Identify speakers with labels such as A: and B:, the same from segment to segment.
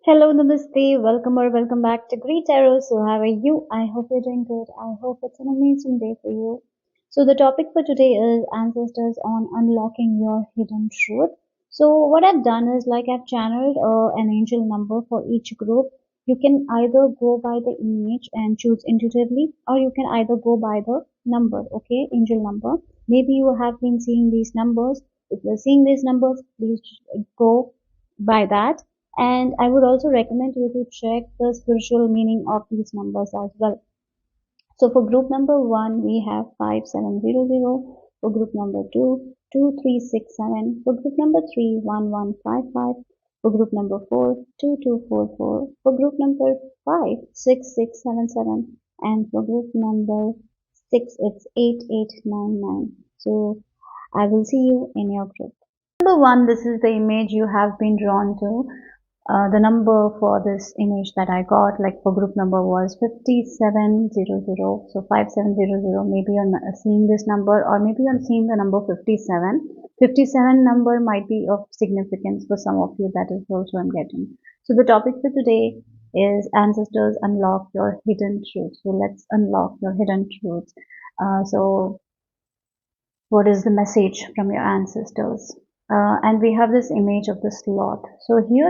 A: Hello, namaste, welcome or welcome back to greetarot. So, how are you? I hope you're doing good. I hope it's an amazing day for you. So, the topic for today is ancestors on unlocking your hidden truth. So, what I've done is I've channeled an angel number for each group. You can either go by the image and choose intuitively, or you can either go by the number, okay, angel number. Maybe you have been seeing these numbers. If you're seeing these numbers, please go by that, and I would also recommend you to check the spiritual meaning of these numbers as well. So for group number 1, we have 5700. For group number 2, 2367. For group number 3, 1155. For group number 4, 2244. For group number 5, 6677. And for group number 6, it's 8899. So I will see you in your group. Number 1, this is the image you have been drawn to. The number for this image that I got, like for group number, was 5700. So 5700. Maybe you're seeing this number, or maybe you're seeing the number 57. 57 number might be of significance for some of you. That is also I'm getting. So the topic for today is ancestors unlock your hidden truths. So let's unlock your hidden truths. So what is the message from your ancestors? And we have this image of the sloth. So here,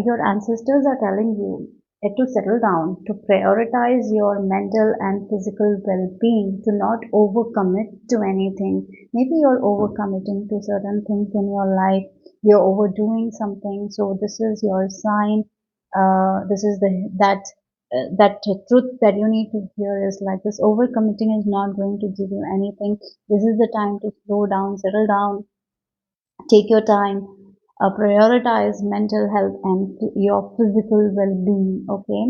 A: your ancestors are telling you to settle down, to prioritize your mental and physical well-being, to not overcommit to anything. Maybe you're overcommitting to certain things in your life. You're overdoing something. So this is your sign. This is that truth that you need to hear is like this: overcommitting is not going to give you anything. This is the time to slow down, settle down, take your time, prioritize mental health and your physical well-being. Okay,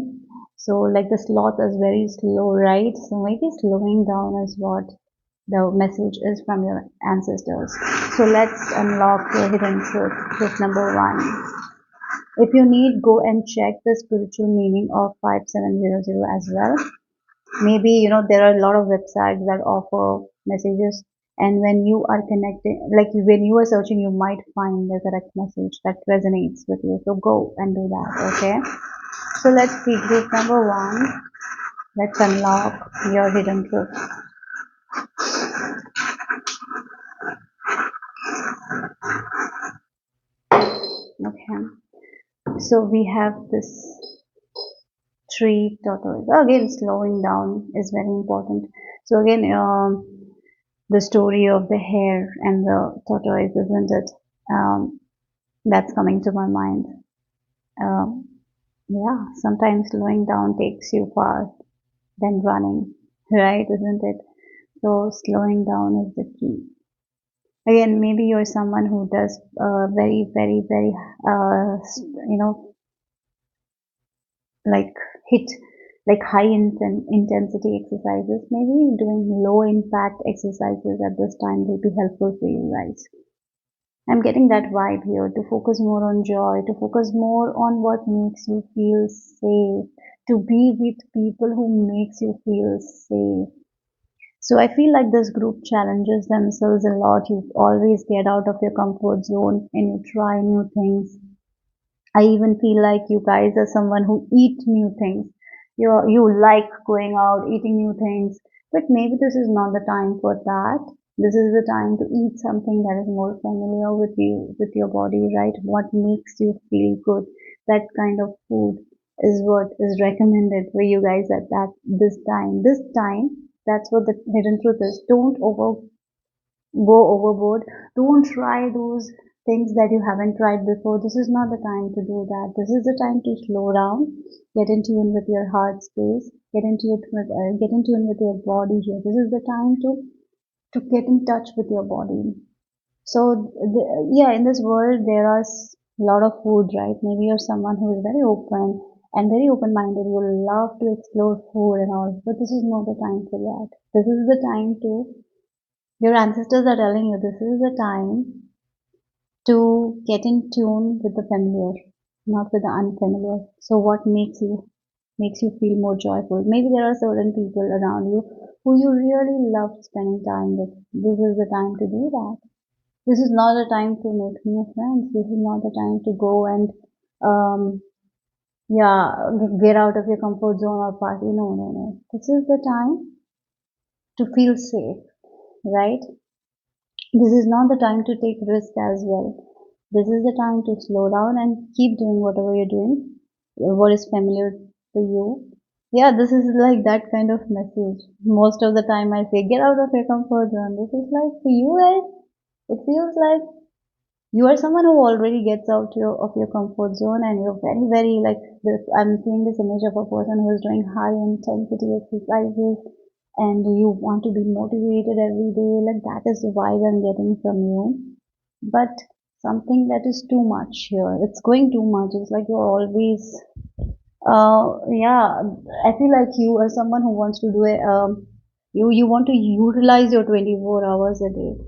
A: so like the sloth is very slow, right? So maybe slowing down is what the message is from your ancestors. So let's unlock your hidden truth. Truth number 1: if you need, go and check the spiritual meaning of 5700 as well. Maybe there are a lot of websites that offer messages, and when you are connecting, like when you are searching, you might find the correct message that resonates with you. So go and do that. Okay, so let's see group number 1. Let's unlock your hidden truth. Okay, so we have this tree turtle. Again, slowing down is very important. So again, the story of the hare and the tortoise, isn't it? That's coming to my mind. Um, yeah, sometimes slowing down takes you far than running, right? Isn't it? So slowing down is the key. Again, maybe you're someone who does very, very, very, you know, like hit like high intensity exercises. Maybe doing low impact exercises at this time will be helpful for you guys. I'm getting that vibe here, to focus more on joy, to focus more on what makes you feel safe, to be with people who makes you feel safe. So I feel like this group challenges themselves a lot. You always get out of your comfort zone and you try new things. I even feel like you guys are someone who eat new things. You like going out, eating new things, but maybe this is not the time for that. This is the time to eat something that is more familiar with you, with your body, right? What makes you feel good. That kind of food is what is recommended for you guys at that this time. This time, that's what the hidden truth is. Don't go overboard. Don't try those things that you haven't tried before. This is not the time to do that. This is the time to slow down, get in tune with your heart space, get in tune with your body here. This is the time to get in touch with your body. So yeah, in this world there are a lot of food, right? Maybe you're someone who is very open and very open-minded. You love to explore food and all, but this is not the time for that. This is the time to your ancestors are telling you this is the time to get in tune with the familiar, not with the unfamiliar. So what makes you feel more joyful? Maybe there are certain people around you who you really love spending time with. This is the time to do that. This is not the time to make new friends. This is not the time to go and um, yeah, get out of your comfort zone or party. No, no, no. This is the time to feel safe, right? This is not the time to take risk as well. This is the time to slow down and keep doing whatever you're doing, what is familiar to you. Yeah, this is like that kind of message. Most of the time I say, get out of your comfort zone. This is like for you guys, it feels like you are someone who already gets out of your comfort zone and you're very, very like this. I'm seeing this image of a person who is doing high intensity exercises and you want to be motivated every day. Like that is the vibe I'm getting from you. But something that is too much here. It's going too much. It's like you're always, yeah, I feel like you are someone who wants to do it. You want to utilize your 24 hours a day,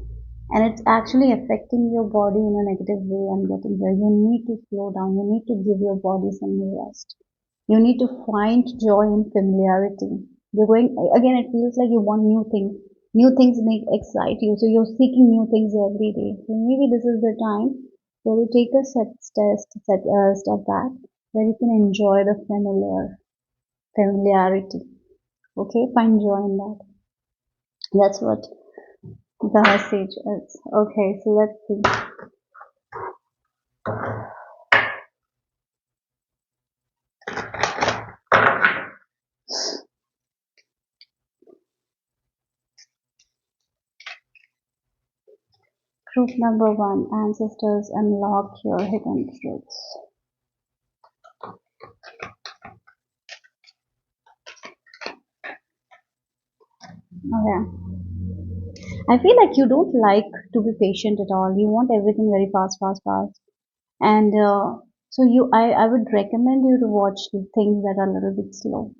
A: and it's actually affecting your body in a negative way. I'm getting here. You need to slow down. You need to give your body some rest. You need to find joy in familiarity. You're going again. It feels like you want new things. New things make excite you, so you're seeking new things every day. So maybe this is the time where you take a step back, where you can enjoy the familiarity. Okay, find joy in that. That's what the message is. Okay, so let's see. Group number one, ancestors unlock your hidden truths. Okay. I feel like you don't like to be patient at all. You want everything very fast, fast, fast. And so I would recommend you to watch the things that are a little bit slow.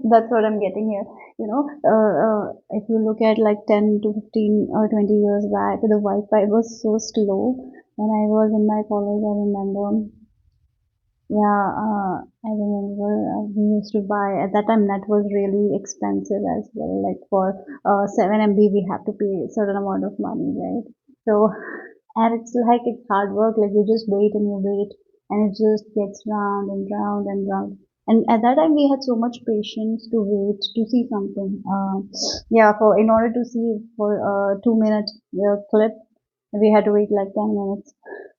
A: That's what I'm getting here. If you look at like 10 to 15 or 20 years back, the Wi-Fi was so slow. When I was in my college, I remember. Yeah, I remember we used to buy at that time net was really expensive as well. Like for 7 MB, we have to pay a certain amount of money, right? So, and it's like it's hard work. Like you just wait and you wait, and it just gets round and round and round. And at that time, we had so much patience to wait to see something. Yeah, for in order to see for a 2 minute clip, we had to wait like 10 minutes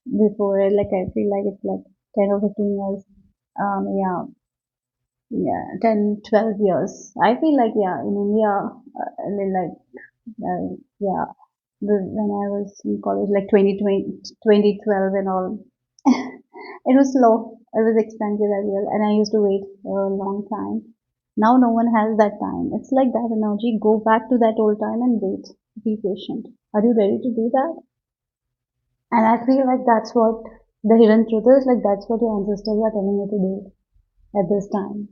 A: before it. Like I feel like it's like 10 or 15 years. Yeah, yeah, 10, 12 years. I feel like, yeah, in India, I mean, like, yeah, when I was in college, like 2020, 2012 and all, it was slow. It was expensive as well. And I used to wait for a long time. Now no one has that time. It's like that energy. Go back to that old time and wait. Be patient. Are you ready to do that? And I feel like that's what the hidden truth is. Like that's what your ancestors are telling you to do at this time.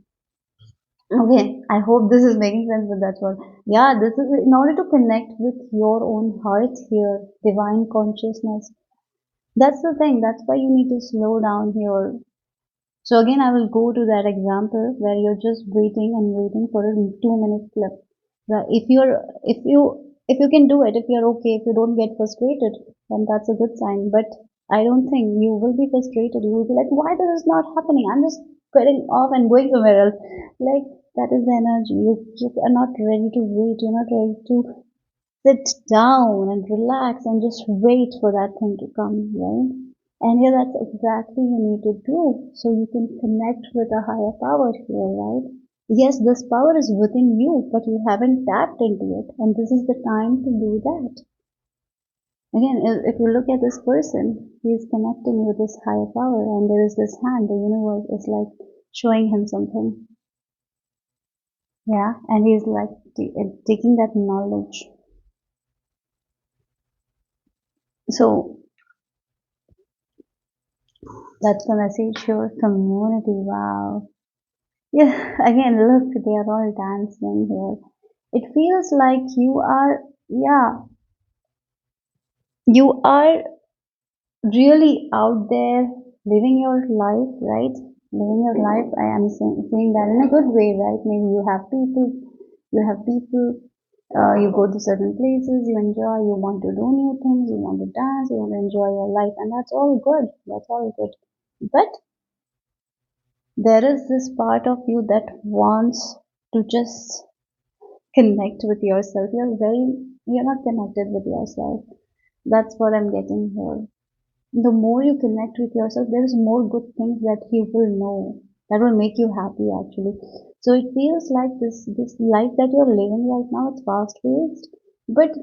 A: Okay, I hope this is making sense, but that's what. Yeah, this is in order to connect with your own heart here, divine consciousness. That's the thing. That's why you need to slow down here. So again, I will go to that example where you're just waiting and waiting for a 2 minute clip. Right? If you can do it, if you're okay, if you don't get frustrated, then that's a good sign. But I don't think you will be frustrated. You will be like, why this is not happening? I'm just getting off and going somewhere else. Like that is the energy. You just are not ready to wait. You're not ready to sit down and relax and just wait for that thing to come, right? And yeah, that's exactly you need to do so you can connect with a higher power here, right? Yes, this power is within you, but you haven't tapped into it, and this is the time to do that. Again, if you look at this person, he is connecting with this higher power, and there is this hand, the universe is like showing him something, yeah, and he's like taking that knowledge. So that's the message here, community. Wow. Yeah, again, look, they are all dancing here. It feels like yeah, you are really out there living your life, right? Living your life. I am saying that in a good way, right? Maybe you have people, you go to certain places, you enjoy, you want to do new things, you want to dance, you want to enjoy your life, and that's all good. That's all good. But There is this part of you that wants to just connect with yourself. You're not connected with yourself. That's what I'm getting here. The more you connect with yourself, there is more good things that you will know, that will make you happy actually. So it feels like this life that you're living right now, it's fast paced, but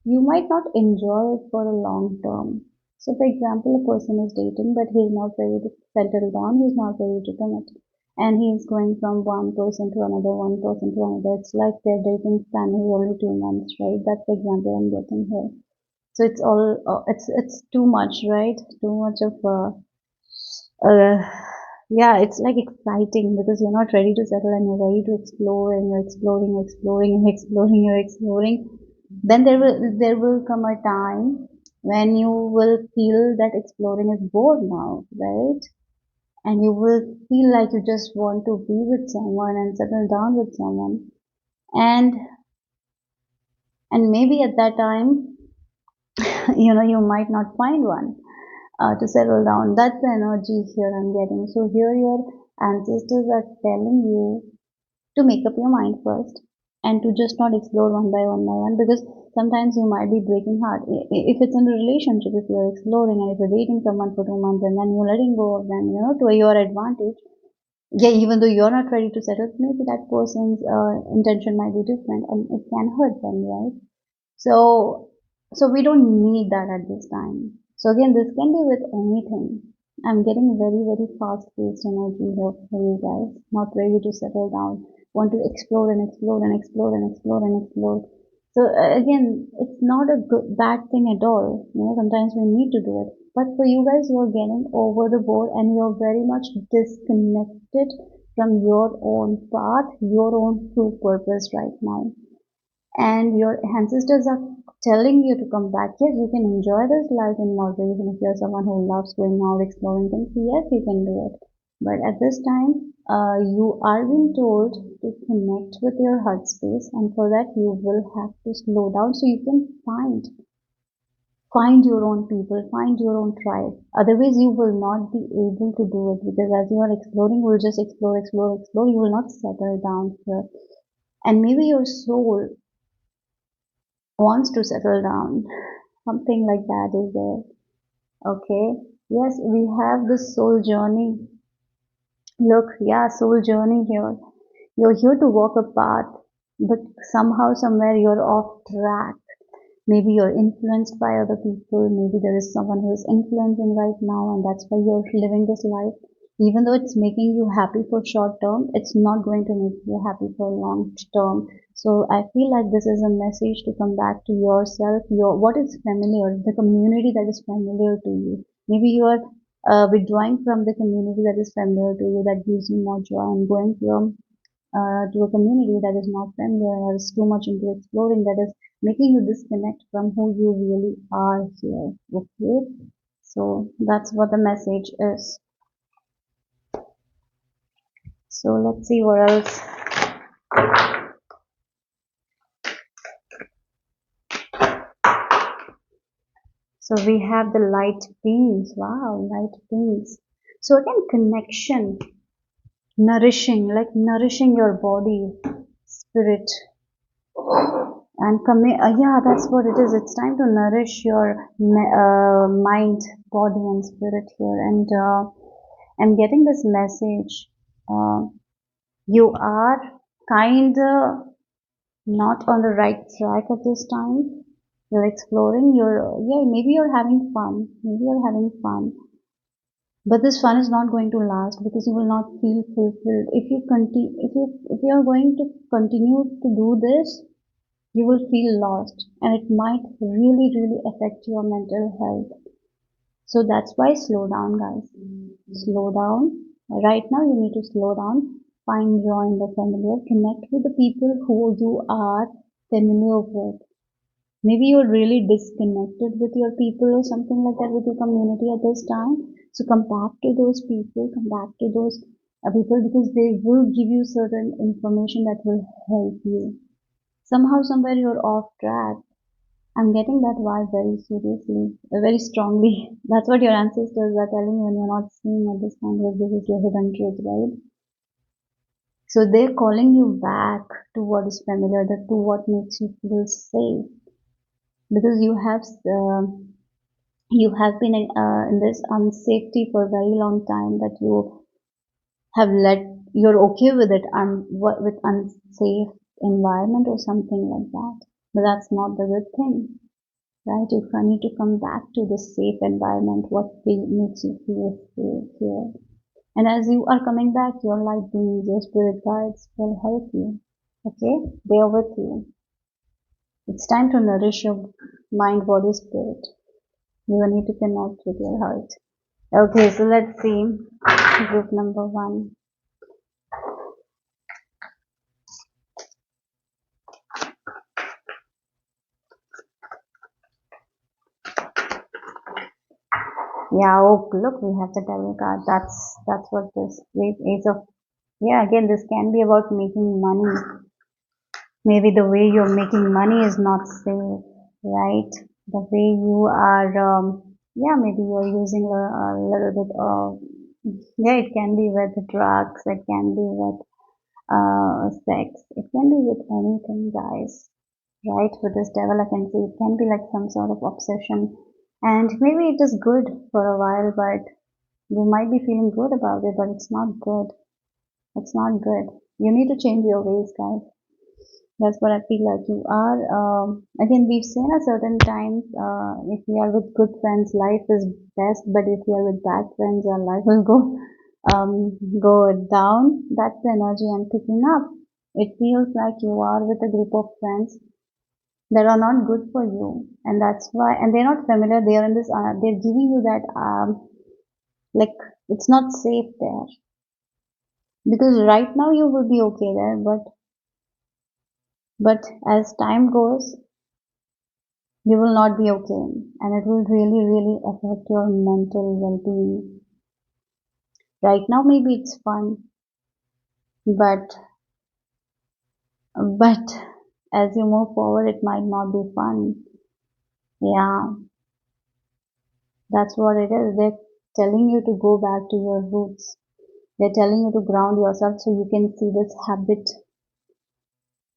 A: you might not enjoy it for a long term. So for example, a person is dating, but he's not ready to settle down, he's not ready to commit, and he's going from one person to another, one person to another. It's like their dating span is only 2 months, right? That's the example I'm getting here. So it's all it's too much, right? Too much of uh yeah, it's like exciting because you're not ready to settle and you're ready to explore, and you're exploring, exploring, and exploring, you're exploring. Then there will come a time when you will feel that exploring is bored now, right? And you will feel like you just want to be with someone and settle down with someone. And and maybe at that time, you might not find one to settle down. That's the energy here I'm getting. So here your ancestors are telling you to make up your mind first, and to just not explore one by one, because sometimes you might be breaking heart. If it's in a relationship, if you're exploring and if you're dating someone for 2 months and then you're letting go of them, to your advantage. Yeah, even though you're not ready to settle, maybe that person's intention might be different and it can hurt them, right? So, so we don't need that at this time. So again, this can be with anything. I'm getting very, very fast-paced energy here for you guys. Not ready to settle down. Want to explore and explore and explore and explore and explore. So again, it's not a good, bad thing at all. Sometimes we need to do it. But for you guys who are getting over the board and you're very much disconnected from your own path, your own true purpose right now, and your ancestors are telling you to come back. Yes, you can enjoy this life in moderation. If you're someone who loves going out, exploring things, yes, you can do it. But at this time, you are being told to connect with your heart space, and for that, you will have to slow down so you can find your own people, find your own tribe. Otherwise, you will not be able to do it, because as you are exploring, you will just explore, explore, explore. You will not settle down here. And maybe your soul wants to settle down. Something like that is there. Okay. Yes, we have the soul journey. Look, yeah, soul journey here. You're here to walk a path, but somehow, somewhere, you're off track. Maybe you're influenced by other people. Maybe there is someone who is influencing right now, and that's why you're living this life. Even though it's making you happy for short term, it's not going to make you happy for long term. So I feel like this is a message to come back to yourself, your what is familiar, the community that is familiar to you. Maybe you are withdrawing from the community that is familiar to you, that gives you more joy, and going from to a community that is not familiar, or is too much into exploring, that is making you disconnect from who you really are here. Okay, so that's what the message is. So let's see what else. So we have the light beings. Wow, light beings. So again, connection, nourishing, like nourishing your body, spirit, and yeah, that's what it is. It's time to nourish your mind, body, and spirit here. And I'm getting this message. Uh, you are kind of not on the right track at this time. You're exploring. Yeah, maybe you're having fun. Maybe you're having fun. But this fun is not going to last, because you will not feel fulfilled. If you are going to continue to do this, you will feel lost, and it might really, really affect your mental health. So that's why slow down, guys. Slow down. Right now, you need to slow down. Find joy in the familiar. Connect with the people who you are familiar with. Maybe you're really disconnected with your people or something like that, with your community at this time. So come back to those people, come back to those people, because they will give you certain information that will help you. Somehow, somewhere, you're off track. I'm getting that vibe very seriously, very strongly. That's what your ancestors are telling you when you're not seeing at this time, because this is your hidden truth, right? So they're calling you back to what is familiar, to what makes you feel safe, because you have been in this unsafety for a very long time, that you have let you're okay with it, with unsafe environment or something like that. But that's not the good thing, right? You need to come back to the safe environment, what makes you feel safe here. And as you are coming back, your light beings, your spirit guides will help you. Okay? They are with you. It's time to nourish your mind, body, spirit. You will need to connect with your heart. Okay, so let's see. Group number one. Yeah, oh look, we have the devil card. That's what this great ace of, yeah, again this can be about making money. Maybe the way you're making money is not safe, right? The way you are, yeah, maybe you're using a little bit of, yeah, it can be with drugs, it can be with sex, it can be with anything, guys, right? With this devil, I can see it can be like some sort of obsession, and maybe it is good for a while, but you might be feeling good about it, but it's not good. It's not good. You need to change your ways, guys. That's what I feel like you are. Again, we've seen at certain times, if we are with good friends, life is best. But if we are with bad friends, our life will go down. That's the energy I'm picking up. It feels like you are with a group of friends that are not good for you, and that's why. And they're not familiar. They are in this. They're giving you that like it's not safe there, because right now you will be okay there, but as time goes, you will not be okay, and it will really, really affect your mental well-being. Right now, maybe it's fun, but but as you move forward, it might not be fun. Yeah, that's what it is. They're telling you to go back to your roots. They're telling you to ground yourself so you can see this habit,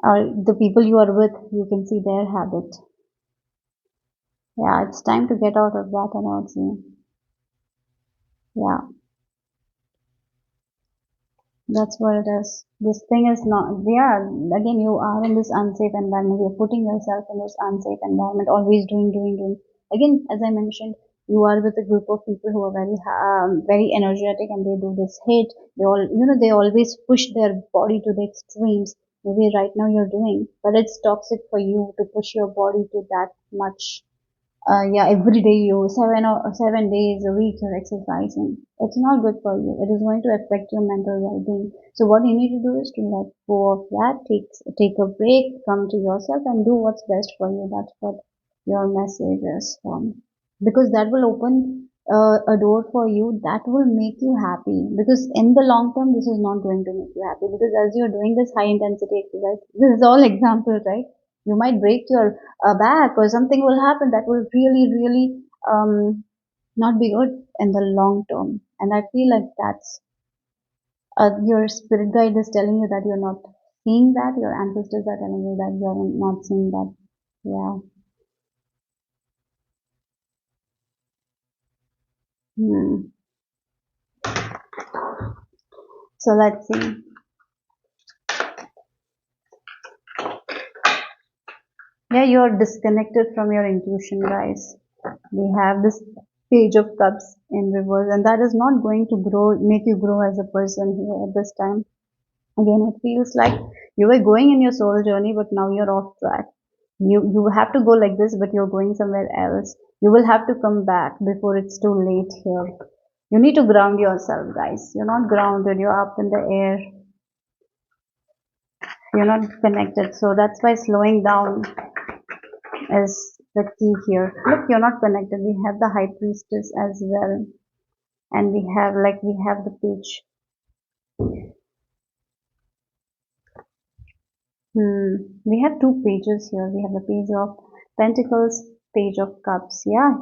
A: or the people you are with, you can see their habit. Yeah, it's time to get out of that energy. Yeah. That's what it is. This thing is not, yeah, again, you are in this unsafe environment. You're putting yourself in this unsafe environment, always doing. Again, as I mentioned, you are with a group of people who are very energetic, and they do this hate. They always push their body to the extremes. Maybe right now you're doing, but it's toxic for you to push your body to that much. Yeah, every day, you 7 days a week you're exercising. It's not good for you. It is going to affect your mental well-being. So what you need to do is to let go of that, take a break, come to yourself, and do what's best for you. That's what your message is, because that will open a door for you that will make you happy. Because in the long term, this is not going to make you happy, because as you're doing this high intensity exercise, this is all examples, right? You might break your back, or something will happen that will really, really not be good in the long term. And I feel like that's your spirit guide is telling you that you're not seeing that. Your ancestors are telling you that you're not seeing that. Yeah. Hmm. So let's see. Yeah, you're disconnected from your intuition, guys. We have this page of cups in reverse, and that is not going to make you grow as a person here at this time. Again, it feels like you were going in your soul journey, but now you're off track. You have to go like this, but you're going somewhere else. You will have to come back before it's too late here. You need to ground yourself, guys. You're not grounded. You're up in the air. You're not connected. So that's why slowing down is the key here. Look, you're not connected. We have the high priestess as well, and we have the page. We have two pages here. We have the page of Pentacles, Page of Cups. Yeah.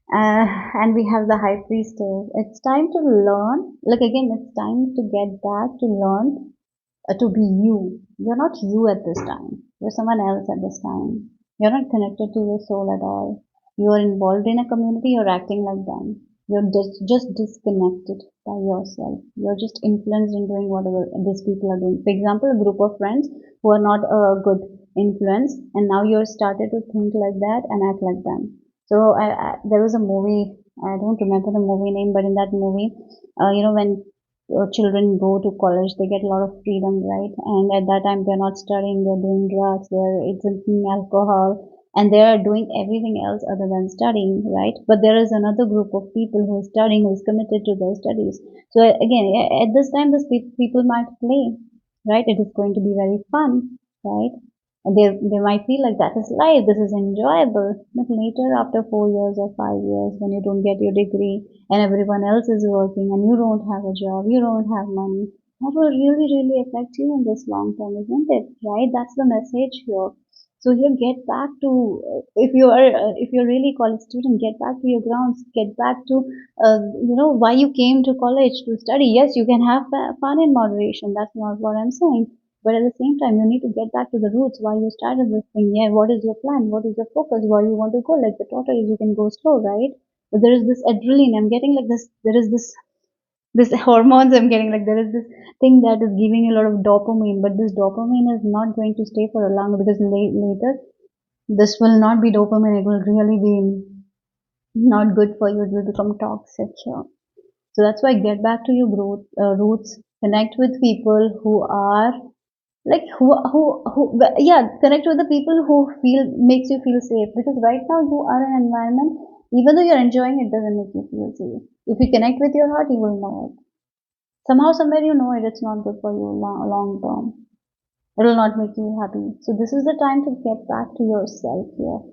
A: Uh, and we have the High Priestess. It's time to learn. Like again, it's time to get back to learn to be you. You're not you at this time. You're someone else at this time. You're not connected to your soul at all. You're involved in a community, you're acting like them. You're just disconnected by yourself. You're just influenced in doing whatever these people are doing. For example, a group of friends who are not a good influence, and now you're started to think like that and act like them. So there was a movie, I don't remember the movie name, but in that movie, when children go to college, they get a lot of freedom, right? And at that time, they're not studying, they're doing drugs, they're drinking alcohol, and they're doing everything else other than studying, right? But there is another group of people who is studying, who is committed to their studies. So again, at this time, these people might play, right? It is going to be very fun, right? And they might feel like that is life, this is enjoyable. But later, after 4 years or 5 years, when you don't get your degree and everyone else is working and you don't have a job, you don't have money, that will really, really affect you in this long term, isn't it? Right? That's the message here. So here, get back to if you're really a college student, get back to your grounds, get back to why you came to college to study. Yes, you can have fun in moderation. That's not what I'm saying. But at the same time, you need to get back to the roots why you started this thing. Yeah, what is your plan? What is your focus? Where you want to go? Like the tortoise, you can go slow, right? But there is this adrenaline. I'm getting like this. There is this hormones. I'm getting like there is this thing that is giving you a lot of dopamine. But this dopamine is not going to stay for a long because later this will not be dopamine. It will really be not good for you. It will become toxic here. So that's why get back to your roots. Connect with people who are like yeah, connect with the people who feel makes you feel safe, because right now you are in an environment, even though you're enjoying it, doesn't make you feel safe. If you connect with your heart, you will know it somehow, somewhere. You know it, it's not good for you long term. It will not make you happy. So this is the time to get back to yourself here.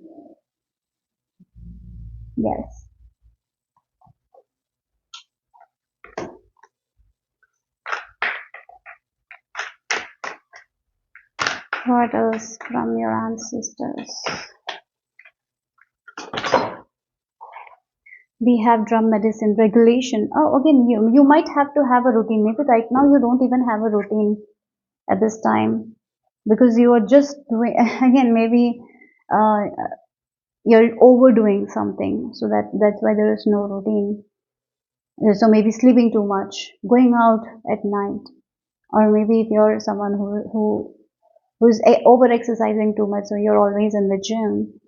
A: Yes. What else from your ancestors? We have drum medicine regulation. Oh, again, you might have to have a routine. Maybe right now you don't even have a routine at this time, because you are just doing again, maybe uh, you're overdoing something, so that's why there is no routine. So maybe sleeping too much, going out at night, or maybe if you're someone who's over exercising too much, so you're always in the gym.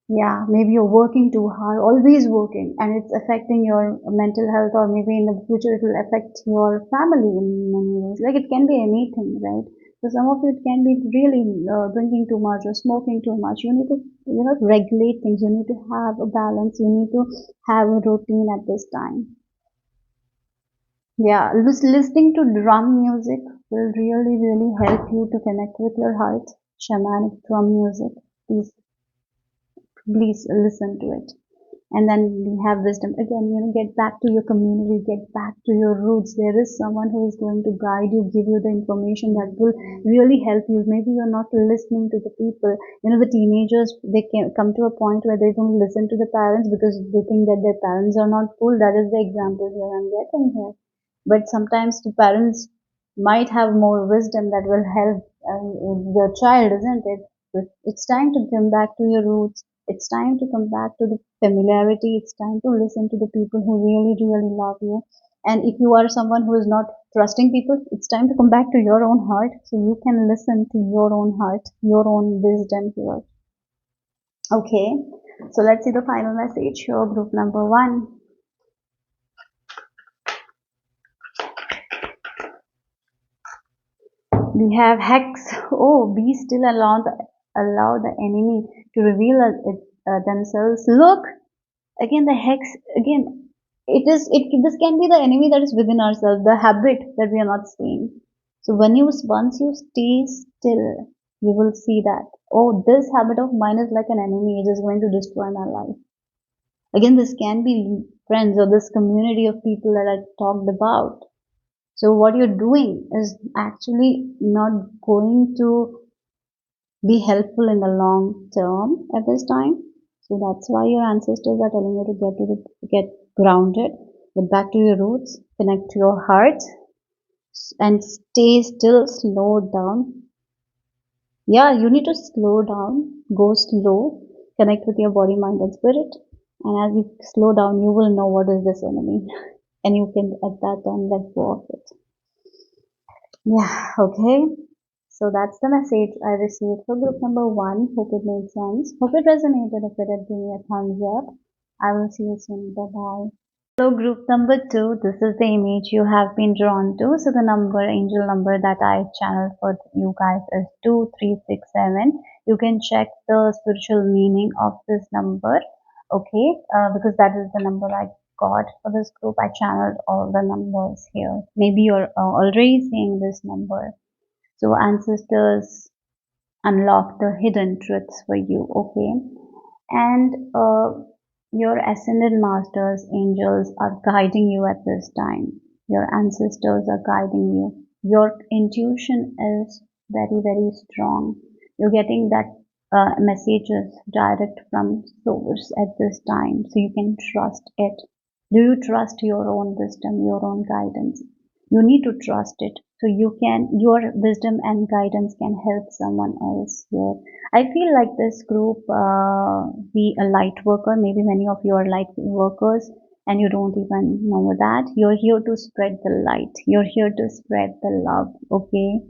A: Yeah, maybe you're working too hard, always working, and it's affecting your mental health, or maybe in the future it will affect your family in many ways. Like it can be anything, right? So some of it can be really drinking too much or smoking too much. You need to, regulate things. You need to have a balance. You need to have a routine at this time. Yeah, listening to drum music will really, really help you to connect with your heart. Shamanic drum music. Please, please listen to it. And then we have wisdom. Again, get back to your community, get back to your roots. There is someone who is going to guide you, give you the information that will really help you. Maybe you're not listening to the people. The teenagers, they can come to a point where they don't listen to the parents because they think that their parents are not cool. That is the example here I'm getting here. But sometimes the parents might have more wisdom that will help the child, isn't it? But it's time to come back to your roots. It's time to come back to the familiarity. It's time to listen to the people who really, really love you. And if you are someone who is not trusting people, it's time to come back to your own heart so you can listen to your own heart, your own wisdom here. Okay, so let's see the final message here, group number 1. We have hex. Oh, be still, allow the enemy to reveal themselves. Look, again the hex. Again, this can be the enemy that is within ourselves, the habit that we are not seeing. So once you stay still, you will see that, oh, this habit of mine is like an enemy. It is going to destroy my life. Again, this can be friends or this community of people that I talked about. So what you're doing is actually not going to be helpful in the long term at this time. So that's why your ancestors are telling you to get grounded, get back to your roots, connect to your heart, and stay still, slow down. Yeah, you need to slow down, go slow, connect with your body, mind, and spirit. And as you slow down, you will know what is this enemy, and you can at that time let go of it. Yeah, okay. So that's the message I received for group number one. Hope it made sense. Hope it resonated. If it did, give me a thumbs up. I will see you soon. Bye bye. So group number two, this is the image you have been drawn to. So the number, angel number that I channeled for you guys is 2367. You can check the spiritual meaning of this number. Okay, because that is the number I got for this group. I channeled all the numbers here. Maybe you're already seeing this number. So ancestors unlock the hidden truths for you. Okay, and your ascended masters, angels are guiding you at this time. Your ancestors are guiding you. Your intuition is very, very strong. You're getting that messages direct from source at this time, so you can trust it. Do you trust your own wisdom, your own guidance? You need to trust it so your wisdom and guidance can help someone else here. I feel like this group be a light worker. Maybe many of you are light workers and you don't even know that. You're here to spread the light. You're here to spread the love. Okay,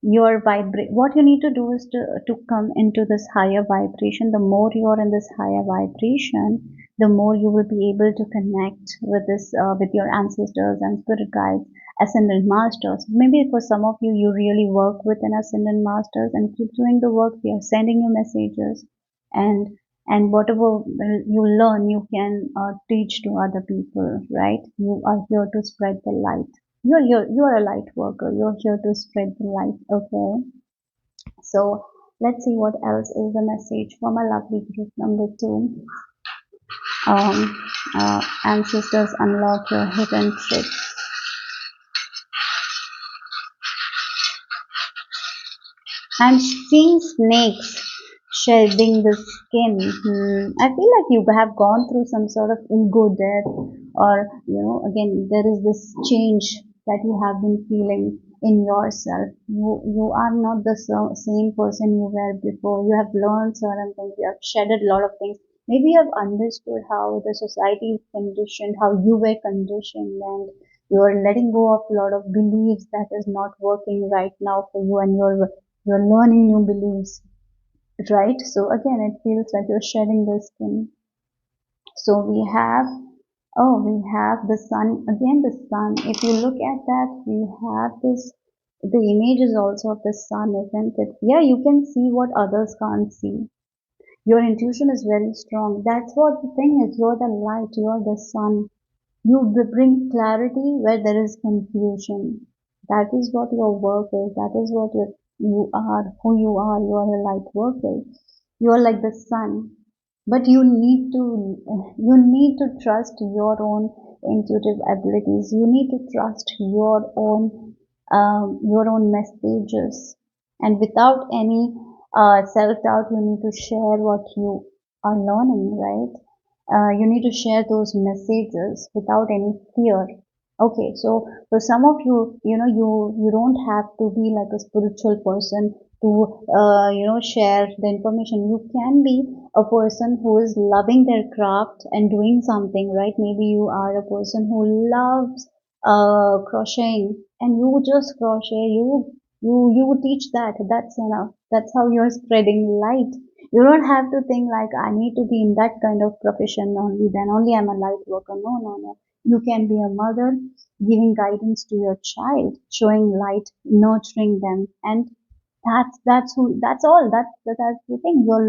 A: your vibrate what you need to do is to come into this higher vibration. The more you are in this higher vibration, the more you will be able to connect with this with your ancestors and spirit guides, ascendant masters. Maybe for some of you, you really work with an ascendant masters and keep doing the work. They are sending you messages, and whatever you learn, you can teach to other people, right? You are here to spread the light. You're a light worker. You're here to spread the light. Okay. So let's see what else is the message for my lovely group number two. Um, Ancestors unlock your hidden tricks. I'm seeing snakes shedding the skin. I feel like you have gone through some sort of ego death, or again, there is this change that you have been feeling in yourself. You are not the same person you were before. You have learned certain things. You have shedded a lot of things. Maybe you have understood how the society is conditioned, how you were conditioned, and you are letting go of a lot of beliefs that is not working right now for you, and you're learning new beliefs, right? So again, it feels like you're shedding the skin. So we have the sun again. The sun. If you look at that, we have this. The image is also of the sun, isn't it? Yeah, you can see what others can't see. Your intuition is very strong. That's what the thing is. You're the light. You're the sun. You bring clarity where there is confusion. That is what your work is. That is what you are, who you are. You are a light worker. You are like the sun. But you need to trust your own intuitive abilities. You need to trust your own messages. And without any self-doubt, you need to share what you are learning, right? You need to share those messages without any fear. Okay, so for some of you, you don't have to be like a spiritual person to share the information. You can be a person who is loving their craft and doing something, right? Maybe you are a person who loves crocheting, and you just crochet. You teach that. That's enough. That's how you're spreading light. You don't have to think like I need to be in that kind of profession only, then only I'm a light worker. No, no, no. You can be a mother giving guidance to your child, showing light, nurturing them, and that's the thing. You're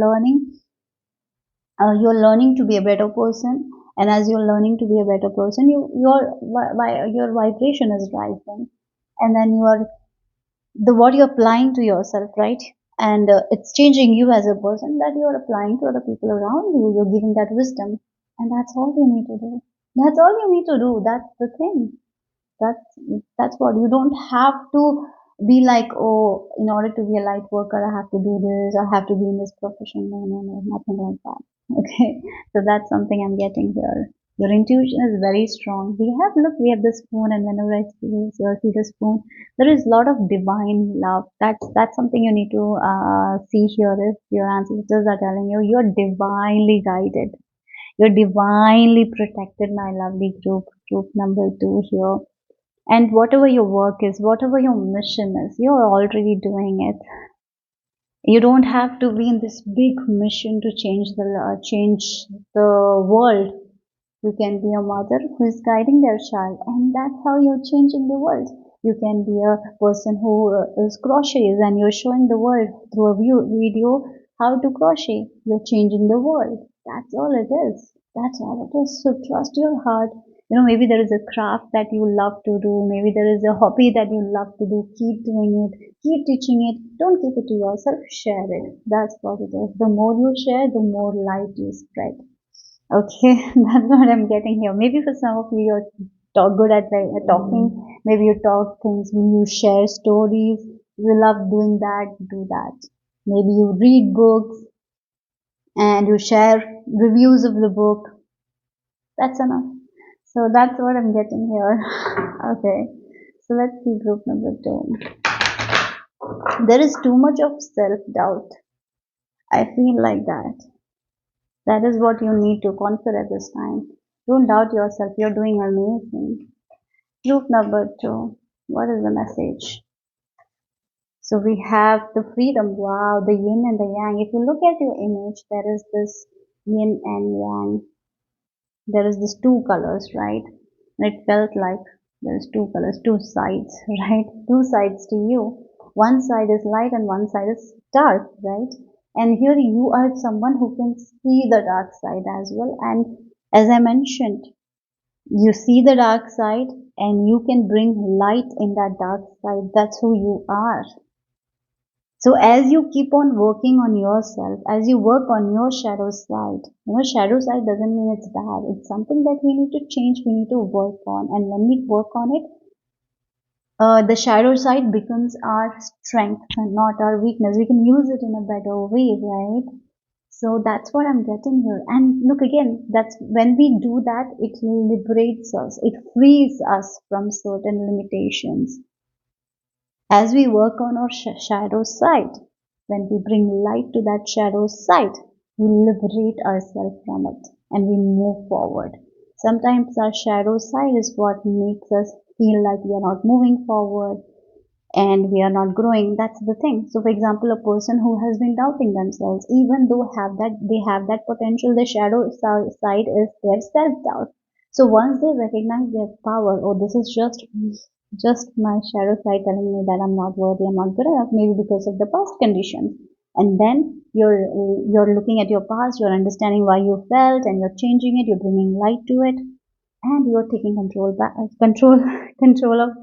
A: learning to be a better person, and as you're learning to be a better person, your vibration is rising, and then you are the what you're applying to yourself, right? And it's changing you as a person, that you're applying to other people around you. You're giving that wisdom, and that's all you need to do. That's all you need to do. That's the thing. That's what you don't have to. be like, oh, in order to be a light worker, I have to do this, I have to be in this profession. No, no, no, nothing like that. Okay, so that's something I'm getting here. Your intuition is very strong. Look, we have the spoon, and whenever I see the spoon, there is a lot of divine love. That's something you need to see here. If your ancestors are telling you, you're divinely guided, you're divinely protected, my lovely group number two here. And whatever your work is, whatever your mission is, you're already doing it. You don't have to be in this big mission to change the world. You can be a mother who is guiding their child, and that's how you're changing the world. You can be a person who is crochets, and you're showing the world through a video how to crochet. You're changing the world. That's all it is. That's all it is. So trust your heart. Maybe there is a craft that you love to do. Maybe there is a hobby that you love to do. Keep doing it. Keep teaching it. Don't keep it to yourself. Share it. That's what it is. The more you share, the more light you spread. Okay, that's what I'm getting here. Maybe for some of you, you're good at talking. Maybe you talk things. You share stories. You love doing that. Do that. Maybe you read books and you share reviews of the book. That's enough. So that's what I'm getting here. Okay. So let's see group number two. There is too much of self-doubt. I feel like that. That is what you need to conquer at this time. Don't doubt yourself. You're doing amazing. Group number two. What is the message? So we have the freedom. Wow, the yin and the yang. If you look at your image, there is this yin and yang. There is this two colors, right? And it felt like there's two colors, two sides, right? Two sides to you. One side is light and one side is dark, right? And here you are someone who can see the dark side as well. And as I mentioned, you see the dark side and you can bring light in that dark side. That's who you are. So as you keep on working on yourself, as you work on your shadow side, shadow side doesn't mean it's bad. It's something that we need to change, we need to work on. And when we work on it, the shadow side becomes our strength and not our weakness. We can use it in a better way, right? So that's what I'm getting here. And look again, that's when we do that, it liberates us, it frees us from certain limitations. As we work on our shadow side, when we bring light to that shadow side, we liberate ourselves from it and we move forward. Sometimes our shadow side is what makes us feel like we are not moving forward and we are not growing. That's the thing. So for example, a person who has been doubting themselves, even though they have that potential, the shadow side is their self-doubt. So once they recognize their power, oh, this is just my shadow side telling me that I'm not worthy, I'm not good enough, maybe because of the past conditions. And then you're looking at your past, you're understanding why you felt, and you're changing it, you're bringing light to it, and you're taking control of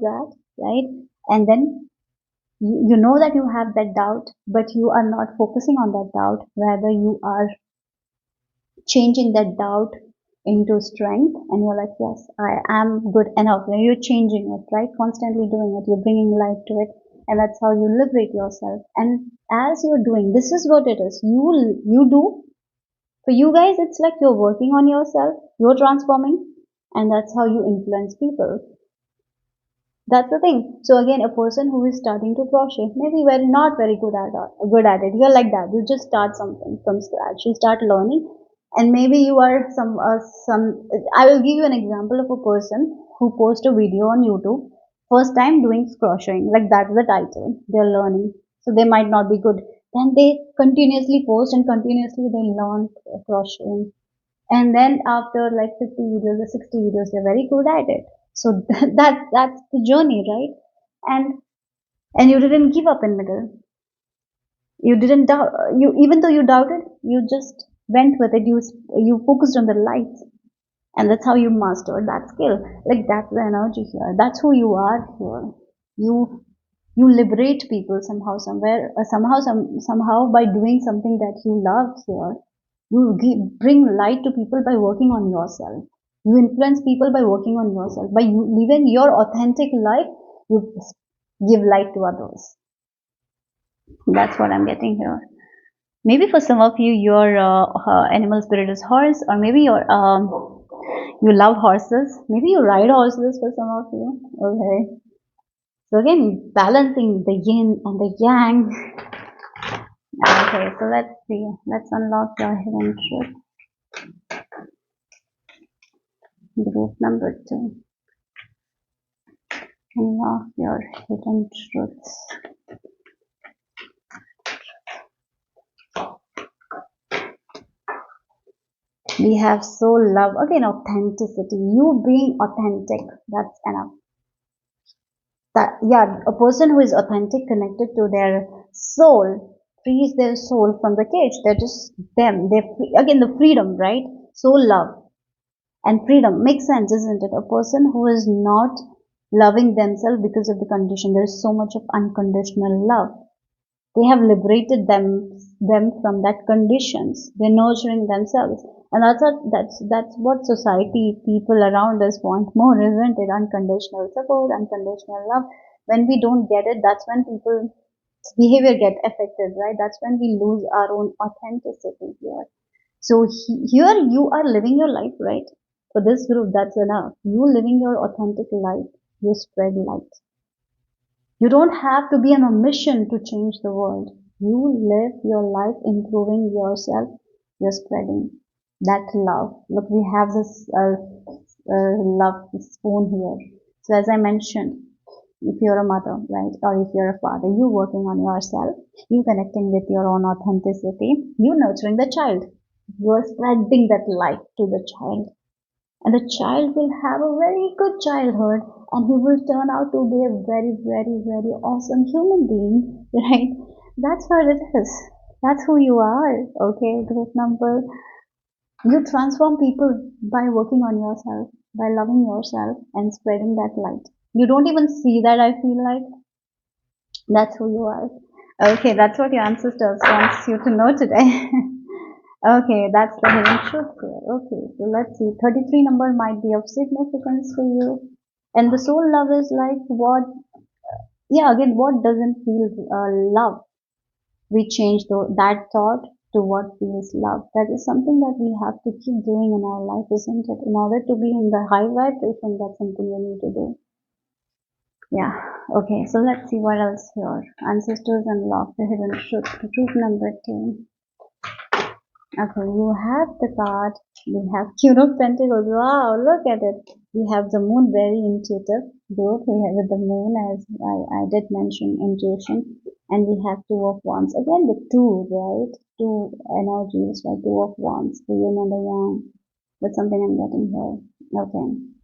A: that, right? And then you know that you have that doubt, but you are not focusing on that doubt. Rather, you are changing that doubt into strength, and you're like, yes, I am good enough. Now you're changing it, right? Constantly doing it, you're bringing light to it, and that's how you liberate yourself. And as you're doing, this is what it is. You do for you guys. It's like you're working on yourself, you're transforming, and that's how you influence people. That's the thing. So again, a person who is starting to crochet, maybe very not very good at it. You're like that. You just start something from scratch. You start learning, and maybe you are some. I will give you an example of a person who posts a video on YouTube, first time doing crocheting. Like that's the title. They're learning, so they might not be good. Then they continuously post and continuously they learn crocheting, and then after like 50 videos or 60 videos, they're very good at it. So that's the journey, right? And you didn't give up in middle. You didn't doubt. You, even though you doubted, you just went with it. You focused on the light, and that's how you mastered that skill. Like that's the energy here. That's who you are here. You liberate people somehow, somewhere, somehow by doing something that you love here. You bring light to people by working on yourself. You influence people by working on yourself. By you living your authentic life, you give light to others. That's what I'm getting here. Maybe for some of you, your animal spirit is horse, or maybe you love horses. Maybe you ride horses for some of you. Okay. So again, balancing the yin and the yang. Okay, so let's see. Let's unlock your hidden truth. Group number 2. Unlock your hidden truths. We have soul love. Again, authenticity. You being authentic. That's enough. That, yeah, a person who is authentic, connected to their soul, frees their soul from the cage. They're just them. Again, the freedom, right? Soul love and freedom makes sense, isn't it? A person who is not loving themselves because of the condition. There is so much of unconditional love. They have liberated them from that conditions. They're nurturing themselves, and that's what society, people around us want more, isn't it? Unconditional support, unconditional love. When we don't get it, that's when people's behavior get affected, right? That's when we lose our own authenticity here. So here you are living your life, right? For this group, that's enough. You living your authentic life, you spread light. You don't have to be on a mission to change the world. You live your life improving yourself. You're spreading that love. Look, we have this love spoon here. So as I mentioned, if you're a mother, right, or if you're a father, you working on yourself, you connecting with your own authenticity, you nurturing the child. You're spreading that light to the child, and the child will have a very good childhood, and he will turn out to be a very, very, very awesome human being, right? That's what it is. That's who you are. Okay, group number. You transform people by working on yourself, by loving yourself and spreading that light. You don't even see that, I feel like. That's who you are. Okay, that's what your ancestors wants you to know today. Okay, that's the hidden truth here. Okay, so let's see. 33 number might be of significance for you. And the soul love is like what, yeah, again, what doesn't feel love? We change that thought to what feels love. That is something that we have to keep doing in our life, isn't it? In order to be in the high vibration, that's something we need to do. Yeah, okay, so let's see what else here. Ancestors unlock the hidden truth. Truth number 2. Okay, you have the card. We have Queen of Pentacles. Wow, look at it. We have the moon, very intuitive. Both we have with the moon, as I did mention, intuition. And we have Two of Wands. Again, the two, right? Two energies, right? Two of Wands, the yin and the yang. That's something I'm getting here. Okay.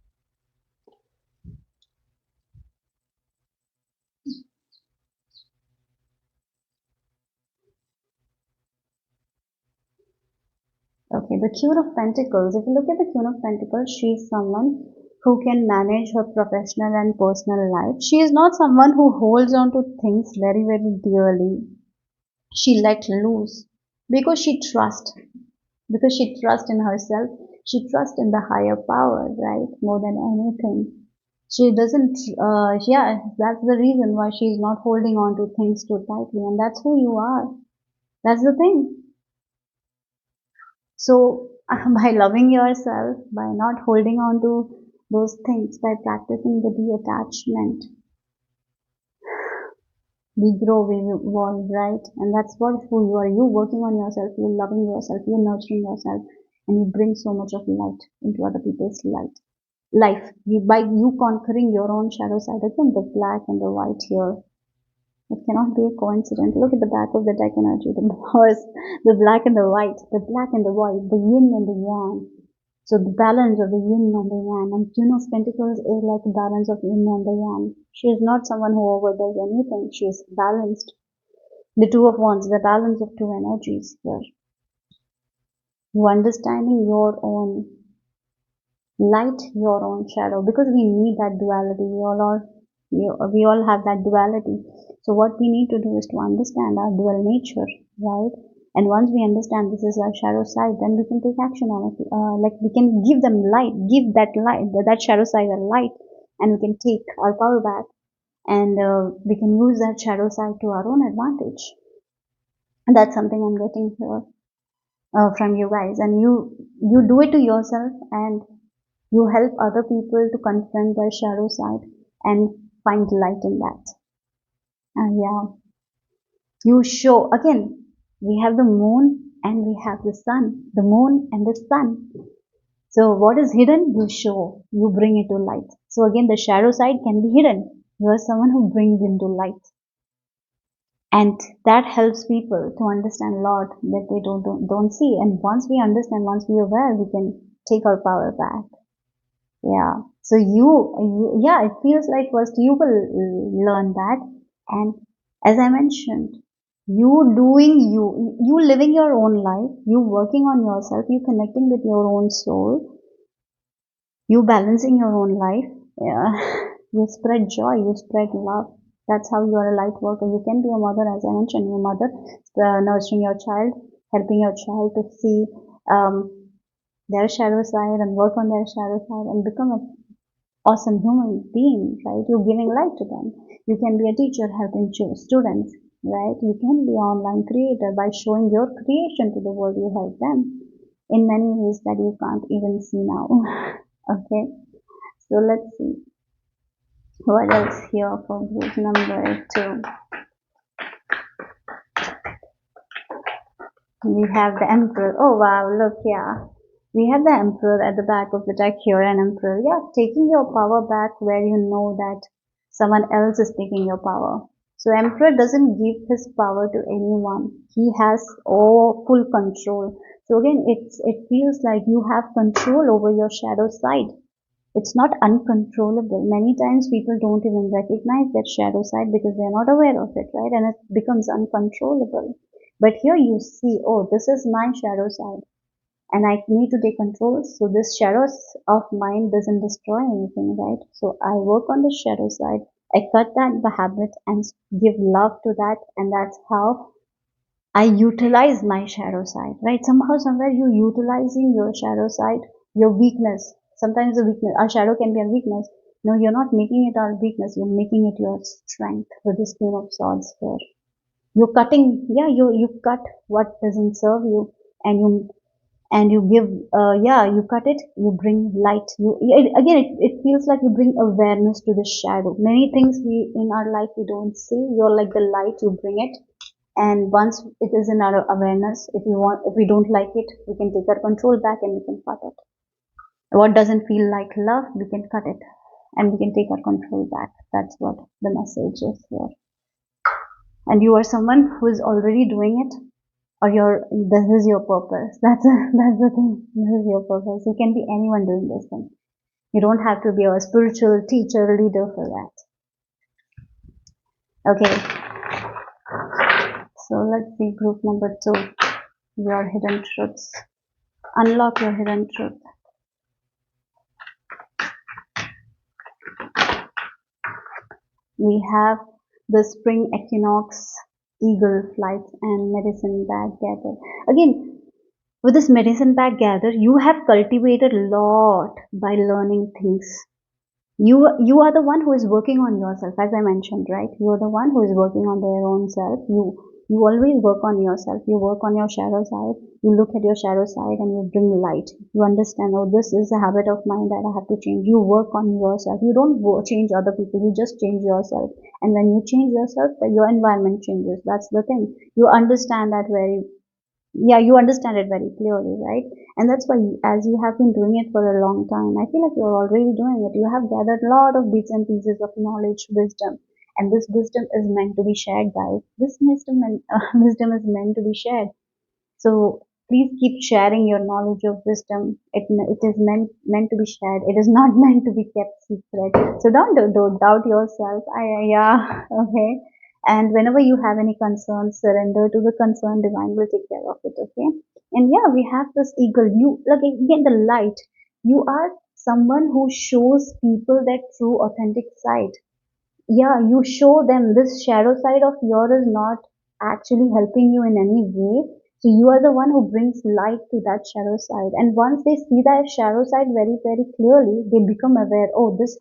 A: Okay, the Queen of Pentacles. If you look at the Queen of Pentacles, she is someone who can manage her professional and personal life. She is not someone who holds on to things very, very dearly. She let loose because she trusts. Because she trusts in herself. She trusts in the higher power, right? More than anything. She doesn't, yeah, that's the reason why she's not holding on to things too tightly. And that's who you are. That's the thing. So, by loving yourself, by not holding on to those things, by practicing the detachment, we grow, we evolve, right? And that's what who you are. You working on yourself, you loving yourself, you nurturing yourself, and you bring so much of light into other people's life. By you conquering your own shadow side. Again, the black and the white here. It cannot be a coincidence. Look at the back of the deck energy, the horse, the black and the white, the black and the white, the yin and the yang. So the balance of the yin and the yang. And Queen of Pentacles is like the balance of yin and the yang. She is not someone who overdoes anything. She is balanced. The Two of Wands, the balance of two energies here. You understanding your own light, your own shadow, because we need that duality. We all have that duality. So what we need to do is to understand our dual nature, right? And once we understand this is our shadow side, then we can take action on it. Like we can give them light, give that light, that shadow side a light, and we can take our power back. and we can use that shadow side to our own advantage. And that's something I'm getting here from you guys. And you do it to yourself, and you help other people to confront their shadow side and find light in that. Yeah, you show again. We have the moon and we have the sun. The moon and the sun. So what is hidden, you show, you bring it to light. So again, the shadow side can be hidden. You are someone who brings into light. And that helps people to understand a lot that they don't see. And once we understand, once we are aware, we can take our power back. Yeah. So yeah, it feels like first you will learn that. And as I mentioned, you living your own life, you working on yourself, you connecting with your own soul, you balancing your own life. Yeah. You spread joy, you spread love. That's how you are a light worker. You can be a mother, as I mentioned, your mother, nurturing your child, helping your child to see their shadow side and work on their shadow side and become an awesome human being, right? You're giving light to them. You can be a teacher helping students, right? You can be an online creator by showing your creation to the world. You help them in many ways that you can't even see now. Okay, so let's see what else here for group number 2. We have the emperor. Oh wow, look, yeah. We have the emperor at the back of the deck here, an emperor. Yeah, taking your power back where you know that someone else is taking your power. So emperor doesn't give his power to anyone. He has all full control. So again, it feels like you have control over your shadow side. It's not uncontrollable. Many times people don't even recognize that shadow side because they're not aware of it, right? And it becomes uncontrollable. But here you see, oh, this is my shadow side and I need to take control so this shadows of mine doesn't destroy anything, right? So I work on the shadow side. I cut that the habit and give love to that, and that's how I utilize my shadow side, right? Somehow, somewhere, you utilizing your shadow side, your weakness. Sometimes the weakness, our shadow can be a weakness. No, you're not making it our weakness. You're making it your strength with this Queen of Swords here. You're cutting, yeah, you cut what doesn't serve you, and you give, yeah, you cut it. You bring light. Again, it feels like you bring awareness to the shadow. Many things we in our life we don't see. You're like the light. You bring it, and once it is in our awareness, if we don't like it, we can take our control back and we can cut it. What doesn't feel like love, we can cut it and we can take our control back. That's what the message is here. And you are someone who is already doing it, or this is your purpose. That's the thing. This is your purpose. You can be anyone doing this thing. You don't have to be a spiritual teacher, leader for that. Okay, so let's see group number 2, your hidden truths. Unlock your hidden truth. We have the spring equinox, eagle flights, and medicine bag gather. Again, with this medicine bag gather, you have cultivated a lot by learning things. You are the one who is working on yourself, as I mentioned, right? You are the one who is working on their own self. You always work on yourself. You work on your shadow side. You look at your shadow side and you bring light. You understand, oh, this is a habit of mine that I have to change. You work on yourself. You don't change other people. You just change yourself. And when you change yourself, your environment changes. That's the thing. You understand that very, yeah, you understand it very clearly, right? And that's why, as you have been doing it for a long time, I feel like you're already doing it. You have gathered a lot of bits and pieces of knowledge, wisdom, and this wisdom is meant to be shared, guys. This wisdom is meant to be shared. So please keep sharing your knowledge of wisdom. It is meant to be shared. It is not meant to be kept secret. So don't doubt yourself. Yeah, okay. And whenever you have any concerns, surrender to the concern. Divine will take care of it. Okay. And yeah, we have this eagle. You like again the light. You are someone who shows people that true, authentic side. Yeah, you show them this shadow side of yours is not actually helping you in any way. So you are the one who brings light to that shadow side. And once they see that shadow side very, very clearly, they become aware, oh, this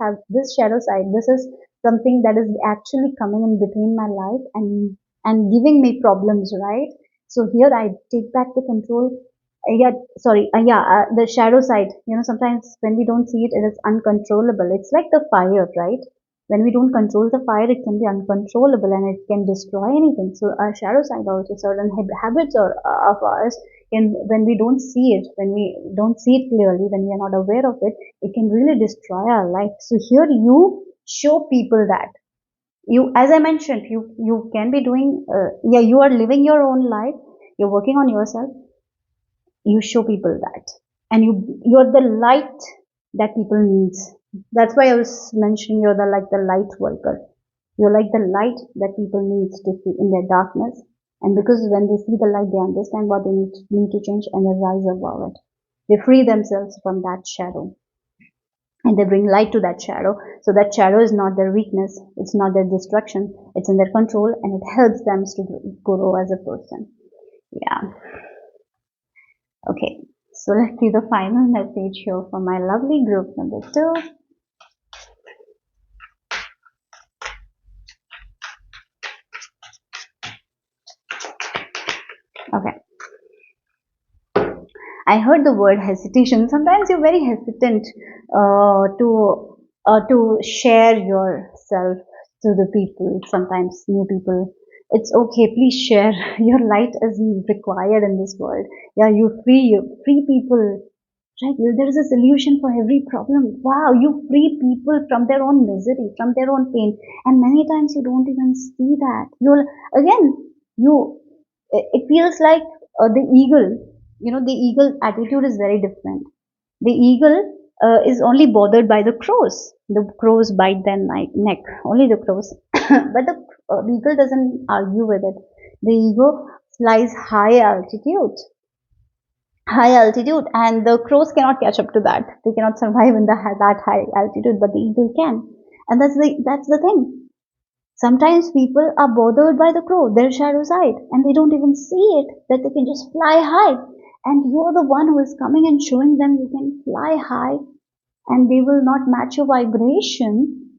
A: shadow side, this is something that is actually coming in between my life and giving me problems, right? So here I take back the control. Yeah, sorry, yeah, the shadow side. Sometimes when we don't see it, it is uncontrollable. It's like the fire, right? When we don't control the fire, it can be uncontrollable and it can destroy anything. So our shadow side also, certain habits of ours, and when we don't see it, when we don't see it clearly, when we are not aware of it, it can really destroy our life. So here you show people that you, as I mentioned, you can be doing, yeah, you are living your own life, you're working on yourself, you show people that, and you're the light that people needs. That's why I was mentioning you're the like the light worker. You're like the light that people need to see in their darkness. And because when they see the light, they understand what they need to change and they rise above it. They free themselves from that shadow and they bring light to that shadow. So that shadow is not their weakness, it's not their destruction, it's in their control, and it helps them to grow as a person. Yeah. Okay. So let's see the final message here for my lovely group number 2. Okay. I heard the word hesitation. Sometimes you're very hesitant to share yourself to the people. Sometimes new people. It's okay. Please share. Your light is required in this world. Yeah, you free people. Right? There is a solution for every problem. Wow, you free people from their own misery, from their own pain, and many times you don't even see that. You'll again you. It feels like the eagle. The eagle attitude is very different. The eagle is only bothered by the crows. The crows bite their neck. Only the crows. But the eagle doesn't argue with it. The eagle flies high altitude, and the crows cannot catch up to that. They cannot survive in that high altitude, but the eagle can. And that's the thing. Sometimes people are bothered by the crow, their shadow side, and they don't even see it, that they can just fly high. And you're the one who is coming and showing them you can fly high, and they will not match your vibration,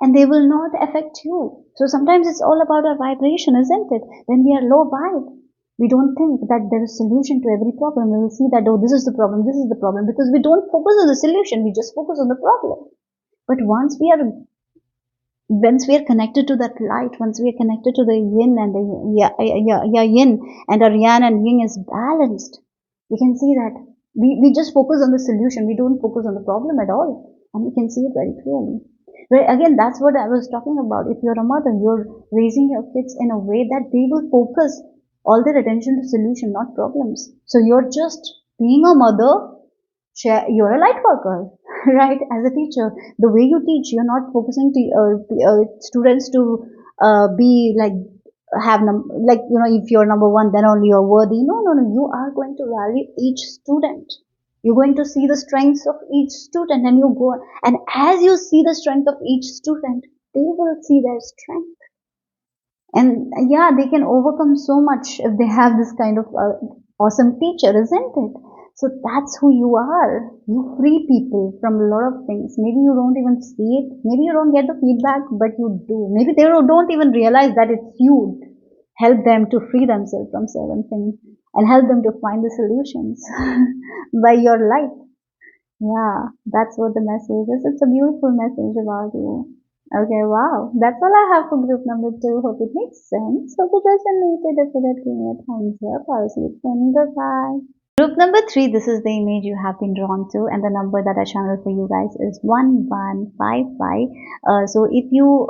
A: and they will not affect you. So sometimes it's all about our vibration, isn't it? When we are low vibe, we don't think that there is a solution to every problem. We will see that, oh, this is the problem, because we don't focus on the solution, we just focus on the problem. But once we are connected to that light, once we are connected to the yin and the yin, and our yang and yin is balanced, we can see that we just focus on the solution. We don't focus on the problem at all, and we can see it very clearly. Right? Again, that's what I was talking about. If you're a mother, you're raising your kids in a way that they will focus all their attention to solution, not problems. So you're just being a mother. You're a light worker, right? As a teacher, the way you teach, you're not focusing to students to be like like if you're number one, then only you're worthy. No, no, no. You are going to value each student. You're going to see the strengths of each student, and you go, and as you see the strength of each student, they will see their strength. And yeah, they can overcome so much if they have this kind of awesome teacher, isn't it? So that's who you are. You free people from a lot of things. Maybe you don't even see it. Maybe you don't get the feedback, but you do. Maybe they don't even realize that it's you. Help them to free themselves from certain things and help them to find the solutions by your light. Yeah, that's what the message is. It's a beautiful message about you. Okay, wow. That's all I have for group number 2. Hope it makes sense. Hope it resonated. If it did, give me a thumbs up. I'll see you soon. Goodbye. Group number 3, this is the image you have been drawn to, and the number that I channeled for you guys is 1155. So if you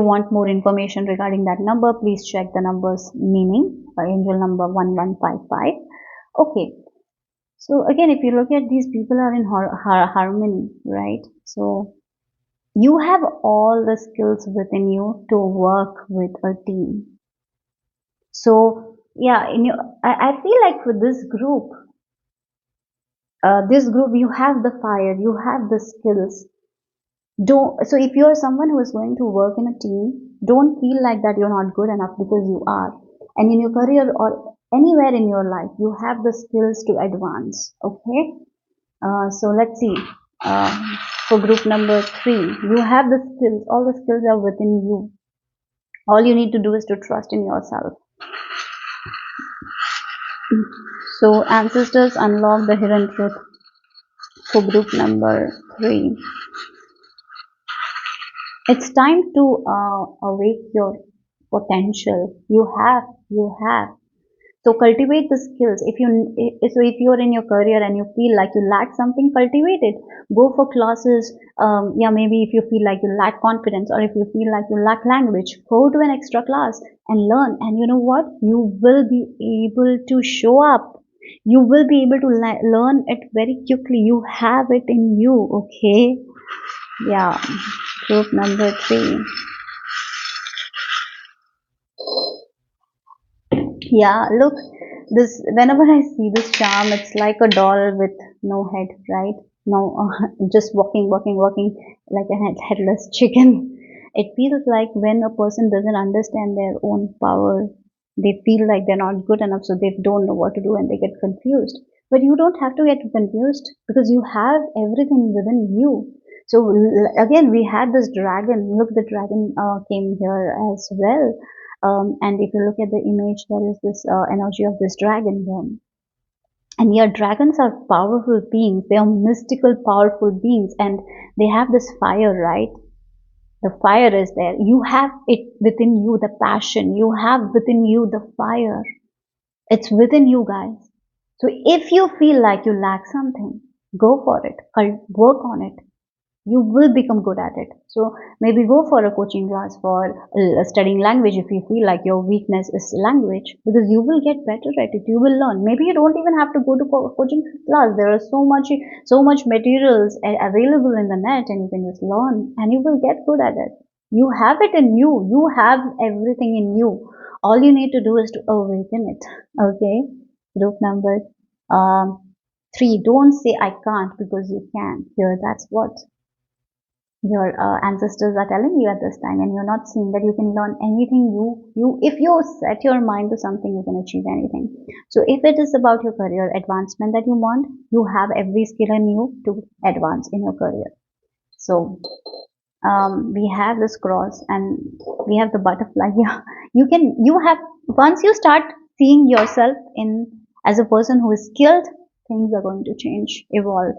A: want more information regarding that number, please check the number's meaning, angel number 1155. Okay. So again, if you look at these people are in harmony, right? So you have all the skills within you to work with a team. So yeah, I feel like for this group, you have the fire, you have the skills. So if you're someone who is going to work in a team, don't feel like that you're not good enough, because you are. And in your career or anywhere in your life, you have the skills to advance. Okay. So let's see. For group number 3, you have the skills. All the skills are within you. All you need to do is to trust in yourself. So ancestors unlock the hidden truth for group number 3. It's time to awake your potential. You have. So cultivate the skills. If you're in your career and you feel like you lack something, cultivate it. Go for classes. Yeah, maybe if you feel like you lack confidence, or if you feel like you lack language, go to an extra class and learn. And you know what? You will be able to show up. You will be able to learn it very quickly. You have it in you. Okay. Yeah. Group number 3. Yeah, look, this whenever I see this charm, it's like a doll with no head, right? No, just walking like a headless chicken. It feels like when a person doesn't understand their own power, they feel like they're not good enough, so they don't know what to do and they get confused. But you don't have to get confused because you have everything within you. So again, we had this dragon. Look, the dragon came here as well. And if you look at the image, there is this energy of this dragon there. And yeah, dragons are powerful beings. They are mystical, powerful beings, and they have this fire, right? The fire is there. You have it within you, the passion. You have within you the fire. It's within you, guys. So if you feel like you lack something, go for it. Work on it. You will become good at it. So maybe go for a coaching class for studying language if you feel like your weakness is language, because you will get better at it. You will learn. Maybe you don't even have to go to coaching class. There are so much materials available in the net, and you can just learn and you will get good at it. You have it in you. You have everything in you. All you need to do is to awaken it. Okay. Group number um 3, don't say I can't, because you can. Here, that's what your ancestors are telling you at this time, and you're not seeing that you can learn anything. You if you set your mind to something, you can achieve anything. So if it is about your career advancement that you want, you have every skill in you to advance in your career. So we have this cross and we have the butterfly. Yeah, you have, once you start seeing yourself in as a person who is skilled, things are going to change, evolve.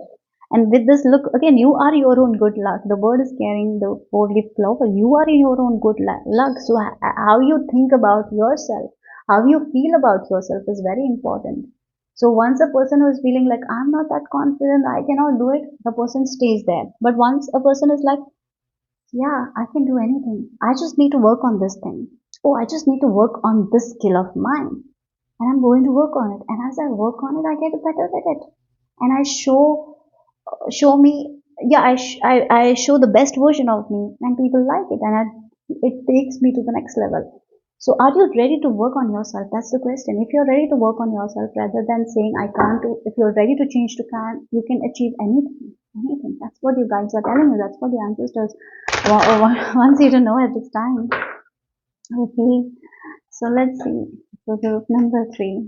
A: And with this, look again, you are your own good luck. The bird is carrying the four-leaf clover. You are in your own good luck. So how you think about yourself, how you feel about yourself is very important. So once a person who is feeling like I'm not that confident, I cannot do it, the person stays there. But once a person is like, yeah, I can do anything. I just need to work on this thing. Oh, I just need to work on this skill of mine. And I'm going to work on it. And as I work on it, I get better at it. And I show me, yeah, I show the best version of me, and people like it. And it takes me to the next level. So are you ready to work on yourself? That's the question. If you're ready to work on yourself rather than saying I can't do, if you're ready to change to can, you can achieve anything. Anything. That's what you guys are telling you. That's what the ancestors wants you to know at this time. Okay. So let's see. So group number 3.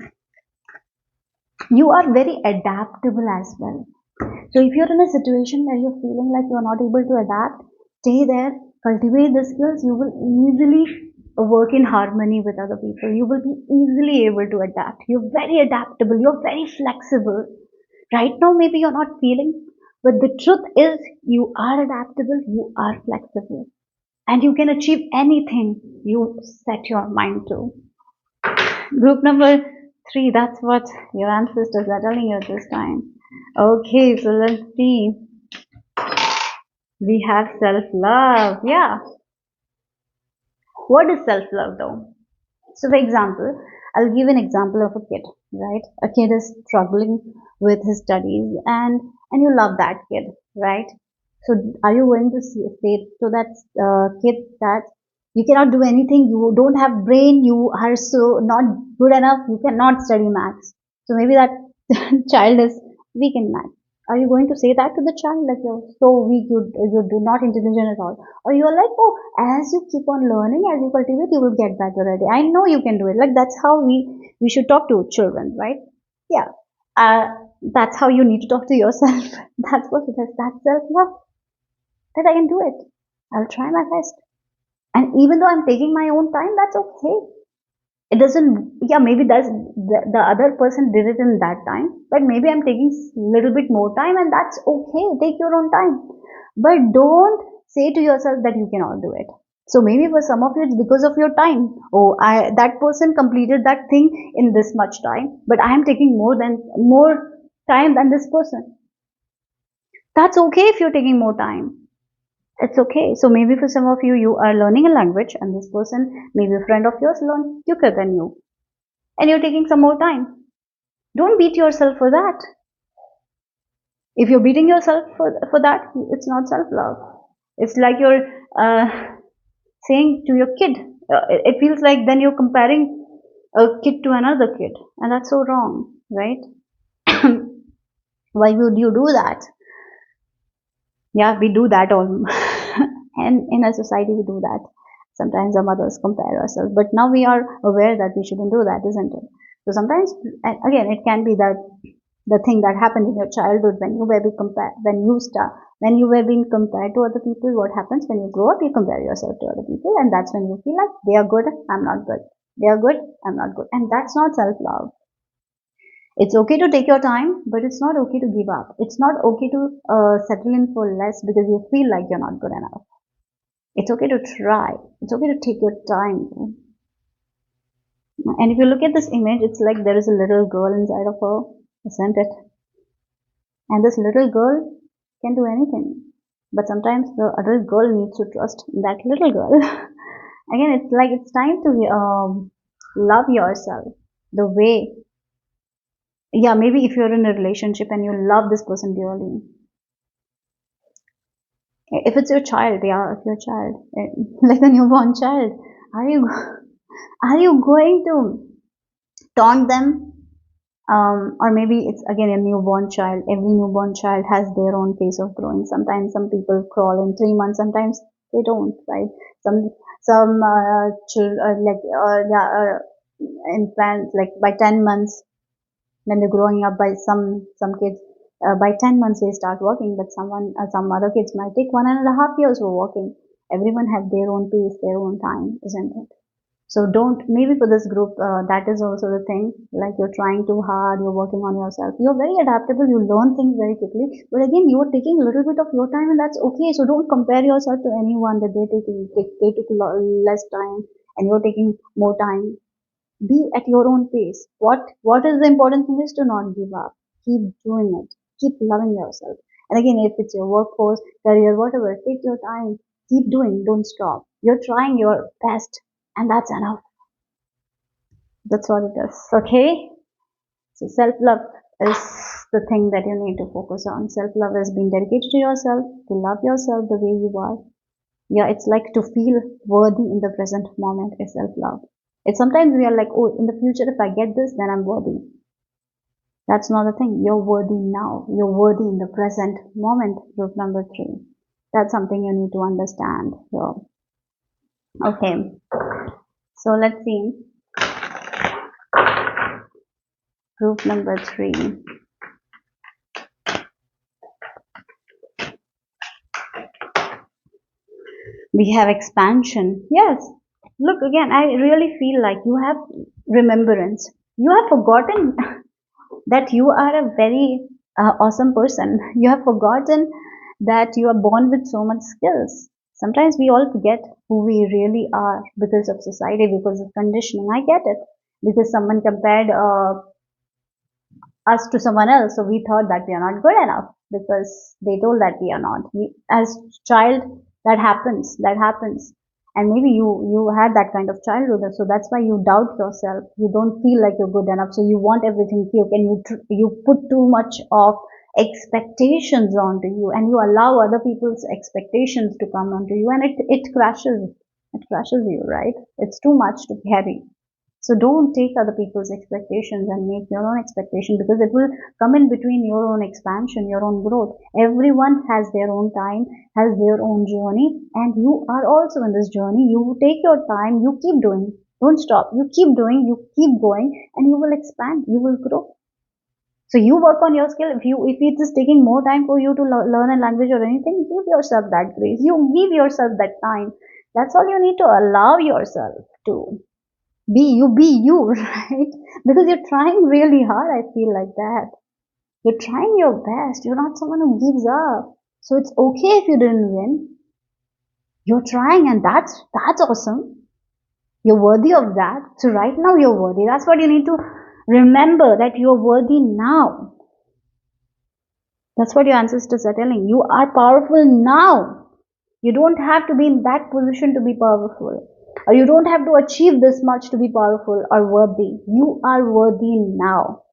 A: You are very adaptable as well. So if you're in a situation where you're feeling like you're not able to adapt, stay there, cultivate the skills. You will easily work in harmony with other people. You will be easily able to adapt. You're very adaptable. You're very flexible. Right now, maybe you're not feeling, but the truth is you are adaptable, you are flexible, and you can achieve anything you set your mind to. Group number 3, that's what your ancestors are telling you this time. Okay, so let's see. We have self-love. Yeah. What is self-love though? So for example, I'll give an example of a kid, right? A kid is struggling with his studies, and you love that kid, right? So are you going to say to that kid that you cannot do anything, you don't have brain, you are so not good enough, you cannot study maths? So maybe that child is weak in maths. Are you going to say that to the child, like you're so weak, you do not intelligent at all? Or you're like, oh, as you keep on learning, as you cultivate, you will get better at it. I know you can do it. Like that's how we should talk to children, right? Yeah. That's how you need to talk to yourself. That's what it is. That's self love. that I can do it. I'll try my best. And even though I'm taking my own time, that's okay. It doesn't, yeah, maybe the other person did it in that time, but maybe I'm taking little bit more time, and that's okay. Take your own time. But don't say to yourself that you cannot do it. So maybe for some of you, it's because of your time. Oh, that person completed that thing in this much time, but I am taking more time than this person. That's okay if you're taking more time. It's okay. So maybe for some of you, you are learning a language, and this person, maybe a friend of yours, learn quicker than you, and you're taking some more time. Don't beat yourself for that. If you're beating yourself for that, it's not self-love. It's like you're saying to your kid, it feels like then you're comparing a kid to another kid, and that's so wrong, right? Why would you do that? Yeah, we do that all. And in a society we do that. Sometimes our mothers compare ourselves, but now we are aware that we shouldn't do that, isn't it? So sometimes, and again, it can be that the thing that happened in your childhood, when you were being compared, when you were being compared to other people. What happens when you grow up? You compare yourself to other people, and that's when you feel like they are good, I'm not good. They are good, I'm not good, and that's not self-love. It's okay to take your time, but it's not okay to give up. It's not okay to settle in for less because you feel like you're not good enough. It's okay to try. It's okay to take your time. And if you look at this image, it's like there is a little girl inside of her, isn't it? And this little girl can do anything. But sometimes the adult girl needs to trust that little girl. Again, it's like it's time to love yourself the way, yeah, maybe if you're in a relationship and you love this person dearly, if it's your child, yeah, if your child, like a newborn child, are you are you going to taunt them? Or maybe it's again a newborn child. Every newborn child has their own pace of growing. Sometimes some people crawl in 3 months, sometimes they don't, right? Some children, yeah, infants, like by 10 months, when they're growing up. By some kids, by 10 months they start working, but some other kids might take 1.5 years for working. Everyone has their own pace, their own time, isn't it? So don't, maybe for this group, that is also the thing, like you're trying too hard, you're working on yourself, you're very adaptable, you learn things very quickly, but again, you're taking a little bit of your time, and that's okay. So don't compare yourself to anyone that they took less time and you're taking more time. Be at your own pace. What is the important thing is to not give up. Keep doing it. Keep loving yourself. And again, if it's your workforce, career, whatever, take your time. Keep doing. Don't stop. You're trying your best, and that's enough. That's what it is. Okay. So self-love is the thing that you need to focus on. Self-love is being dedicated to yourself, to love yourself the way you are. Yeah, it's like to feel worthy in the present moment is self-love. It's sometimes we are like, oh, in the future, if I get this, then I'm worthy. That's not the thing. You're worthy now. You're worthy in the present moment. Group number 3. That's something you need to understand here. Okay. So let's see. Group number 3. We have expansion. Yes. Look, again, I really feel like you have remembrance. You have forgotten that you are a very awesome person. You have forgotten that you are born with so much skills. Sometimes we all forget who we really are because of society, because of conditioning. I get it. Because someone compared us to someone else, so we thought that we are not good enough because they told that we are not. As child, that happens. That happens. And maybe you had that kind of childhood, so that's why you doubt yourself. You don't feel like you're good enough, so you want everything quick, and you put too much of expectations onto you, and you allow other people's expectations to come onto you, and it crashes you, right? It's too much to carry. So don't take other people's expectations and make your own expectation, because it will come in between your own expansion, your own growth. Everyone has their own time, has their own journey, and you are also in this journey. You take your time, you keep doing. Don't stop. You keep doing, you keep going, and you will expand, you will grow. So you work on your skill. If it is taking more time for you to learn a language or anything, give yourself that grace. You give yourself that time. That's all you need to allow yourself to be you, right? Because you're trying really hard. I feel like that. You're trying your best. You're not someone who gives up. So it's okay if you didn't win. You're trying, and that's awesome. You're worthy of that. So right now you're worthy. That's what you need to remember, that you're worthy now. That's what your ancestors are telling. You are powerful now. You don't have to be in that position to be powerful. Or you don't have to achieve this much to be powerful or worthy. You are worthy now.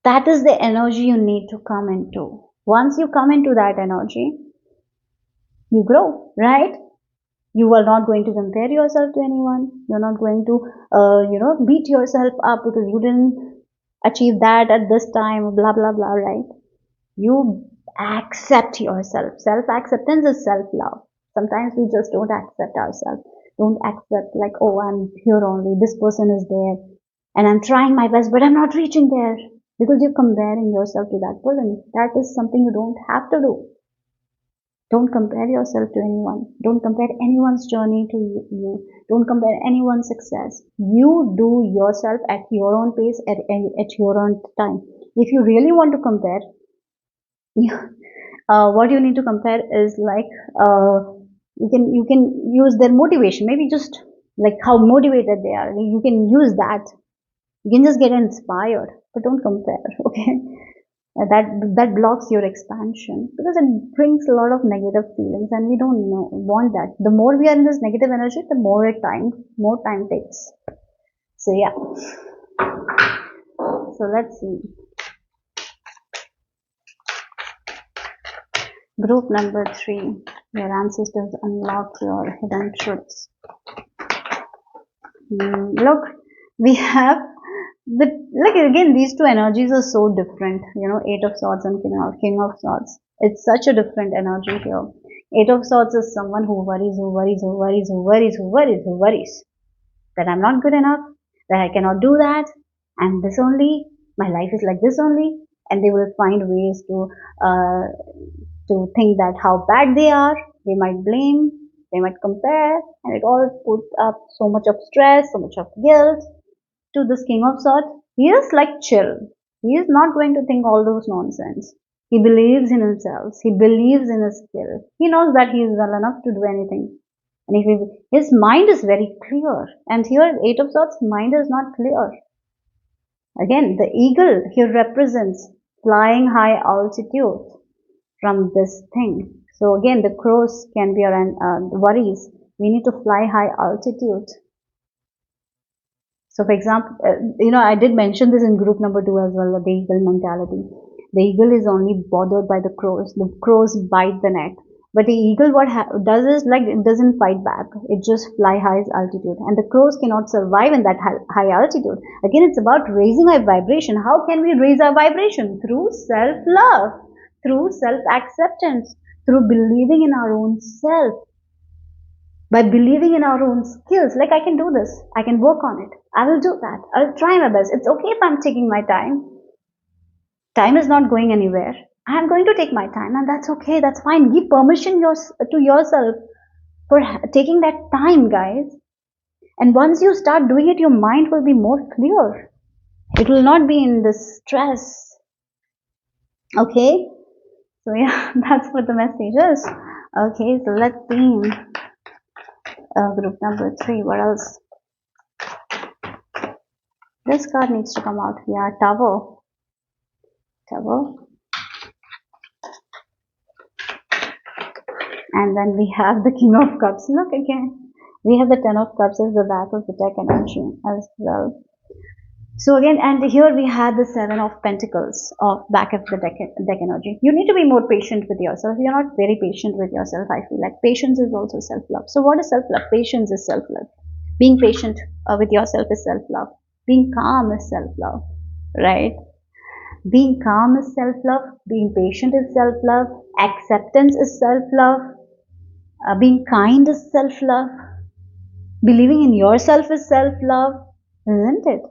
A: That is the energy you need to come into. Once you come into that energy, you grow, right? You are not going to compare yourself to anyone. You're not going to, beat yourself up because you didn't achieve that at this time, blah, blah, blah, right? You accept yourself. Self acceptance is self love. Sometimes we just don't accept ourselves. Don't accept, like, oh, I'm here only, this person is there, and I'm trying my best, but I'm not reaching there, because you're comparing yourself to that person. That is something you don't have to do. Don't compare yourself to anyone. Don't compare anyone's journey to you. Don't compare anyone's success. You do yourself at your own pace, at your own time. If you really want to compare, what you need to compare is like, you can use their motivation. Maybe just like how motivated they are. You can use that. You can just get inspired, but don't compare. Okay, that blocks your expansion, because it brings a lot of negative feelings, and we don't want that. The more we are in this negative energy, the more time takes. So yeah. So let's see. Group number 3, your ancestors unlock your hidden truths. Look, we have like again, these two energies are so different. Eight of Swords and King of Swords. It's such a different energy here. Eight of Swords is someone who worries, who worries that I'm not good enough, that I cannot do that, and this only, my life is like this only, and they will find ways to think that how bad they are. They might blame, they might compare, and it all puts up so much of stress, so much of guilt. To this King of Swords, he is like chill. He is not going to think all those nonsense. He believes in himself. He believes in his skill. He knows that he is well enough to do anything. And if his mind is very clear. And here, Eight of Swords, mind is not clear. Again, the eagle here represents flying high altitude from this thing. So again, the crows can be our worries. We need to fly high altitude. So, for example, I did mention this in group number 2 as well, the eagle mentality. The eagle is only bothered by the crows. The crows bite the neck. But the eagle, what does is, like, it doesn't fight back. It just fly high altitude. And the crows cannot survive in that high altitude. Again, it's about raising our vibration. How can we raise our vibration? Through self-love, through self-acceptance, through believing in our own self. By believing in our own skills, like, I can do this, I can work on it, I will do that, I'll try my best. It's okay if I'm taking my time. Time is not going anywhere. I'm going to take my time, and that's okay, that's fine. Give permission to yourself for taking that time, guys. And once you start doing it, your mind will be more clear. It will not be in this stress. Okay, so yeah, that's what the message is. Okay, so let's see. Group number 3, what else? This card needs to come out. Yeah, Tower. And then we have the King of Cups. Look again. We have the Ten of Cups as the back of the deck energy as well. So again, and here we have the Seven of Pentacles of back of the deck energy. You need to be more patient with yourself. You're not very patient with yourself, I feel like. Patience is also self-love. So what is self-love? Patience is self-love. Being patient with yourself is self-love. Being calm is self-love, right? Being calm is self-love. Being patient is self-love. Acceptance is self-love. Being kind is self-love. Believing in yourself is self-love, isn't it?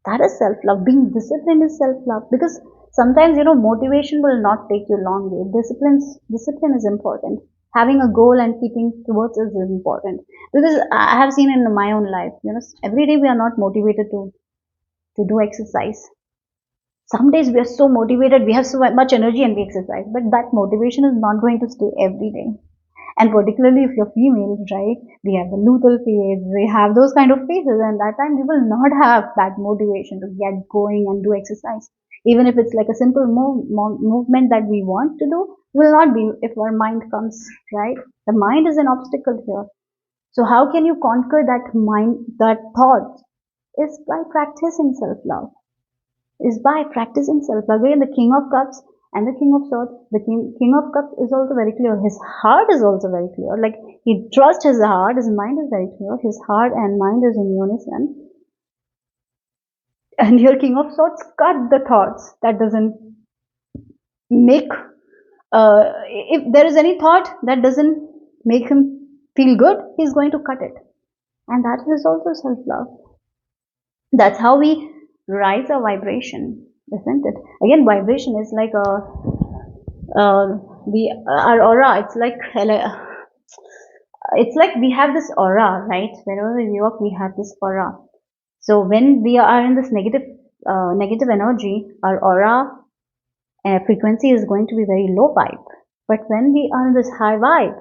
A: That is self love. Being disciplined is self love, because sometimes motivation will not take you long way. Discipline is important. Having a goal and keeping towards is important, because I have seen in my own life, every day we are not motivated to do exercise. Some days we are so motivated, we have so much energy and we exercise, but that motivation is not going to stay every day. And particularly if you're female, right, we have the luteal phase, we have those kind of phases, and that time we will not have that motivation to get going and do exercise. Even if it's like a simple movement that we want to do, will not be if our mind comes, right? The mind is an obstacle here. So how can you conquer that mind, that thought? Is by practicing self-love, is by practicing self-love. Again, the King of Cups and the King of Swords. The King of Cups is also very clear. His heart is also very clear. Like, he trusts his heart. His mind is very clear. His heart and mind is in unison. And here, King of Swords cut the thoughts that doesn't make. If there is any thought that doesn't make him feel good, he's going to cut it. And that is also self-love. That's how we rise our vibration, isn't it? Again, vibration is like our aura. It's like we have this aura, right? Wherever we walk, we have this aura. So when we are in this negative energy, our aura frequency is going to be very low vibe. But when we are in this high vibe,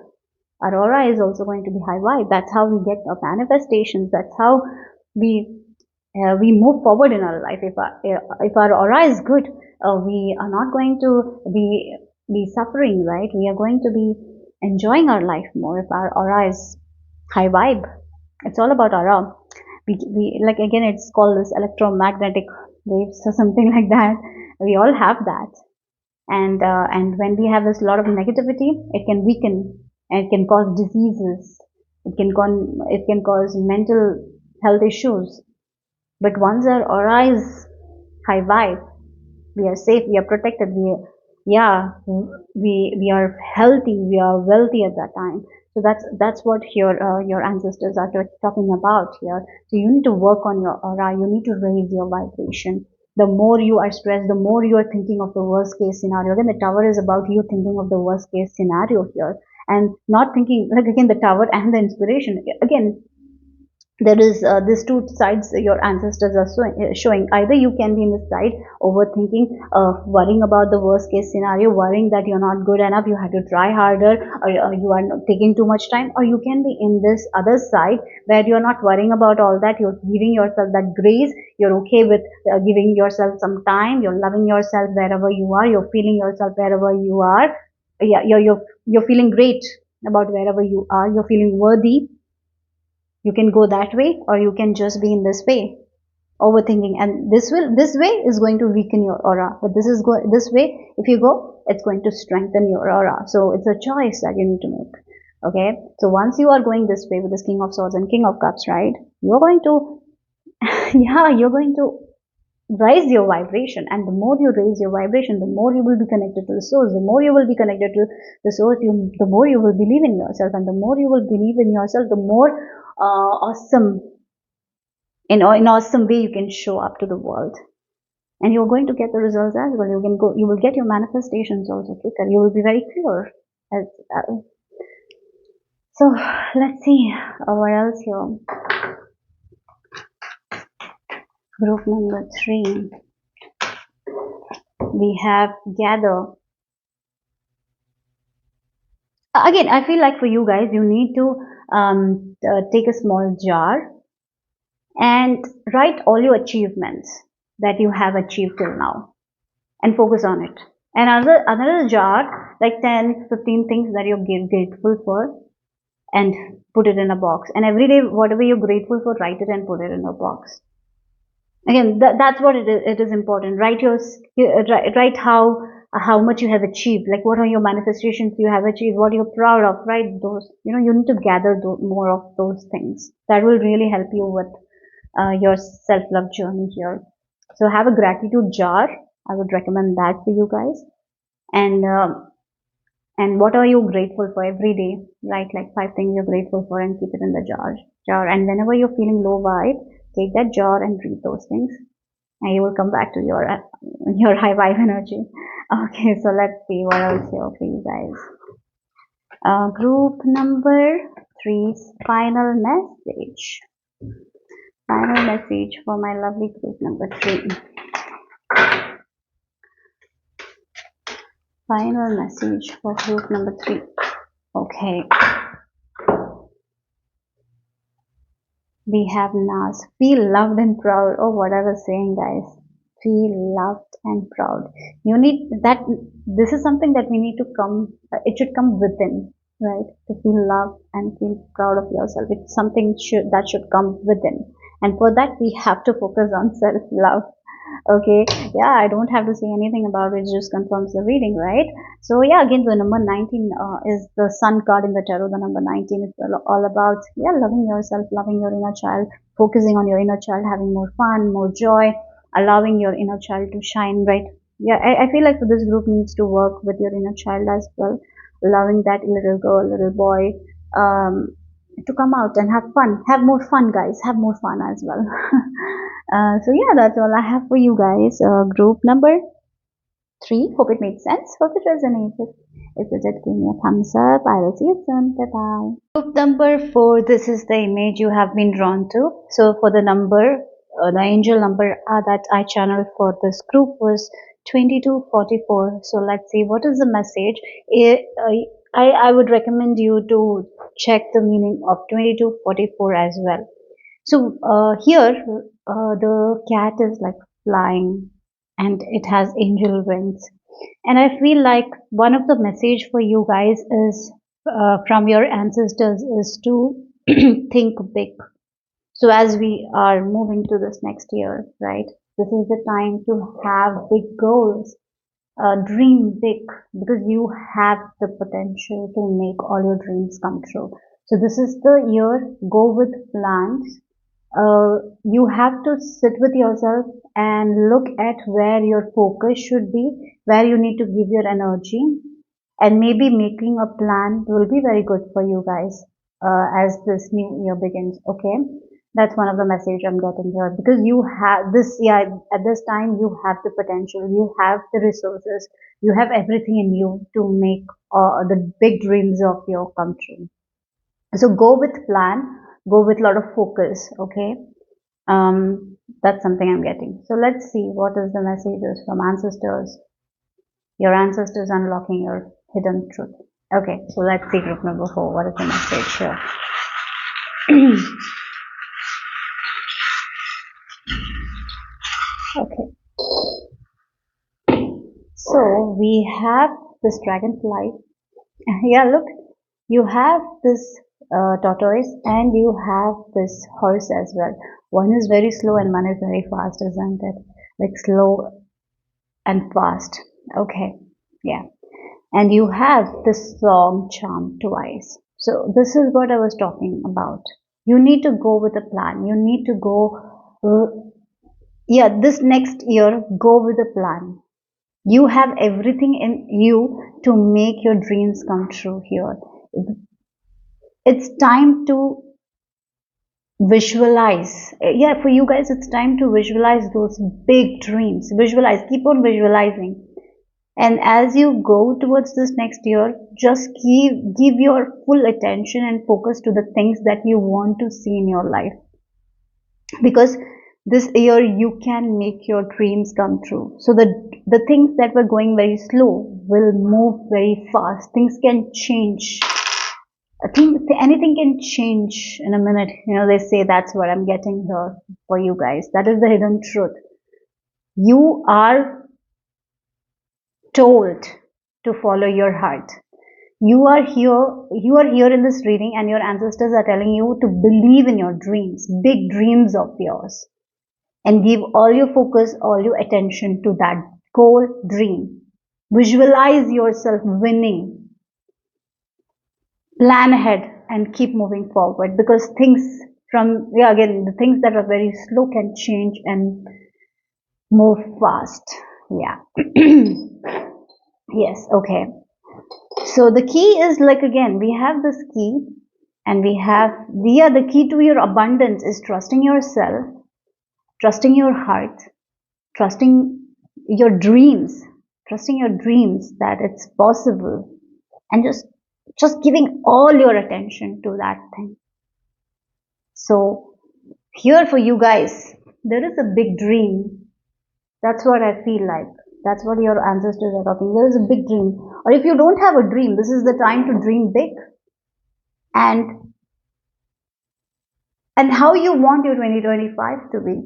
A: our aura is also going to be high vibe. That's how we get our manifestations. That's how we move forward in our life. If our aura is good, we are not going to be suffering, right? We are going to be enjoying our life more if our aura is high vibe. It's all about aura. We like, again, it's called this electromagnetic waves or something like that. We all have that, and when we have this lot of negativity, it can weaken and it can cause diseases. It can cause mental health issues. But once our aura is high vibe, we are safe, we are protected, yeah, we are healthy, we are wealthy at that time. So that's what your ancestors are talking about here. So you need to work on your aura, you need to raise your vibration. The more you are stressed, the more you are thinking of the worst case scenario. Again, the tower is about you thinking of the worst case scenario here, and not thinking, like, again, the tower and the inspiration. Again, there is these two sides your ancestors are showing. Either you can be in the side overthinking, worrying about the worst case scenario, worrying that you're not good enough, you have to try harder, or you are not taking too much time. Or you can be in this other side where you're not worrying about all that, you're giving yourself that grace, you're okay with giving yourself some time, you're loving yourself wherever you are, you're feeling yourself wherever you are. Yeah, you're feeling great about wherever you are, you're feeling worthy. You can go that way, or you can just be in this way, overthinking, and this way is going to weaken your aura. But this way, if you go, it's going to strengthen your aura. So it's a choice that you need to make. Okay, so once you are going this way with this King of Swords and King of Cups, right, you're going to yeah, you're going to raise your vibration. And the more you raise your vibration, the more you will be connected to the source. The more you will be connected to the source, the more you will believe in yourself. And the more you will believe in yourself, the more awesome, in awesome way you can show up to the world. And you're going to get the results as well. You will get your manifestations also quicker. You will be very clear. As, so let's see what else here. Group number 3. We have gather. Again, I feel like for you guys, you need to take a small jar and write all your achievements that you have achieved till now, and focus on it. And another jar, like 10-15 things that you're grateful for, and put it in a box. And every day, whatever you're grateful for, write it and put it in a box. Again, that's what it is important. Write how much you have achieved, like what are your manifestations you have achieved, what you're proud of. Write those. You need to gather more of those things. That will really help you with your self-love journey here. So have a gratitude jar. I would recommend that for you guys. And what are you grateful for every day? Write like 5 things you're grateful for and keep it in the jar. And whenever you're feeling low vibe, take that jar and read those things. and you will come back to your high vibe energy. Okay, so let's see what else here for you guys. Group number three's final message. Final message for my lovely group number three. Final message for group number three. Okay. We have Nas. Feel loved and proud. Oh, what I was saying, guys. Feel loved and proud. You need that. This is something that we need to come. It should come within, right? To feel loved and feel proud of yourself. It's something that should come within. And for that, we have to focus on self love. Okay, yeah, I don't have to say anything about it, just confirms the reading, right? So yeah, again, the number 19 is the sun card in the tarot. The number 19 is all about, yeah, loving yourself, loving your inner child, focusing on your inner child, having more fun, more joy, allowing your inner child to shine, right? Yeah, I feel like this group needs to work with your inner child as well, allowing that little girl, little boy, to come out and have fun. Have more fun, guys. Have more fun as well. So yeah, that's all I have for you guys. Group number three. Hope it makes sense. Hope it resonates. If it did, give me a thumbs up. I will see you soon. Bye bye. Group number four. This is the image you have been drawn to. So for the number, the angel number that I channeled for this group was 2244. So let's see what is the message. I would recommend you to check the meaning of 2244 as well. So here the cat is like flying and it has angel wings. And I feel like one of the message for you guys is from your ancestors is to think big. So as we are moving to this next year, right? This is the time to have big goals, dream big, because you have the potential to make all your dreams come true. So this is the year, go with plans. You have to sit with yourself and look at where your focus should be, where you need to give your energy, and maybe making a plan will be very good for you guys as this new year begins. Okay, that's one of the message I'm getting here, because you have this, yeah, at this time you have the potential, you have the resources, you have everything in you to make the big dreams of your come true. So go with plan, go with a lot of focus. Okay, that's something I'm getting. So let's see what is the messages from ancestors, your ancestors unlocking your hidden truth. Okay, so let's see group number four. What is the message here? Okay, so we have this dragonfly. Yeah, look, you have this tortoise and you have this horse as well. One is very slow and one is very fast, isn't it? Like slow and fast. Okay, yeah. And you have this song charm twice. So this is what I was talking about. You need to go with a plan. You need to go, yeah, this next year, go with a plan. You have everything in you to make your dreams come true here. It's time to visualize. Yeah, for you guys, it's time to visualize those big dreams. Visualize, keep on visualizing. And as you go towards this next year, just give your full attention and focus to the things that you want to see in your life. Because this year you can make your dreams come true. So the things that were going very slow will move very fast. Things can change. I think anything can change in a minute. You know, they say that's what I'm getting here for you guys. That is the hidden truth. You are told to follow your heart. You are here in this reading and your ancestors are telling you to believe in your dreams, big dreams of yours, and give all your focus, all your attention to that goal, dream. Visualize yourself winning. Plan ahead and keep moving forward, because things from, yeah, again, the things that are very slow can change and move fast. Yeah. Yes, okay. So the key is, like, again, we have this key and we have the key to your abundance is trusting yourself, trusting your heart, trusting your dreams, trusting your dreams that it's possible, and just giving all your attention to that thing. So here for you guys, there is a big dream. That's what I feel like. That's what your ancestors are talking. There is a big dream. Or if you don't have a dream, this is the time to dream big. And how you want your 2025 to be.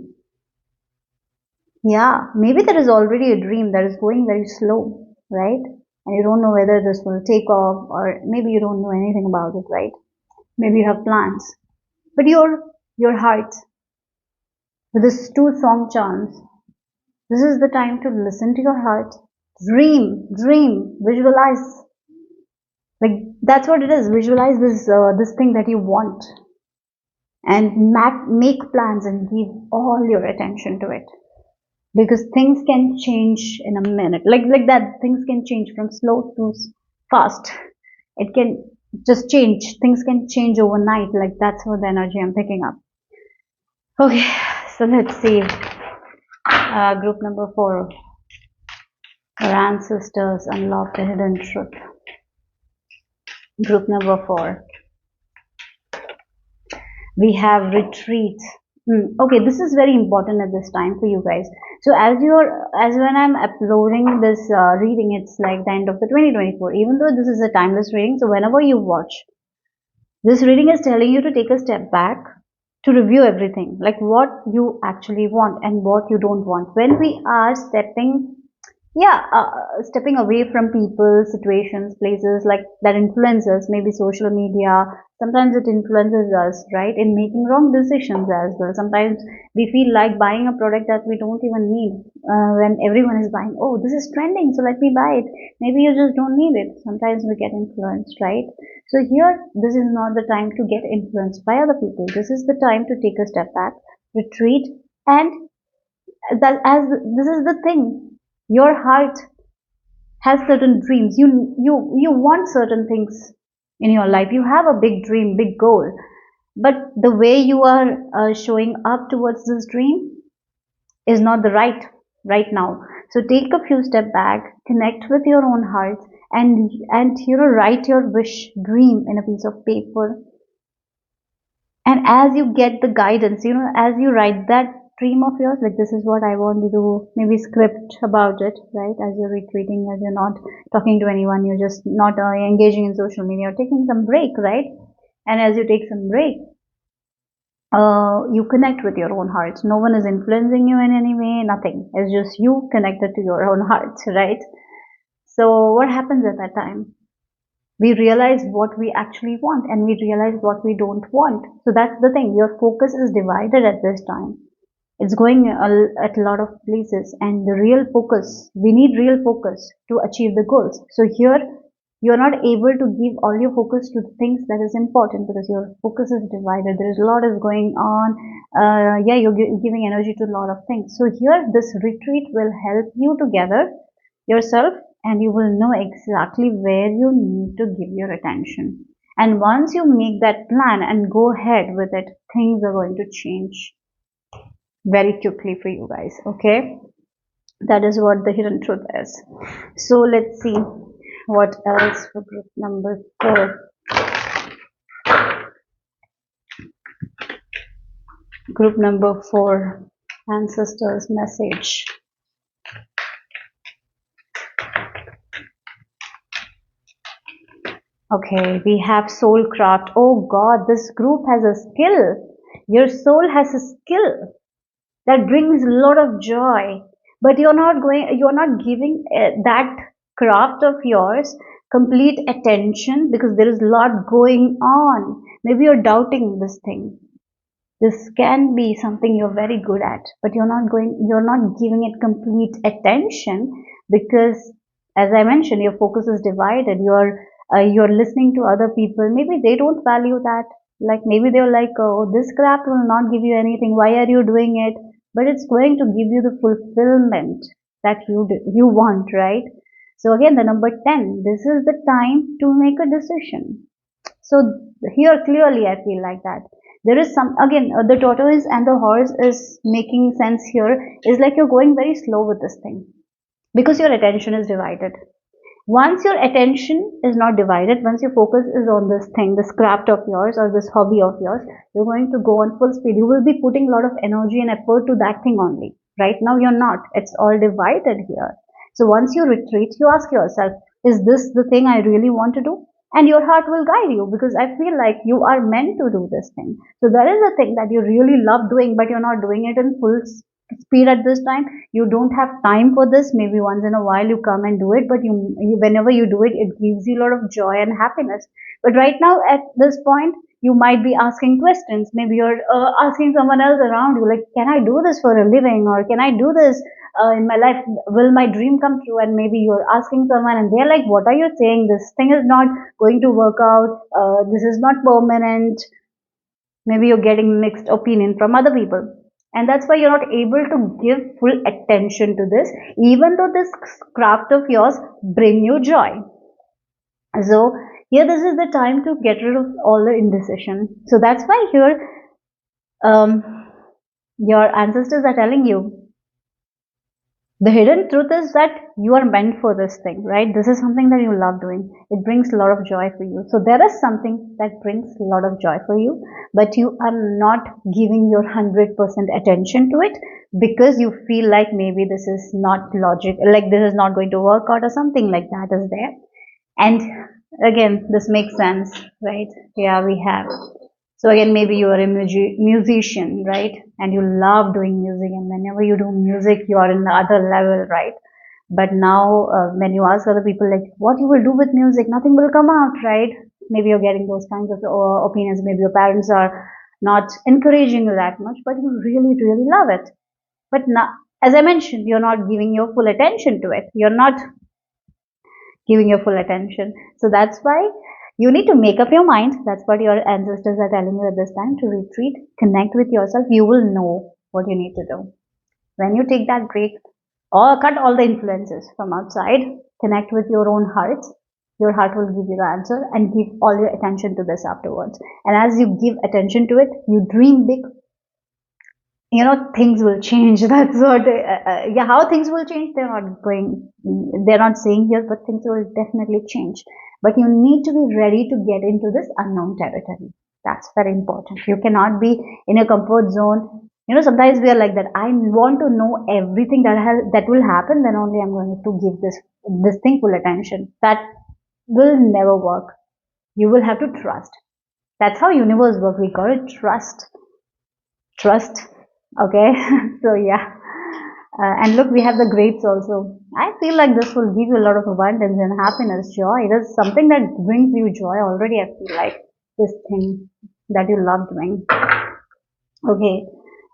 A: Yeah, maybe there is already a dream that is going very slow, right? And you don't know whether this will take off, or maybe you don't know anything about it, right? Maybe you have plans. But your heart, with these two song charms, this is the time to listen to your heart. Dream, visualize. Like that's what it is. Visualize this thing that you want, and make plans and give all your attention to it. Because things can change in a minute, like that. Things can change from slow to fast. It can just change. Things can change overnight. Like that's what the energy I'm picking up. Okay, so let's see. Group number 4. Our ancestors unlock the hidden truth. Group number 4. We have retreat. Okay, this is very important at this time for you guys. So as when I'm uploading this reading, it's like the end of the 2024. Even though this is a timeless reading, so whenever you watch, this reading is telling you to take a step back to review everything, like what you actually want and what you don't want. When we are stepping away from people, situations, places like that influence us, maybe social media, sometimes it influences us, right, in making wrong decisions as well. Sometimes we feel like buying a product that we don't even need, when everyone is buying. Oh, this is trending, so let me buy it. Maybe you just don't need it. Sometimes we get influenced, right? So here, this is not the time to get influenced by other people. This is the time to take a step back, retreat, and that as this is the thing. Your heart has certain dreams. You want certain things in your life. You have a big dream, big goal, but the way you are showing up towards this dream is not the right now. So take a few step back, connect with your own heart, and write your wish, dream in a piece of paper. And as you get the guidance, as you write that dream of yours, like this is what I want you to maybe script about it, right? As you're retreating, as you're not talking to anyone, you're just not engaging in social media, or taking some break, right? And as you take some break, you connect with your own heart. No one is influencing you in any way, nothing. It's just you connected to your own heart, right? So what happens at that time? We realize what we actually want, and we realize what we don't want. So that's the thing. Your focus is divided at this time. It's going at a lot of places, and the real focus, we need real focus to achieve the goals. So here, you're not able to give all your focus to the things that is important, because your focus is divided. There is a lot is going on. You're giving energy to a lot of things. So here, this retreat will help you to gather yourself, and you will know exactly where you need to give your attention. And once you make that plan and go ahead with it, things are going to change very quickly for you guys. Okay, that is what the hidden truth is. So let's see what else for group number 4. Group number 4, ancestors message. Okay, we have soul craft. Oh God, this group has a skill. Your soul has a skill that brings a lot of joy, but you're not giving that craft of yours complete attention, because there is a lot going on. Maybe you're doubting this thing. This can be something you're very good at, but you're not giving it complete attention, because as I mentioned, your focus is divided. You're listening to other people. Maybe they don't value that. Like maybe they're like, oh, this craft will not give you anything. Why are you doing it? But it's going to give you the fulfillment that you want, right? So again, the number 10, this is the time to make a decision. So here clearly I feel like that There is some, again, the tortoise and the horse is making sense here, is like you're going very slow with this thing because your attention is divided. Once your attention is not divided, once your focus is on this thing, this craft of yours or this hobby of yours, you're going to go on full speed. You will be putting a lot of energy and effort to that thing only. Right now you're not, it's all divided here. So once you retreat, you ask yourself, is this the thing I really want to do? And your heart will guide you, because I feel like you are meant to do this thing. So there is a thing that you really love doing, but you're not doing it in full speed at this time. You don't have time for this. Maybe once in a while you come and do it, but you whenever you do it, it gives you a lot of joy and happiness. But right now at this point, you might be asking questions. Maybe you're asking someone else around you, like, can I do this for a living, or can I do this in my life? Will my dream come true? And maybe you're asking someone and they're like, what are you saying? This thing is not going to work out. This is not permanent. Maybe you're getting mixed opinion from other people, and that's why you're not able to give full attention to this, even though this craft of yours bring you joy. So here, this is the time to get rid of all the indecision. So that's why here, your ancestors are telling you the hidden truth is that you are meant for this thing, right? This is something that you love doing. It brings a lot of joy for you. So there is something that brings a lot of joy for you, but you are not giving your 100% attention to it because you feel like maybe this is not logic, like this is not going to work out, or something like that is there. And again, this makes sense, right? Yeah, we have. So again, maybe you are a musician, right? And you love doing music, and whenever you do music, you are in the other level, right? But now, when you ask other people, like, what you will do with music, nothing will come out, right? Maybe you're getting those kinds of opinions. Maybe your parents are not encouraging you that much, but you really, really love it. But now, as I mentioned, you're not giving your full attention to it. You're not giving your full attention. So that's why you need to make up your mind. That's what your ancestors are telling you at this time, to retreat, connect with yourself. You will know what you need to do. When you take that break, or cut all the influences from outside, connect with your own heart. Your heart will give you the answer, and give all your attention to this afterwards. And as you give attention to it, you dream big, things will change. That's what, yeah, how things will change, they're not saying here, but things will definitely change. But you need to be ready to get into this unknown territory. That's very important. You cannot be in a comfort zone. Sometimes we are like that. I want to know everything that will happen, then only I'm going to give this thing full attention. That will never work. You will have to trust. That's how universe works. We call it trust. Okay. So yeah, and look, we have the grapes also. I feel like this will give you a lot of abundance and happiness, joy. It is something that brings you joy already. I feel like this thing that you love doing. Okay,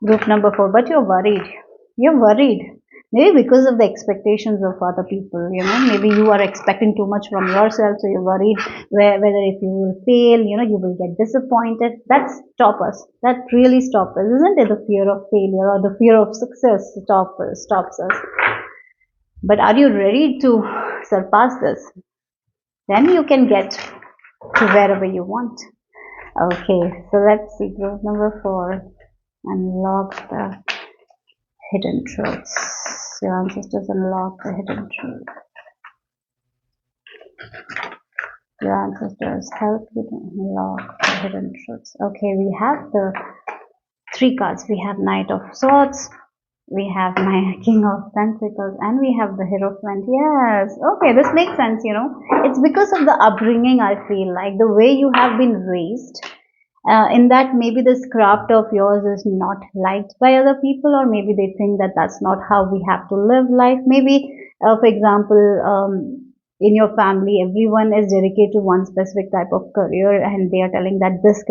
A: group number 4. But you're worried, maybe because of the expectations of other people. Maybe you are expecting too much from yourself, so you're worried whether if you will fail, you will get disappointed. That really stops us, isn't it? The fear of failure or the fear of success stops us. But are you ready to surpass this? Then you can get to wherever you want. Okay, so let's see, group number 4. Unlock the hidden truths. Your ancestors unlock the hidden truth. Your ancestors help you to unlock the hidden truths. Okay, we have the 3 cards. We have Knight of Swords, we have my King of Pentacles, and we have the Hierophant. Yes, okay, this makes sense. It's because of the upbringing. I feel like the way you have been raised, in that maybe this craft of yours is not liked by other people, or maybe they think that that's not how we have to live life. Maybe, for example, in your family, everyone is dedicated to one specific type of career, and they are telling that this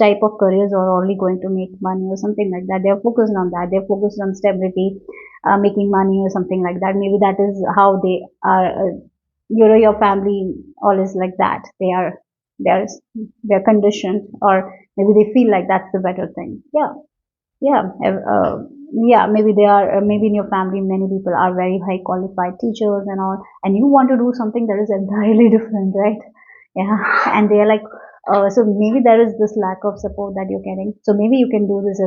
A: type of careers are only going to make money, or something like that. They're focused on that. They're focused on stability, making money, or something like that. Maybe that is how they are. Your family all is like that. They're conditioned, or maybe they feel like that's the better thing. Yeah, maybe they are, maybe in your family many people are very high qualified teachers and all, and you want to do something that is entirely different, right? Yeah. And they are like, So maybe there is this lack of support that you're getting. So maybe you can do this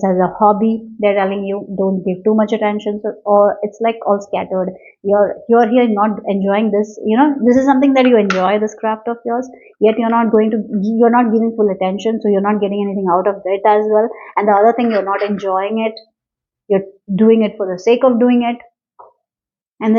A: as a hobby. They're telling you don't give too much attention, so, or it's like all scattered. You're here not enjoying this. You know, this is something that you enjoy, this craft of yours. Yet you're not giving full attention, so you're not getting anything out of it as well. And the other thing, you're not enjoying it. You're doing it for the sake of doing it, and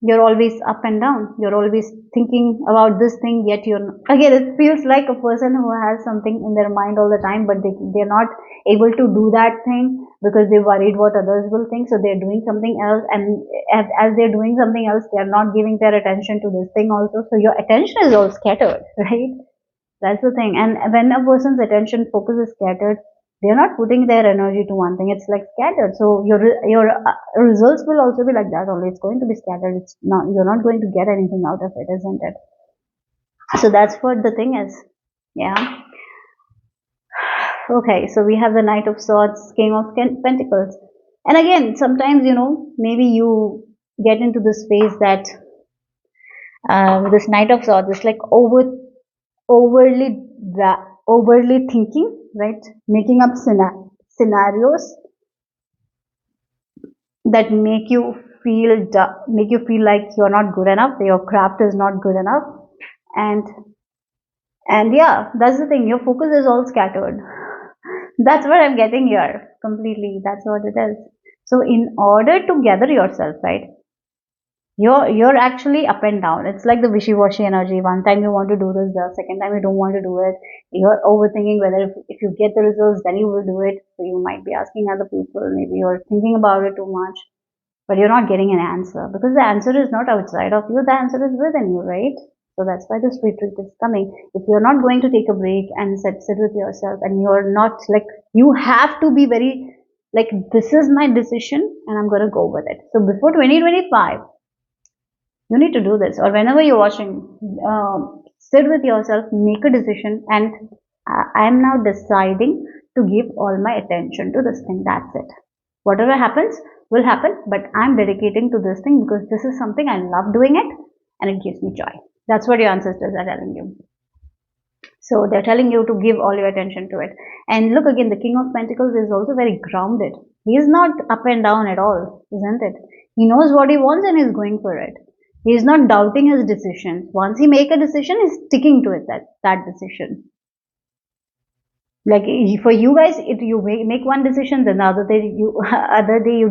A: you're always up and down, you're always thinking about this thing, yet you're again, it feels like a person who has something in their mind all the time, but they're not able to do that thing because they're worried what others will think, so they're doing something else, and as they're doing something else, they're not giving their attention to this thing also, so your attention is all scattered. Right? That's the thing. And when a person's attention focus is scattered, they're not putting their energy to one thing. It's like scattered. So your results will also be like that only. It's going to be scattered. It's not, you're not going to get anything out of it, isn't it? So that's what the thing is. Yeah. Okay. So we have the Knight of Swords, King of Pentacles. And again, sometimes, maybe you get into this phase that with this Knight of Swords, it's like overly overly thinking, right? Making up scenarios that make you feel like you're not good enough, your craft is not good enough, and yeah, that's the thing. Your focus is all scattered. That's what I'm getting here completely. That's what it is. So in order to gather yourself, right? You're actually up and down. It's like the wishy-washy energy. One time you want to do this, the second time you don't want to do it. You're overthinking whether if you get the results, then you will do it. So you might be asking other people. Maybe you're thinking about it too much, but you're not getting an answer because the answer is not outside of you. The answer is within you, right? So that's why this retreat is coming. If you're not going to take a break and sit with yourself, and you're not like, you have to be very like, this is my decision and I'm going to go with it. So before 2025, you need to do this, or whenever you're watching, sit with yourself, make a decision, and I'm now deciding to give all my attention to this thing. That's it. Whatever happens will happen, but I'm dedicating to this thing because this is something I love doing it and it gives me joy. That's what your ancestors are telling you. So they're telling you to give all your attention to it. And look, again, the King of Pentacles is also very grounded. He is not up and down at all, isn't it? He knows what he wants and he's going for it. He is not doubting his decisions. Once he make a decision, he's sticking to it, that decision. Like for you guys, if you make one decision, then the other day you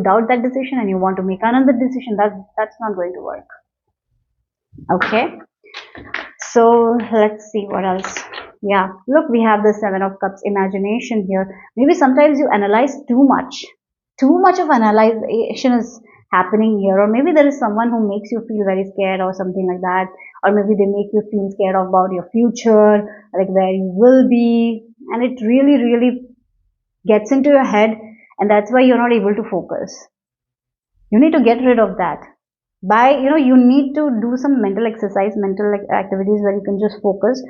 A: doubt that decision and you want to make another decision. That's not going to work. Okay. So let's see what else. Yeah, look, we have the Seven of Cups, imagination here. Maybe sometimes you analyze too much. Too much of analyzation is happening here, or maybe there is someone who makes you feel very scared or something like that, or maybe they make you feel scared about your future, like where you will be, and it really, really gets into your head, and that's why you're not able to focus. You need to get rid of that by, you need to do some mental exercise, mental activities where you can just focus.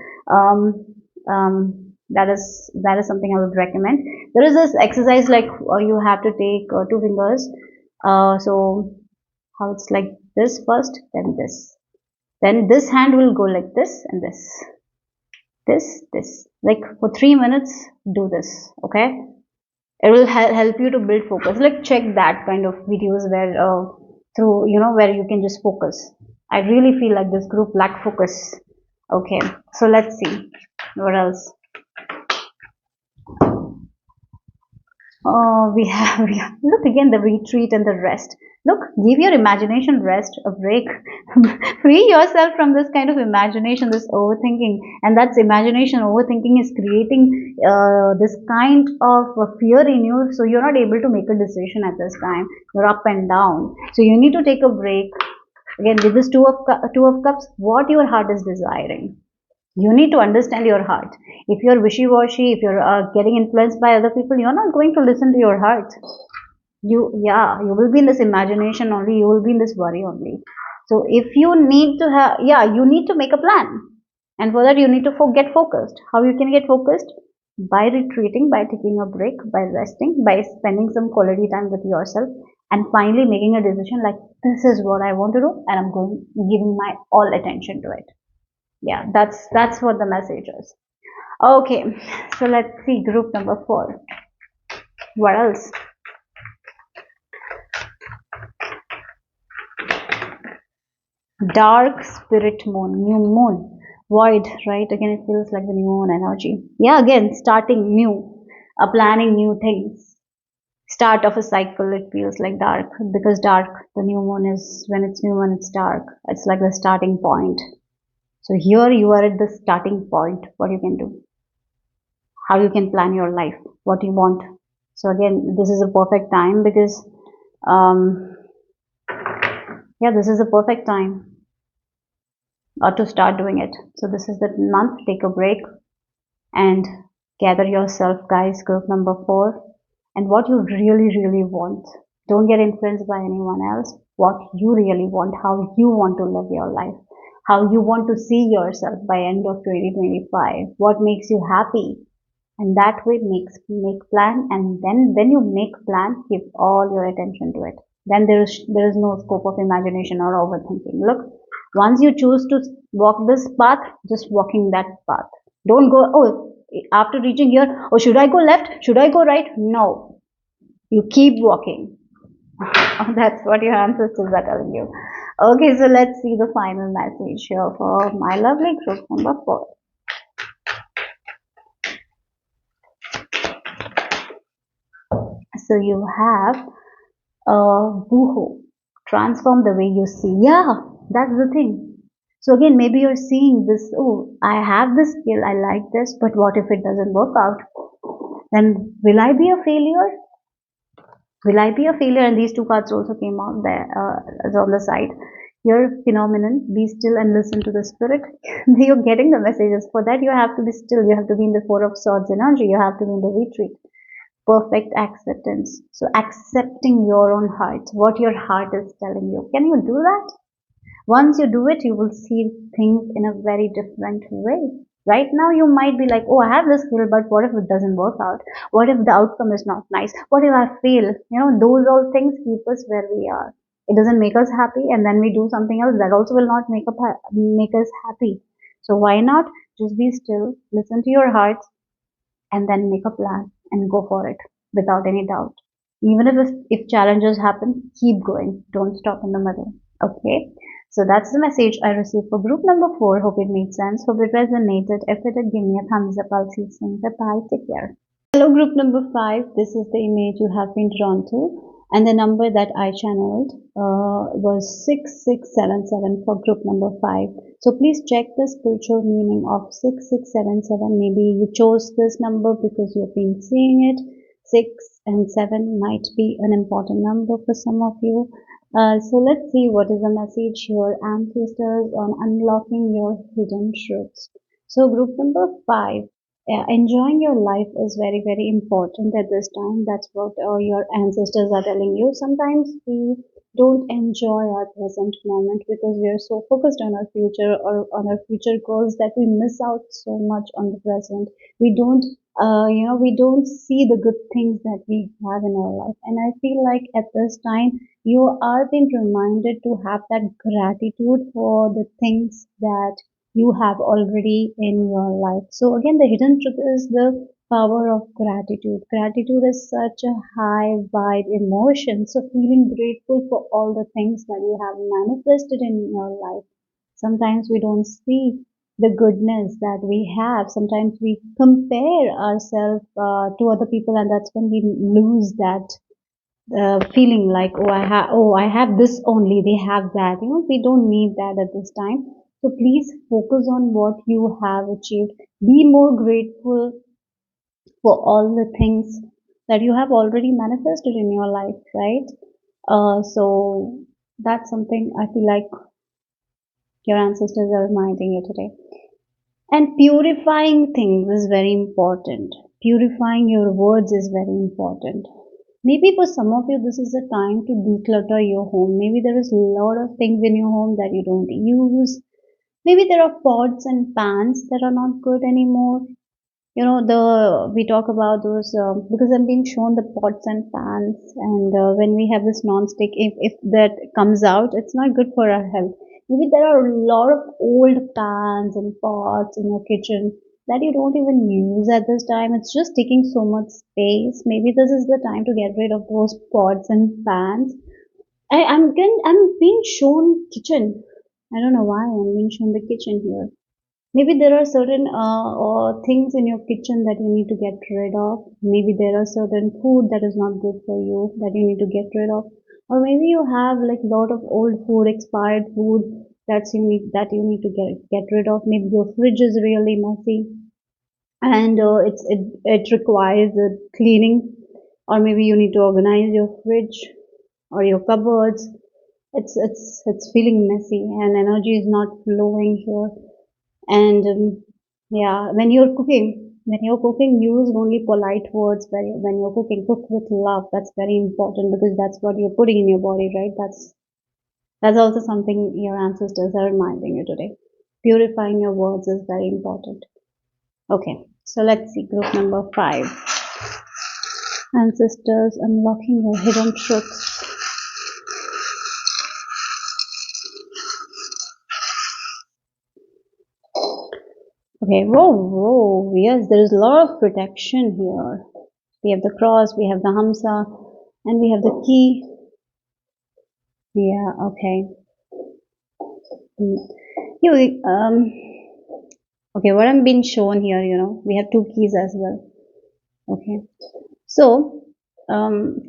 A: That is something I would recommend. There is this exercise like you have to take two fingers. So how it's like this first, then this hand will go like this, and this like for 3 minutes. Do this, okay? It will help you to build focus. Like check that kind of videos where through where you can just focus. I really feel like this group lack focus. Okay, so let's see what else. We have look, again, the retreat and the rest. Look, give your imagination rest, a break. Free yourself from this kind of imagination, this overthinking, and that's imagination. Overthinking is creating this kind of fear in you, so you're not able to make a decision at this time. You're up and down, so you need to take a break. Again, with this two of cups, what your heart is desiring. You need to understand your heart. If you're wishy-washy, if you're getting influenced by other people, you're not going to listen to your heart. You will be in this imagination only. You will be in this worry only. So if you need to have, you need to make a plan, and for that you need to get focused. How you can get focused? By retreating, by taking a break, by resting, by spending some quality time with yourself, and finally making a decision like, this is what I want to do, and I'm giving my all attention to it. Yeah, that's what the message is. Okay, so let's see group number 4. What else? Dark spirit moon, new moon, void, right? Again, it feels like the new moon energy. Yeah, again, starting new, planning new things. Start of a cycle, it feels like dark because dark, the new moon is when it's new moon, it's dark. It's like the starting point. So here you are at the starting point. What you can do, how you can plan your life, what you want. So again, this is a perfect time because, um, yeah, this is a perfect time to start doing it. So this is the month. Take a break and gather yourself, guys. Group number 4, and what you really, really want. Don't get influenced by anyone else. What you really want, how you want to live your life, how you want to see yourself by end of 2025. What makes you happy, and that way make plan, and then when you make plan, give all your attention to it. Then there is no scope of imagination or overthinking. Look, once you choose to walk this path, just walking that path. Don't go, oh, after reaching here, oh, should I go left, should I go right? No, you keep walking. Oh, that's what your ancestors are telling you. Okay, so let's see the final message here for my lovely group number 4. So you have woohoo, transform the way you see. Yeah, that's the thing. So again, maybe you're seeing this, oh, I have this skill, I like this, but what if it doesn't work out? Then will I be a failure? Will I be a failure? And these two cards also came out there, as on the side. Your phenomenon, be still and listen to the spirit. You're getting the messages. For that you have to be still, you have to be in the 4 of swords energy, you have to be in the retreat. Perfect acceptance. So accepting your own heart, what your heart is telling you. Can you do that? Once you do it, you will see things in a very different way. Right now, you might be like, oh, I have this skill, but what if it doesn't work out? What if the outcome is not nice? What if I fail? Those all things keep us where we are. It doesn't make us happy, and then we do something else that also will not make us happy. So why not just be still, listen to your heart, and then make a plan and go for it without any doubt. Even if challenges happen, keep going. Don't stop in the middle. Okay. So that's the message I received for group number 4. Hope it made sense. Hope it resonated. If it did, give me a thumbs up. I'll see you soon. Bye bye. Take care. Hello, group number 5. This is the image you have been drawn to, and the number that I channeled was 6677 for group number 5. So please check the spiritual meaning of 6677. Maybe you chose this number because you've been seeing it. 6 and 7 might be an important number for some of you. So let's see what is the message here, ancestors, on unlocking your hidden truths. So group number 5, enjoying your life is very, very important at this time. That's what your ancestors are telling you. Sometimes we don't enjoy our present moment because we are so focused on our future or on our future goals that we miss out so much on the present. We don't we don't see the good things that we have in our life. And I feel like at this time you are being reminded to have that gratitude for the things that you have already in your life. So again, the hidden truth is the power of gratitude. Gratitude is such a high vibe emotion. So feeling grateful for all the things that you have manifested in your life. Sometimes we don't see the goodness that we have. Sometimes we compare ourselves to other people, and that's when we lose that feeling like, oh, I have this only, they have that. We don't need that at this time. So please focus on what you have achieved. Be more grateful for all the things that you have already manifested in your life, right? So that's something I feel like your ancestors are reminding you today. And purifying things is very important. Purifying your words is very important. Maybe for some of you, this is a time to declutter your home. Maybe there is a lot of things in your home that you don't use. Maybe there are pots and pans that are not good anymore. The we talk about those because I'm being shown the pots and pans, and when we have this non-stick, if that comes out, it's not good for our health. Maybe there are a lot of old pans and pots in your kitchen that you don't even use at this time. It's just taking so much space. Maybe this is the time to get rid of those pots and pans. I'm being shown kitchen. I don't know why I'm being shown the kitchen here. Maybe there are certain things in your kitchen that you need to get rid of. Maybe there are certain food that is not good for you that you need to get rid of. Or maybe you have like a lot of old food, expired food that you need to get rid of. Maybe your fridge is really messy and it requires cleaning. Or maybe you need to organize your fridge or your cupboards. It's feeling messy and energy is not flowing here. And yeah, when you're cooking, use only polite words when you're cooking. Cook with love. That's very important because that's what you're putting in your body, right? That's also something your ancestors are reminding you today. Purifying your words is very important. Okay, so let's see group number 5. Ancestors unlocking your hidden truths. Okay, whoa, whoa, yes, there is a lot of protection here. We have the cross, we have the Hamsa, and we have the key. Yeah, okay. Mm. You, okay, what I'm being shown here, we have two keys as well. Okay, so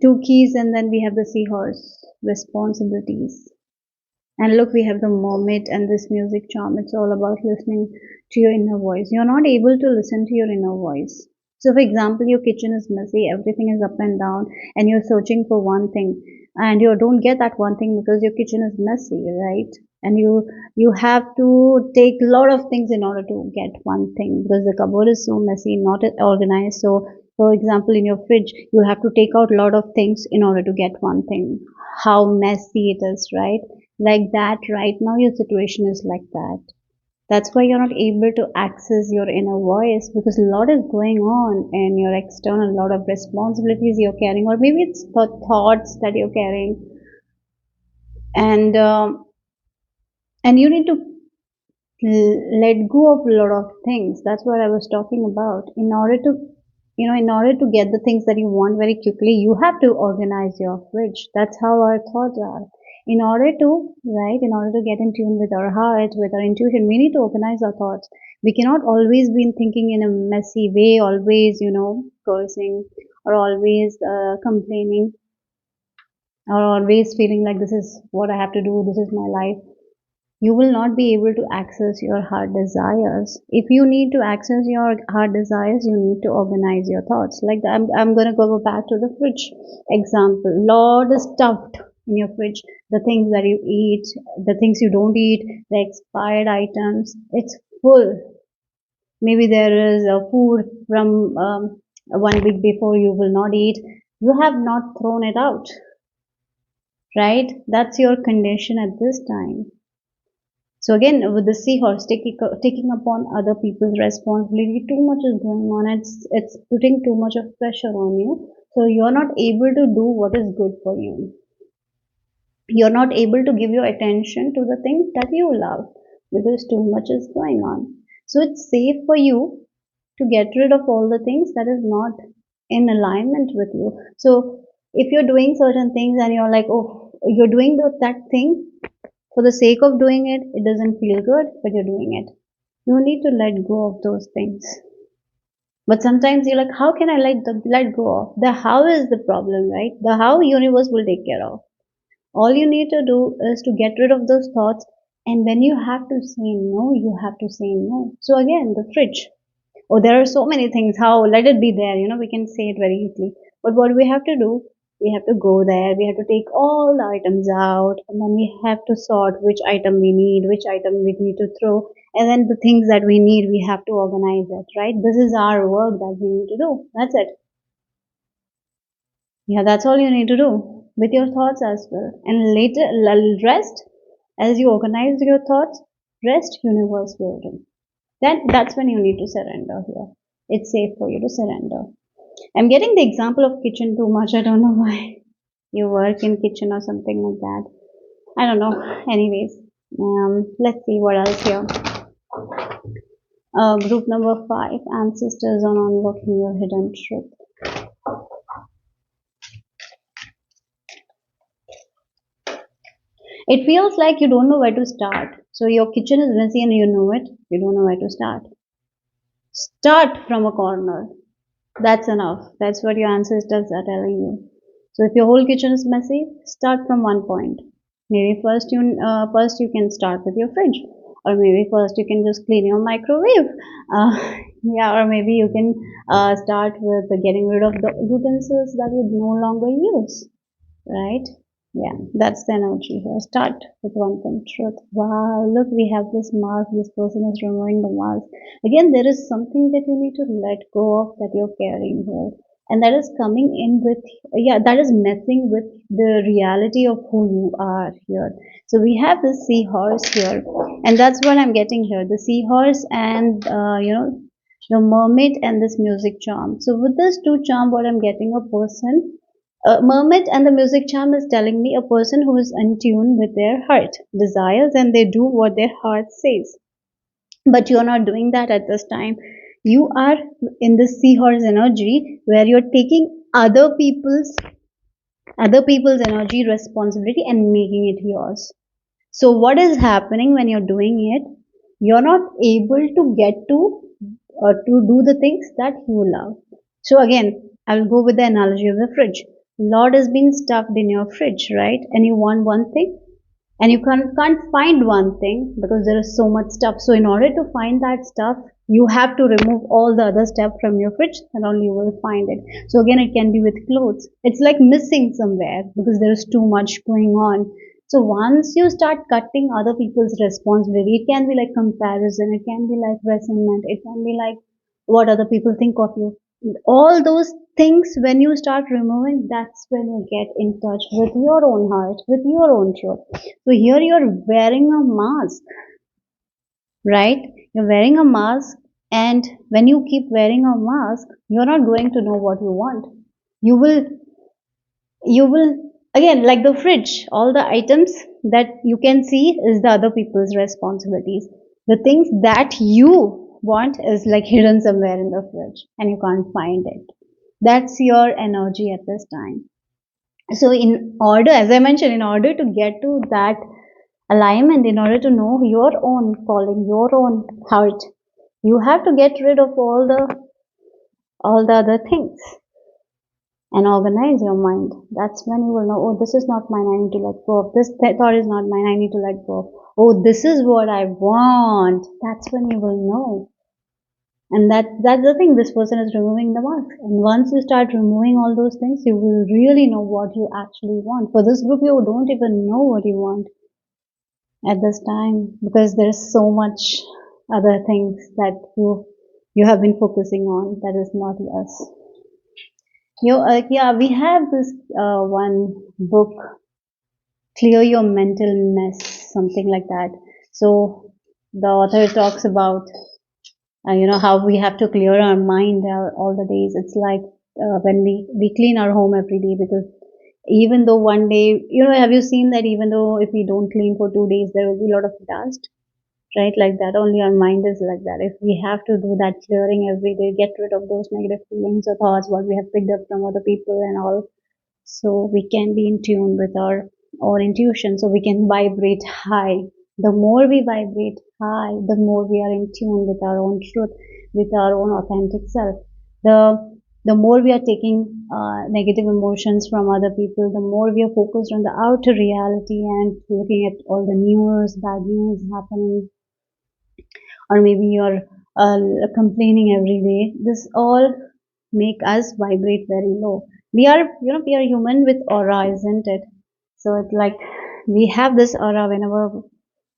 A: two keys, and then we have the seahorse, responsibilities. And look, we have the mermaid and this music charm. It's all about listening to your inner voice. You're not able to listen to your inner voice. So, for example, your kitchen is messy, everything is up and down, and you're searching for one thing, and you don't get that one thing because your kitchen is messy, right? And you have to take a lot of things in order to get one thing because the cupboard is so messy, not organized. So, for example, in your fridge, you have to take out a lot of things in order to get one thing. How messy it is, right? Like that right now your situation is like that. That's why you're not able to access your inner voice because a lot is going on in your external, a lot of responsibilities you're carrying, or maybe it's the thoughts that you're carrying, and and you need to let go of a lot of things. That's what I was talking about. In order to get the things that you want very quickly, you have to organize your fridge. That's how our thoughts are. In order to get in tune with our heart, with our intuition, we need to organize our thoughts. We cannot always be thinking in a messy way, always, cursing, or always complaining, or always feeling like this is what I have to do, this is my life. You will not be able to access your heart desires. If you need to access your heart desires, you need to organize your thoughts. Like I'm going to go back to the fridge example. Lot is stuffed in your fridge. The things that you eat, the things you don't eat, the expired items, it's full. Maybe there is a food from 1 week before you will not eat. You have not thrown it out, right? That's your condition at this time. So again, with the seahorse taking upon other people's responsibility, too much is going on. It's putting too much of pressure on you. So you're not able to do what is good for you. You're not able to give your attention to the things that you love because too much is going on. So it's safe for you to get rid of all the things that is not in alignment with you. So if you're doing certain things and you're like, oh, you're doing that thing for the sake of doing it, it doesn't feel good, but you're doing it. You need to let go of those things. But sometimes you're like, how can I let go of? The how is the problem, right? The how universe will take care of. All you need to do is to get rid of those thoughts. And when you have to say no, you have to say no. So again, the fridge. Oh, there are so many things. How? Let it be there. We can say it very easily. But what we have to do, we have to go there. We have to take all the items out, and then we have to sort which item we need, which item we need to throw, and then the things that we need, we have to organize it. Right? This is our work that we need to do. That's it. Yeah, that's all you need to do with your thoughts as well. And later, rest as you organize your thoughts. Rest, universe will do. That's when you need to surrender here. It's safe for you to surrender. I'm getting the example of kitchen too much. I don't know why. You work in kitchen or something like that. I don't know. Anyways. Let's see what else here. Group number 5, ancestors on unlocking your hidden truth. It feels like you don't know where to start. So your kitchen is messy and you know it. You don't know where to start. Start from a corner. That's enough. That's what your ancestors are telling you. So if your whole kitchen is messy, start from one point. Maybe first you can start with your fridge, or maybe first you can just clean your microwave. Yeah, or maybe you can start with getting rid of the utensils that you no longer use. Right? Yeah, that's the energy here. Start with one thing, truth. Wow, look, we have this mask. This person is removing the mask. Again, there is something that you need to let go of that you're carrying here. And that is coming in with, yeah, that is messing with the reality of who you are here. So we have this seahorse here. And that's what I'm getting here. The seahorse and, the mermaid and this music charm. So with this two charm, what I'm getting a person mermaid and the music charm is telling me a person who is in tune with their heart desires and they do what their heart says. But you're not doing that at this time. You are in the seahorse energy where you're taking other people's energy responsibility and making it yours. So what is happening when you're doing it? You're not able to get to do the things that you love. So again, I'll go with the analogy of the fridge. Lot has been stuffed in your fridge, right? And you want one thing, and you can't find one thing because there is so much stuff. So in order to find that stuff, you have to remove all the other stuff from your fridge, and only you will find it. So again, it can be with clothes. It's like missing somewhere because there is too much going on. So once you start cutting other people's responsibility, it can be like comparison, it can be like resentment, it can be like what other people think of you. All those things, when you start removing, that's when you get in touch with your own heart, with your own truth. So here you're wearing a mask, right? You're wearing a mask, and when you keep wearing a mask, you're not going to know what you want. You will, you will, again, like the fridge, all the items that you can see is the other people's responsibilities. The things that you want is like hidden somewhere in the fridge and you can't find it. That's your energy at this time. So in order, as I mentioned, in order to get to that alignment, in order to know your own calling, your own heart, you have to get rid of all the other things and organize your mind. That's when you will know, oh, this is not mine, I need to let go of. This thought is not mine, I need to let go of. Oh, this is what I want. That's when you will know. And that's the thing, this person is removing the mask. And once you start removing all those things, you will really know what you actually want. For this group, you don't even know what you want at this time because there's so much other things that you have been focusing on that is not yours. Yeah, we have this one book, Clear Your Mental Mess, something like that. So the author talks about, how we have to clear our mind all the days. It's like when we clean our home every day because even though one day, have you seen that even though if we don't clean for 2 days, there will be a lot of dust, right? Like that, only our mind is like that. If we have to do that clearing every day, get rid of those negative feelings or thoughts, what we have picked up from other people and all, so we can be in tune with our intuition, so we can vibrate high. The more we vibrate high, the more we are in tune with our own truth, with our own authentic self. The more we are taking negative emotions from other people, the more we are focused on the outer reality and looking at all the news, bad news happening, or maybe you're complaining every day. This all make us vibrate very low. We are human with aura, isn't it? So it's like we have this aura whenever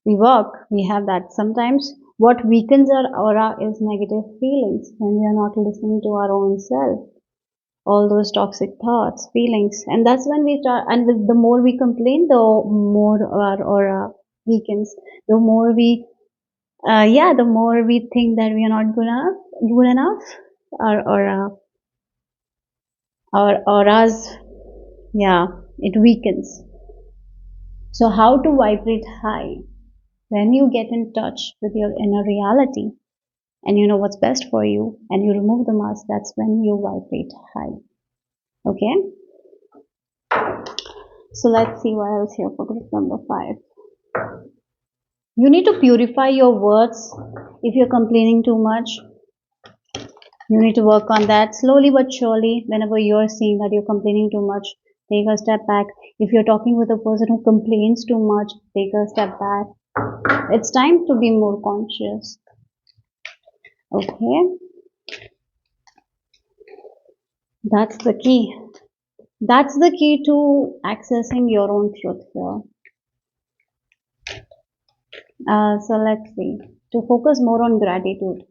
A: we walk. We have that. Sometimes what weakens our aura is negative feelings when we are not listening to our own self, all those toxic thoughts, feelings, and that's when we start. And with the more we complain, the more our aura weakens. The more we yeah, the more we think that we are not good enough, our auras, yeah, it weakens. So how to vibrate high? When you get in touch with your inner reality and you know what's best for you and you remove the mask, that's when you vibrate high. Okay? So let's see what else here for group number 5. You need to purify your words. If you're complaining too much, you need to work on that slowly but surely. Whenever you're seeing that you're complaining too much, take a step back. If you're talking with a person who complains too much, take a step back. It's time to be more conscious. Okay, that's the key. That's the key to accessing your own truth here. So let's see. To focus more on gratitude.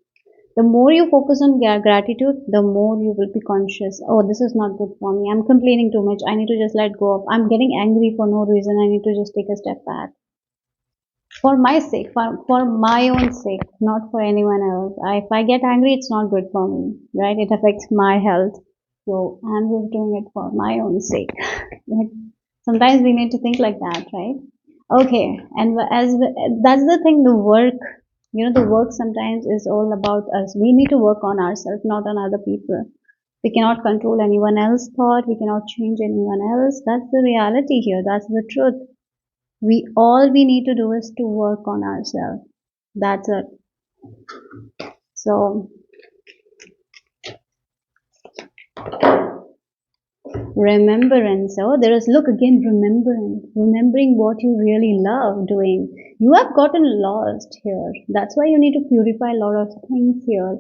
A: The more you focus on gratitude, the more you will be conscious. Oh, this is not good for me. I'm complaining too much. I need to just let go of. I'm getting angry for no reason. I need to just take a step back. For my sake, for my own sake, not for anyone else. If I get angry, it's not good for me, right? It affects my health. So I'm just doing it for my own sake. Like, sometimes we need to think like that, right? Okay, and that's the thing, the work, the work sometimes is all about us. We need to work on ourselves, not on other people. We cannot control anyone else's thought. We cannot change anyone else. That's the reality here. That's the truth. We need to do is to work on ourselves. That's it. So remembrance. Oh, there is, look again, remembrance. Remembering what you really love doing. You have gotten lost here. That's why you need to purify a lot of things here.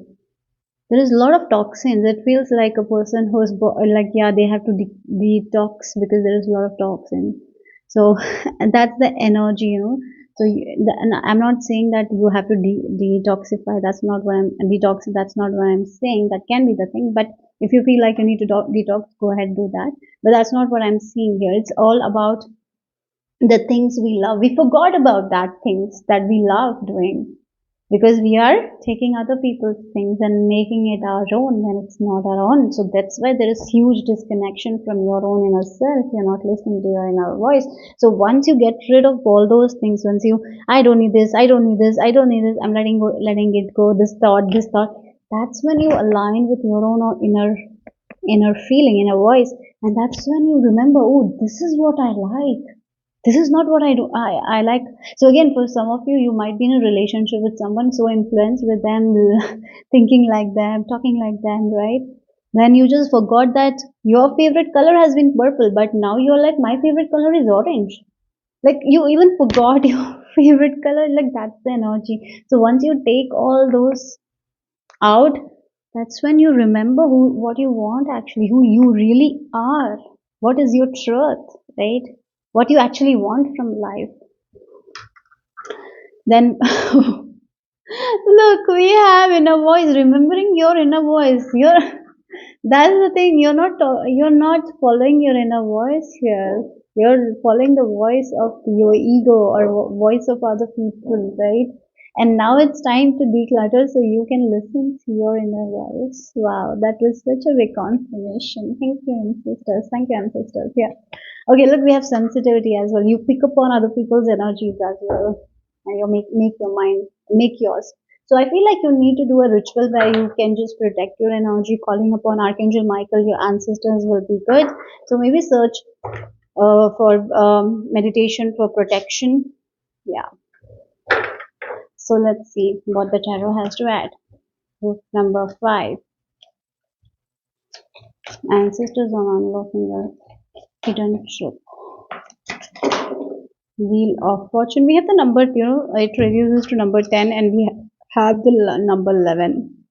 A: There is a lot of toxins. It feels like a person who's like, yeah, they have to detox because there is a lot of toxins. So that's the energy. So and I'm not saying that you have to detoxify. That's not what I'm detox. That's not what I'm saying. That can be the thing. But if you feel like you need to detox, go ahead, do that. But that's not what I'm seeing here. It's all about the things we love. We forgot about that things that we love doing because we are taking other people's things and making it our own when it's not our own. So that's why there is huge disconnection from your own inner self. You're not listening to your inner voice. So once you get rid of all those things, once you, I don't need this, I don't need this, I don't need this, I'm letting it go, this thought, that's when you align with your own inner feeling, inner voice. And that's when you remember, oh, this is what I like. This is not what I do. I like. So again, for some of you, you might be in a relationship with someone so influenced with them, thinking like them, talking like them, right? Then you just forgot that your favorite color has been purple, but now you're like, my favorite color is orange. Like you even forgot your favorite color. Like that's the energy. So once you take all those out, that's when you remember what you want actually, who you really are. What is your truth, right? What you actually want from life. Then look, we have inner voice. Remembering your inner voice. That's the thing. You're not following your inner voice here. You're following the voice of your ego or voice of other people, right? And now it's time to declutter so you can listen to your inner voice. Wow, that was such a big confirmation. Thank you, ancestors. Thank you, ancestors. Yeah. Okay, look, we have sensitivity as well. You pick up on other people's energies as well, and you make your mind, make yours. So I feel like you need to do a ritual where you can just protect your energy, calling upon Archangel Michael. Your ancestors will be good. So maybe search for meditation for protection. Yeah. So let's see what the tarot has to add. Book number 5. Ancestors on unlocking the hidden truth. Wheel of Fortune. We have the number, it reduces to number 10 and we have the number 11.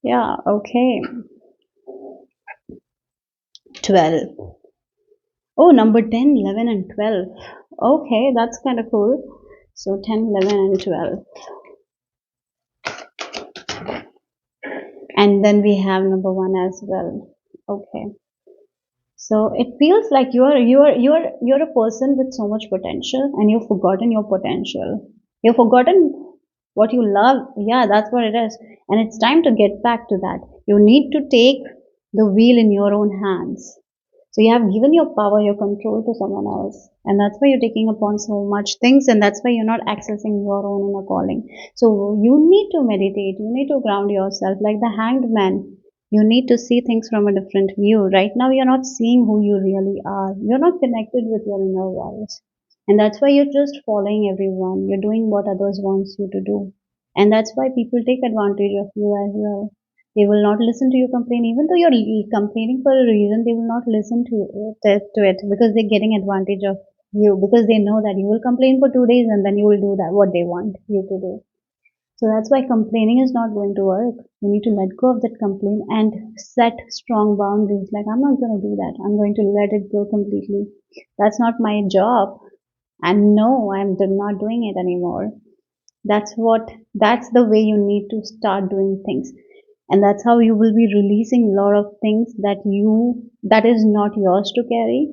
A: Yeah, okay. 12. Oh, number 10, 11 and 12. Okay, that's kind of cool. So 10, 11 and 12. And then we have number 1 as well. Okay. So it feels like you're a person with so much potential and you've forgotten your potential. You've forgotten what you love. Yeah, that's what it is. And it's time to get back to that. You need to take the wheel in your own hands. So you have given your power, your control to someone else, and that's why you're taking upon so much things, and that's why you're not accessing your own inner calling. So you need to meditate, you need to ground yourself like the hanged man. You need to see things from a different view. Right now you're not seeing who you really are, you're not connected with your inner voice, and that's why you're just following everyone, you're doing what others wants you to do. And that's why people take advantage of you as well. They will not listen to you complain, even though you're complaining for a reason. They will not listen to it because they're getting advantage of you, because they know that you will complain for 2 days and then you will do that what they want you to do. So that's why complaining is not going to work. You need to let go of that complaint and set strong boundaries. Like, I'm not going to do that. I'm going to let it go completely. That's not my job. And no, I'm not doing it anymore. That's the way you need to start doing things. And that's how you will be releasing a lot of things that is not yours to carry.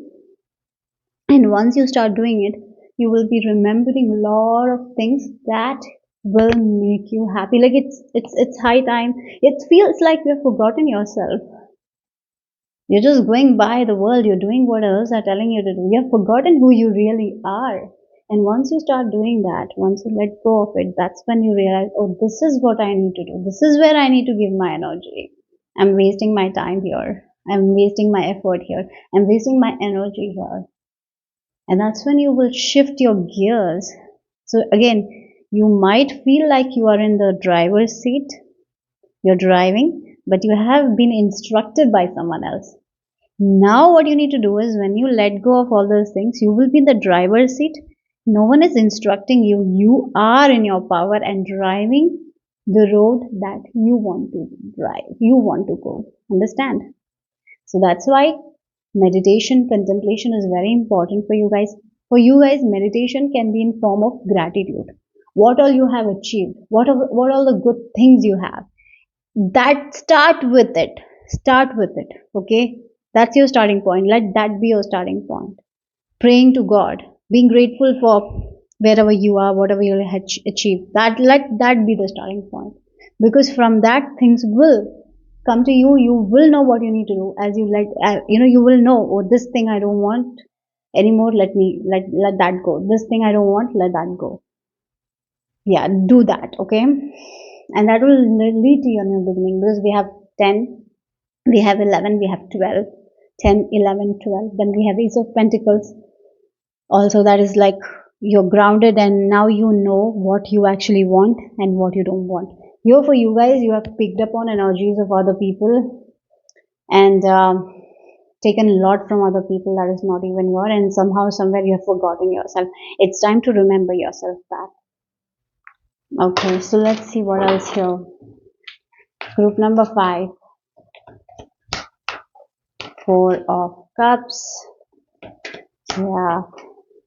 A: And once you start doing it, you will be remembering a lot of things that will make you happy. Like, it's high time. It feels like you've forgotten yourself. You're just going by the world, you're doing what others are telling you to do. You've forgotten who you really are. And once you start doing that, once you let go of it, that's when you realize, oh, this is what I need to do. This is where I need to give my energy. I'm wasting my time here. I'm wasting my effort here. I'm wasting my energy here. And that's when you will shift your gears. So again, you might feel like you are in the driver's seat, you're driving, but you have been instructed by someone else. Now, what you need to do is, when you let go of all those things, you will be in the driver's seat. No one is instructing you. You are in your power and driving the road that you want to drive, you want to go. Understand? So that's why meditation, contemplation is very important for you guys. For you guys, meditation can be in form of gratitude. What all you have achieved, what all the good things you have, that start with it. Start with it. Okay, that's your starting point. Let that be your starting point. Praying to God, being grateful for wherever you are, whatever you have achieved, that let that be the starting point. Because from that, things will come to you. You will know what you need to do. As you you will know, oh, this thing I don't want anymore, let that go. This thing I don't want, let that go. Yeah, do that. Okay, and that will lead to your new beginning, because we have 10, we have 11, we have 12, 10, 11, 12. Then we have Ace of Pentacles. Also, that is like you're grounded, and now you know what you actually want and what you don't want. Here for you guys, you have picked up on energies of other people, and taken a lot from other people that is not even your, and somehow, somewhere, you have forgotten yourself. It's time to remember yourself back. Okay, so let's see what else here. Group number 5, Four of Cups. Yeah,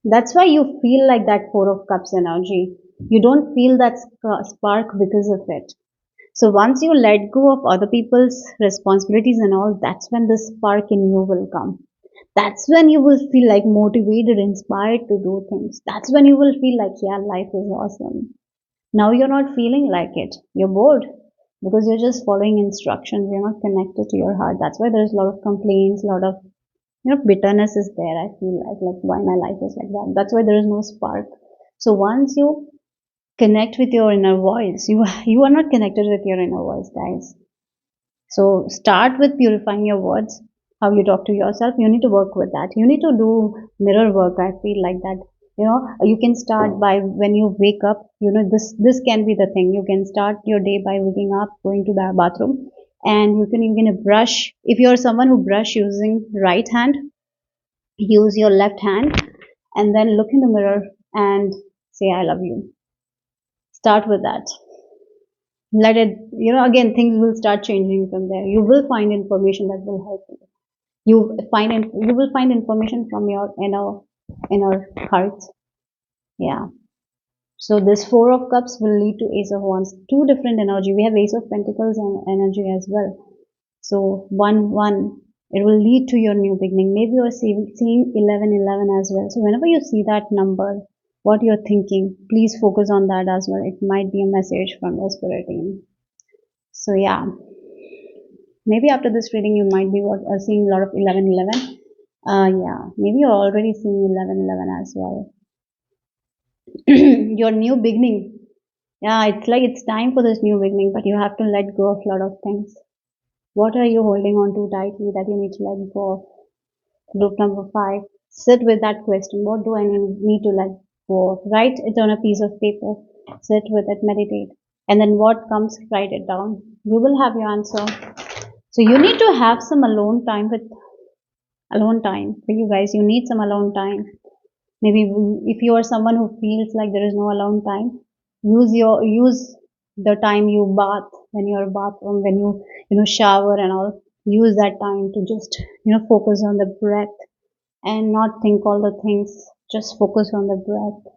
A: that's why you feel like that Four of Cups energy. You don't feel that spark because of it. So once you let go of other people's responsibilities and all, that's when the spark in you will come. That's when you will feel like motivated, inspired to do things. That's when you will feel like, yeah, life is awesome. Now you're not feeling like it. You're bored because you're just following instructions. You're not connected to your heart. That's why there's a lot of complaints, a lot of bitterness is there. I feel like why my life is like that. That's why there is no spark. So once you connect with your inner voice, you are not connected with your inner voice, guys. So start with purifying your words, how you talk to yourself. You need to work with that. You need to do mirror work. I feel like that. You can start by when you wake up. This can be the thing. You can start your day by waking up, going to the bathroom, and you can brush. If you're someone who brush using right hand, use your left hand, and then look in the mirror and say, I love you. Start with that. Let it, again, things will start changing from there. You will find information that will help you. You will find information from your inner heart. Yeah. So this Four of Cups will lead to Ace of Wands. Two different energy. We have Ace of Pentacles and energy as well. So one, it will lead to your new beginning. Maybe you're seeing 1111 as well. So whenever you see that number, what you're thinking, please focus on that as well. It might be a message from your spirit team. So yeah, maybe after this reading you might be seeing a lot of 1111. Yeah, maybe you're already seeing 1111 as well. Your new beginning. Yeah, it's like it's time for this new beginning, but you have to let go of a lot of things. What are you holding on to tightly that you need to let go of? Group number five. Sit with that question. What do I need to let go of? Write it on a piece of paper. Sit with it, meditate. And then what comes, write it down. You will have your answer. So you need to have some alone time for you guys. You need some alone time. Maybe if you are someone who feels like there is no alone time, use the time you bath, when you're bathroom, when you shower and all. Use that time to just focus on the breath and not think all the things. Just focus on the breath.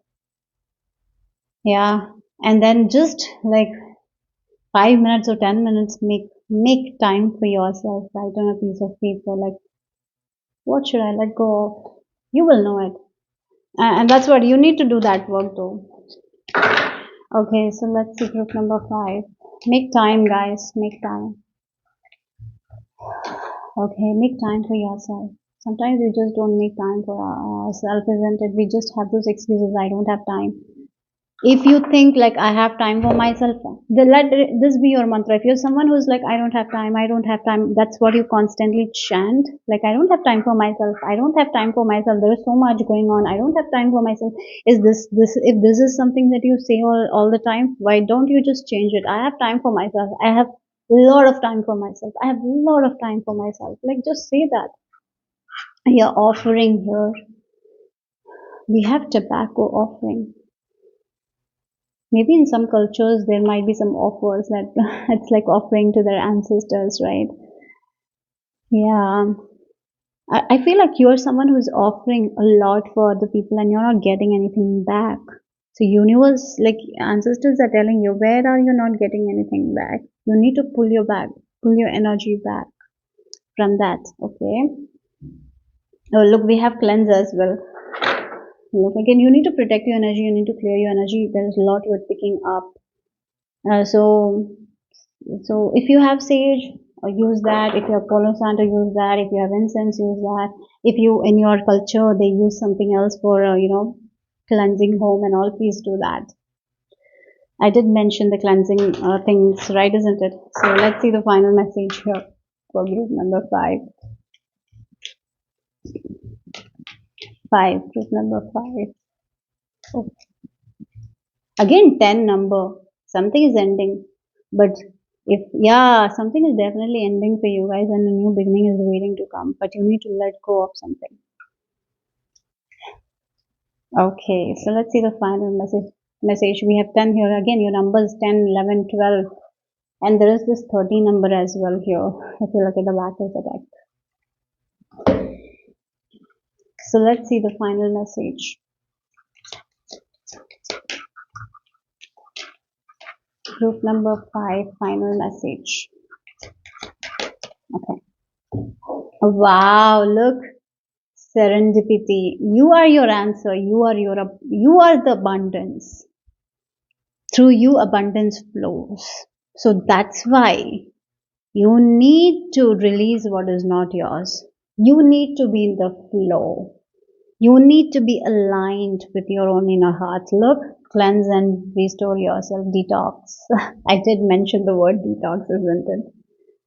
A: Yeah, and then just like 5 minutes or 10 minutes, make time for yourself. Write on a piece of paper like, what should I let go of? You will know it. And that's what you need to do, that work though. Okay, so let's see group number five. Make time, guys. Make time. Okay, make time for yourself. Sometimes we just don't make time for ourselves, isn't it? We just have those excuses. I don't have time. If you think like I have time for myself, then let this be your mantra. If you're someone who's like, I don't have time, that's what you constantly chant. Like, I don't have time for myself, I don't have time for myself, there is so much going on, I don't have time for myself. Is this if this is something that you say all the time, why don't you just change it? I have time for myself, I have a lot of time for myself, I have a lot of time for myself. Like, just say that. You're offering here. We have tobacco offering. Maybe in some cultures there might be some offers that it's like offering to their ancestors, right? Yeah. I feel like you're someone who's offering a lot for other people and you're not getting anything back. So universe, like ancestors are telling you, where are you not getting anything back? You need to pull your energy back from that. Okay. Oh, look, we have cleanse as well. Look, again, you need to protect your energy. You need to clear your energy. There is a lot you're picking up. So if you have sage, use that. If you have Palo Santo, use that. If you have incense, use that. If you in your culture they use something else for cleansing home and all, please do that. I did mention the cleansing things, right? Isn't it? So let's see the final message here for group number five. Group number five. Oh, again, 10 number. Something is ending, but if yeah, something is definitely ending for you guys and a new beginning is waiting to come, but you need to let go of something. Okay, so let's see the final message we have 10 here. Again, your numbers 10, 11, 12, and there is this 13 number as well here if you look at the back of the deck. So let's see the final message. Group number 5, final message. Okay. Wow, look, serendipity. You are your answer. You are the abundance. Through you, abundance flows. So that's why you need to release what is not yours. You need to be in the flow. You need to be aligned with your own inner heart. Look, cleanse and restore yourself. Detox. I did mention the word detox, isn't it?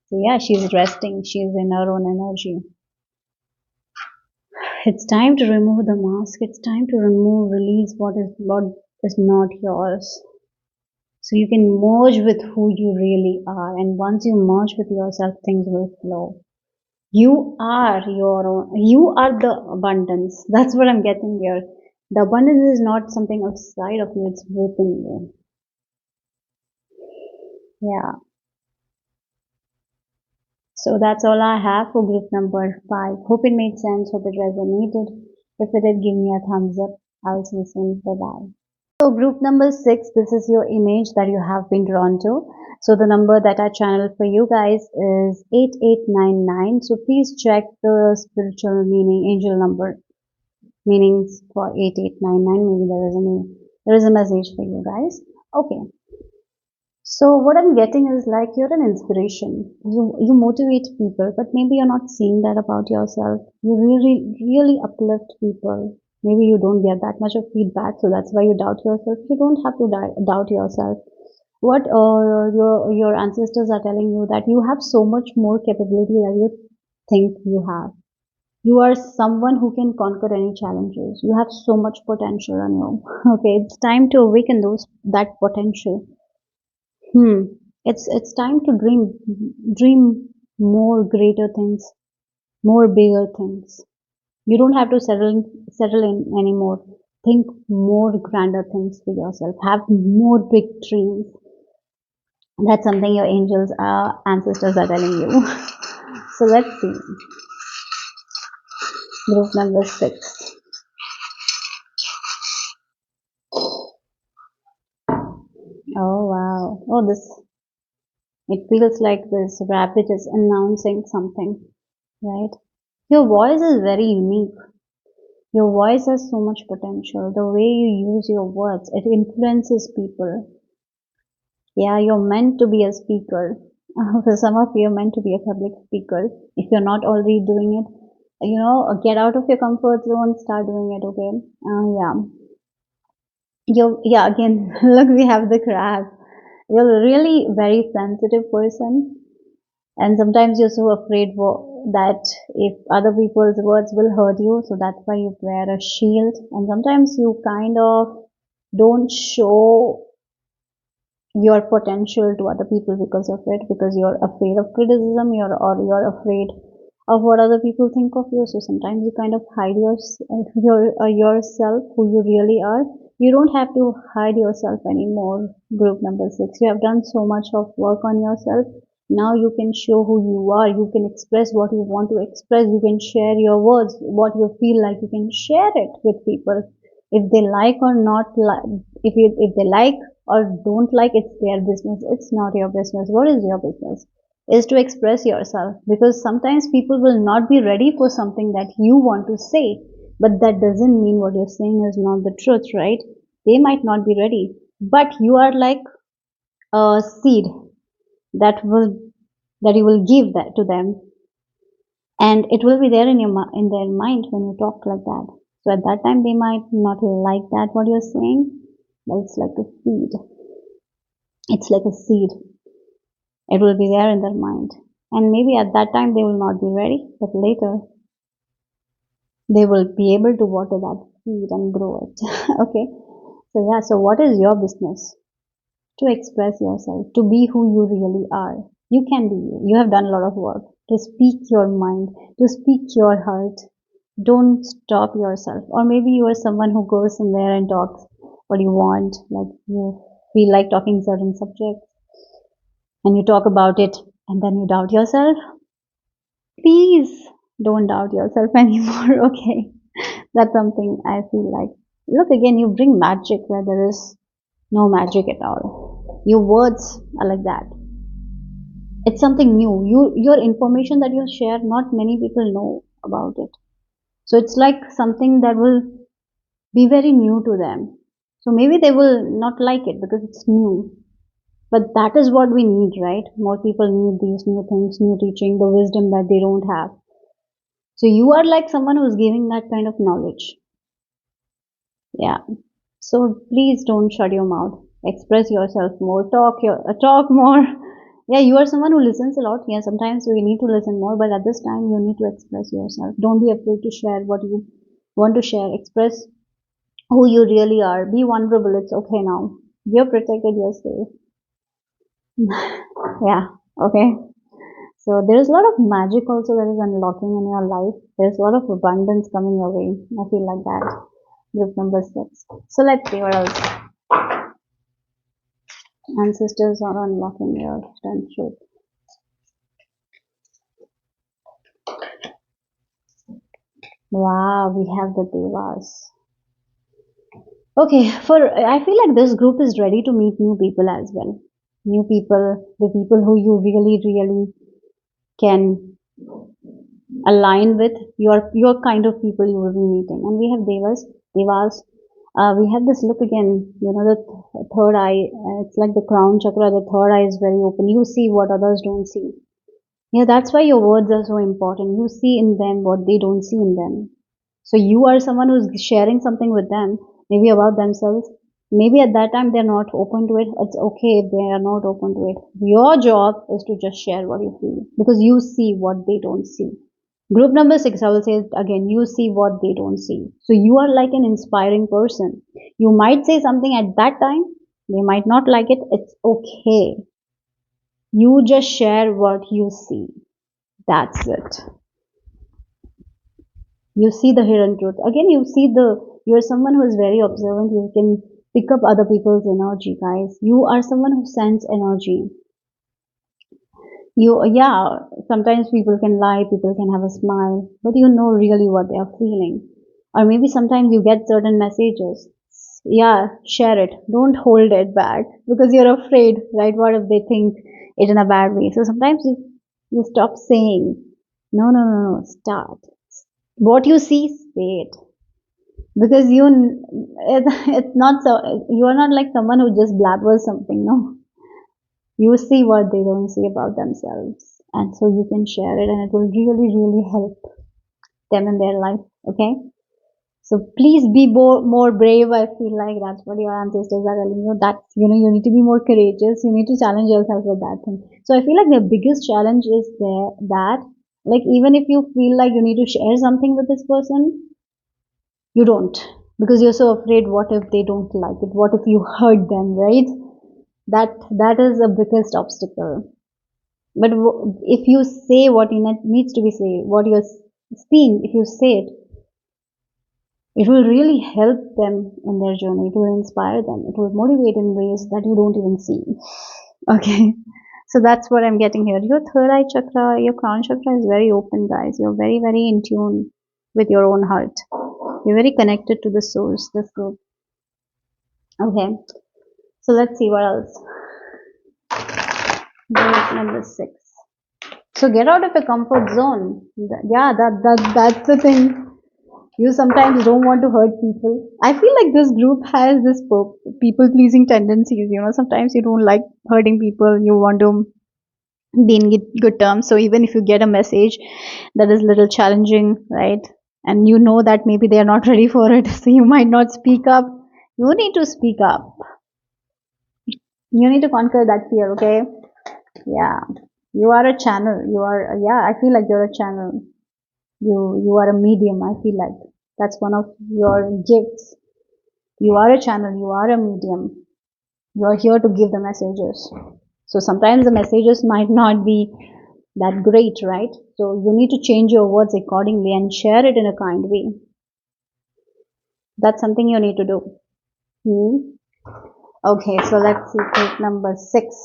A: So yeah, she's resting. She's in her own energy. It's time to remove the mask. It's time to release what is not yours. So you can merge with who you really are. And once you merge with yourself, things will flow. You are your own, you are the abundance. That's what I'm getting here. The abundance is not something outside of you, it's within you. Yeah. So that's all I have for group number 5. Hope it made sense, hope it resonated. If it did, give me a thumbs up. I'll see you soon. Bye bye. So group number 6, this is your image that you have been drawn to. So the number that I channeled for you guys is 8899. So please check the spiritual meaning, angel number meanings for 8899. Maybe there is a message for you guys. Okay. So what I'm getting is like you're an inspiration. You motivate people, but maybe you're not seeing that about yourself. You really uplift people. Maybe you don't get that much of feedback, so that's why you doubt yourself. You don't have to doubt yourself. What your ancestors are telling you, that you have so much more capability than you think you have. You are someone who can conquer any challenges. You have so much potential on you. Okay, it's time to awaken those that potential. Hmm. It's time to dream more greater things, more bigger things. You don't have to settle in anymore. Think more grander things for yourself. Have more big dreams. That's something your angels, ancestors are telling you. So let's see. Group number 6. Oh wow. Oh, this, it feels like this rabbit is announcing something, right? Your voice is very unique. Your voice has so much potential. The way you use your words, it influences people. Yeah, you're meant to be a speaker. For some of you, are meant to be a public speaker. If you're not already doing it, get out of your comfort zone, start doing it, okay? Yeah. Yeah, again, look, we have the crab. You're really very sensitive person, and sometimes you're so afraid that if other people's words will hurt you, so that's why you wear a shield. And sometimes you kind of don't show your potential to other people because of it, because you're afraid of criticism, you're afraid of what other people think of you. So sometimes you kind of hide yourself, who you really are. You don't have to hide yourself anymore. Group number 6, you have done so much of work on yourself. Now you can show who you are. You can express what you want to express. You can share your words, what you feel like. You can share it with people. If they like or not like, if they like or don't like, it's their business. It's not your business. What is your business? Is to express yourself, because sometimes people will not be ready for something that you want to say, but that doesn't mean what you're saying is not the truth, right? They might not be ready, but you are like a seed that will that you will give that to them, and it will be there in in their mind when you talk like that. So at that time they might not like that what you're saying, but it's like a seed. It's like a seed. It will be there in their mind, and maybe at that time they will not be ready, but later they will be able to water that seed and grow it. Okay, so yeah, so what is your business? To express yourself, to be who you really are. You can be you. You have done a lot of work to speak your mind, to speak your heart. Don't stop yourself. Or maybe you are someone who goes somewhere and talks what you want, like you feel like talking certain subjects, and you talk about it, and then you doubt yourself. Please don't doubt yourself anymore, okay? That's something I feel like. Look, again, you bring magic where there is no magic at all. Your words are like that. It's something new. Your information that you share, not many people know about it. So it's like something that will be very new to them. So maybe they will not like it because it's new. But that is what we need, right? More people need these new things, new teaching, the wisdom that they don't have. So you are like someone who's giving that kind of knowledge. Yeah. So please don't shut your mouth. Express yourself more. Talk more. Yeah, you are someone who listens a lot. Yeah, sometimes we need to listen more, but at this time you need to express yourself. Don't be afraid to share what you want to share. Express who you really are. Be vulnerable. It's okay now. You're protected. You're safe. Yeah. Okay. So there is a lot of magic also that is unlocking in your life. There's a lot of abundance coming your way. I feel like that. Group number 6. So let's see what else. Ancestors are unlocking your potential. Wow, we have the Devas. Okay, for I feel like this group is ready to meet new people as well. New people, the people who you really can align with, your kind of people you will be meeting. And we have Devas. We have this look again, the third eye. It's like the crown chakra. The third eye is very open. You see what others don't see. Yeah, that's why your words are so important. You see in them what they don't see in them. So you are someone who's sharing something with them, maybe about themselves. Maybe at that time they're not open to it. It's okay if they are not open to it. Your job is to just share what you feel because you see what they don't see. Group number six, I will say it again, you see what they don't see. So you are like an inspiring person. You might say something at that time, they might not like it. It's okay. You just share what you see. That's it. You see the hidden truth. Again, you're someone who is very observant. You can pick up other people's energy, guys. You are someone who sends energy. Yeah, sometimes people can lie, people can have a smile, but you know really what they are feeling. Or maybe sometimes you get certain messages. Yeah, share it. Don't hold it back because you're afraid, right? What if they think it in a bad way? So sometimes you stop saying, no, no, no, no, start. What you see, say it. Because it's not so, you are not like someone who just blabbers something, no. You see what they don't see about themselves. And so you can share it and it will really, really help them in their life. Okay. So please be more brave. I feel like that's what your ancestors are telling you. That you need to be more courageous. You need to challenge yourself with that thing. So I feel like the biggest challenge is there that like even if you feel like you need to share something with this person, you don't because you're so afraid. What if they don't like it? What if you hurt them? Right? That is the biggest obstacle. But if you say what needs to be said, what you're seeing, if you say it, it will really help them in their journey. It will inspire them. It will motivate in ways that you don't even see. Okay. So that's what I'm getting here. Your third eye chakra, your crown chakra is very open, guys. You're very, very in tune with your own heart. You're very connected to the source, this group. Okay. So let's see what else. Group number six. So get out of your comfort zone. Yeah, that's the thing. You sometimes don't want to hurt people. I feel like this group has this people pleasing tendencies. Sometimes you don't like hurting people. You want to be in good terms. So even if you get a message that is a little challenging, right? And you know that maybe they are not ready for it, so you might not speak up. You need to speak up. You need to conquer that fear, okay? Yeah. You are a channel. Yeah, I feel like you're a channel. You are a medium. I feel like that's one of your gifts. You are a channel. You are a medium. You are here to give the messages. So sometimes the messages might not be that great, right? So you need to change your words accordingly and share it in a kind way. That's something you need to do. Okay, so let's see group number six.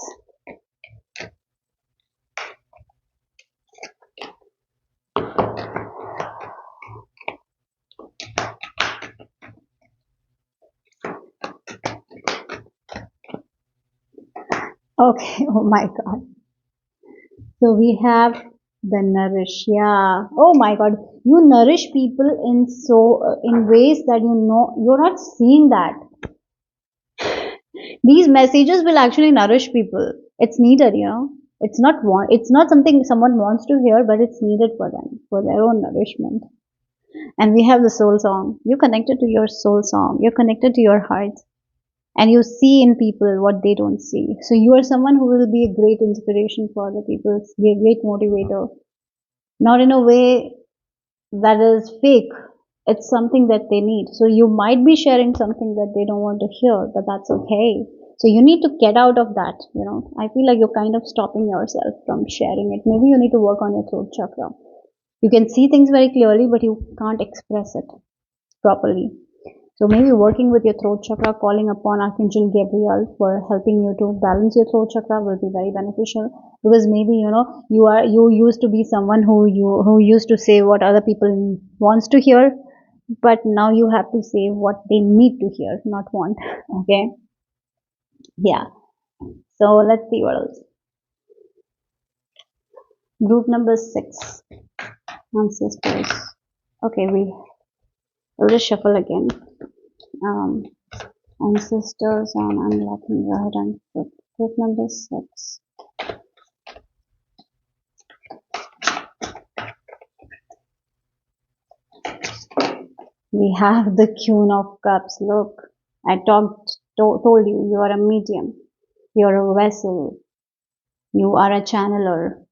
A: Okay, oh my god. So we have the nourish. Yeah. Oh my god. You nourish people in ways that you're not seeing that. These messages will actually nourish people. It's needed. It's not something someone wants to hear, but it's needed for them, for their own nourishment. And we have the soul song. You're connected to your soul song. You're connected to your heart. And you see in people what they don't see. So you are someone who will be a great inspiration for other people, be a great motivator. Not in a way that is fake. It's something that they need. So you might be sharing something that they don't want to hear, but that's okay. So you need to get out of that. I feel like you're kind of stopping yourself from sharing it. Maybe you need to work on your throat chakra. You can see things very clearly, but you can't express it properly. So maybe working with your throat chakra, calling upon Archangel Gabriel for helping you to balance your throat chakra will be very beneficial because maybe you used to be someone who used to say what other people wants to hear, but now you have to say what they need to hear, not want. Okay, yeah. So let's see what else. Group number six, ancestors. Okay, we'll just shuffle again. um, ancestors on unlocking your hidden truth. Truth number 6. We have the Queen of Cups. Look, I told you, you are a medium, you are a vessel, you are a channeler,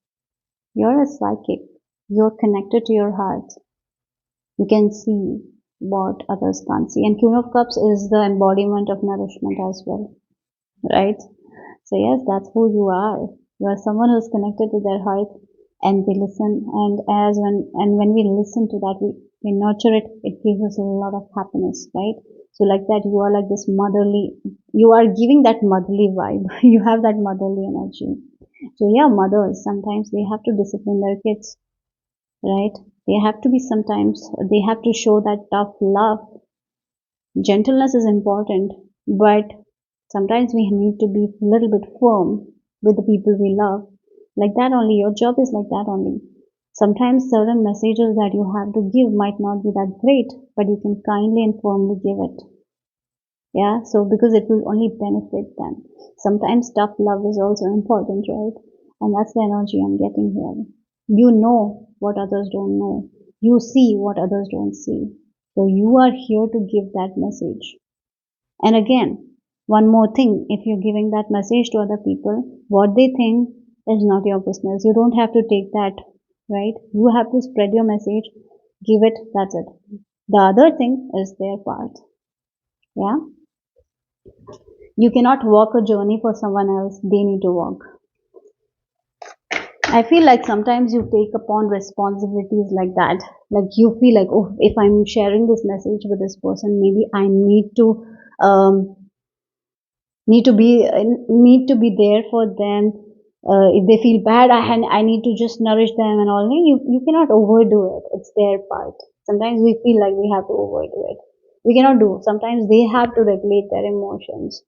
A: you are a psychic, you are connected to your heart. You can see what others can't see. And Queen of Cups is the embodiment of nourishment as well, right? So yes, that's who you are. You are someone who's connected to their heart and they listen. And when we listen to that, we nurture it. It gives us a lot of happiness, right? So like that, you are like this motherly. You are giving that motherly vibe. You have that motherly energy. So yeah, mothers sometimes they have to discipline their kids, right? They have to be sometimes. They have to show that tough love. Gentleness is important, but sometimes we need to be a little bit firm with the people we love. Like that only, your job is like that only. Sometimes certain messages that you have to give might not be that great, but you can kindly and firmly give it. Yeah, so because it will only benefit them. Sometimes tough love is also important, right? And that's the energy I'm getting here. You know what others don't know. You see what others don't see. So you are here to give that message. And again, one more thing, if you're giving that message to other people, what they think is not your business. You don't have to take that, right? You have to spread your message, give it, that's it. The other thing is their part. Yeah? You cannot walk a journey for someone else, they need to walk. I feel like sometimes you take upon responsibilities like that. Like you feel like, oh, if I'm sharing this message with this person, maybe I um, need to be there for them. If they feel bad, I need to just nourish them and all. You cannot overdo it. It's their part. Sometimes we feel like we have to overdo it. We cannot do. Sometimes they have to regulate their emotions.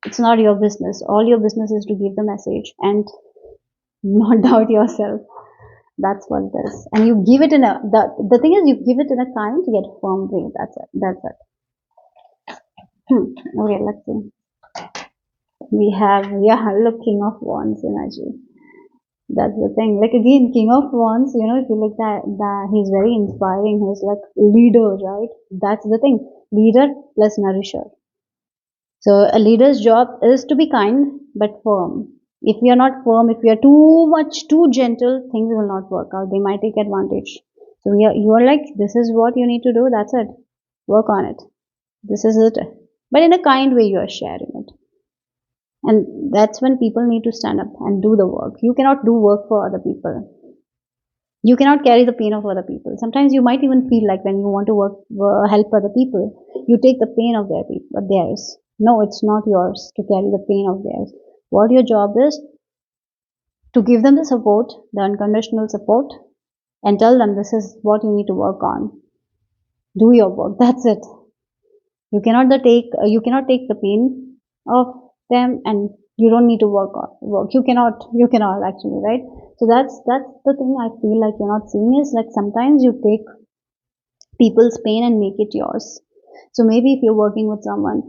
A: It's not your business. All your business is to give the message and not doubt yourself. That's what it is. And you give it in a the thing is you give it in a kind yet firm way. That's it. That's it. Okay, let's see. We have, yeah, look, King of Wands energy. That's the thing. Like again, King of Wands, if you look that he's very inspiring. He's like leader, right? That's the thing. Leader plus nourisher. So a leader's job is to be kind but firm. If you're not firm, if you're too gentle, things will not work out. They might take advantage. So you're like, this is what you need to do. That's it. Work on it. This is it. But in a kind way, you are sharing it. And that's when people need to stand up and do the work. You cannot do work for other people. You cannot carry the pain of other people. Sometimes you might even feel like when you want to help other people, you take the pain of theirs. No, it's not yours to carry the pain of theirs. What your job is to give them the support, the unconditional support, and tell them this is what you need to work on. Do your work. That's it. You cannot take the pain of them, and you don't need to work. You cannot actually, right? So that's the thing I feel like you're not seeing is like sometimes you take people's pain and make it yours. So maybe if you're working with someone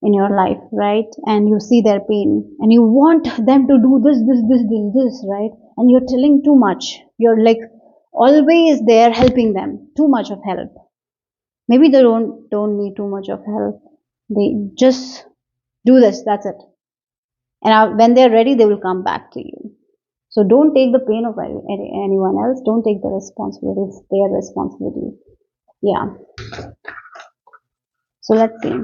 A: in your life, right, and you see their pain and you want them to do this, right, and you're telling too much, you're like always there helping them, too much of help. Maybe they don't need too much of help. They just do this, that's it. And when they're ready, they will come back to you. So don't take the pain of anyone else. Don't take the responsibility. It's their responsibility. Yeah. So let's see.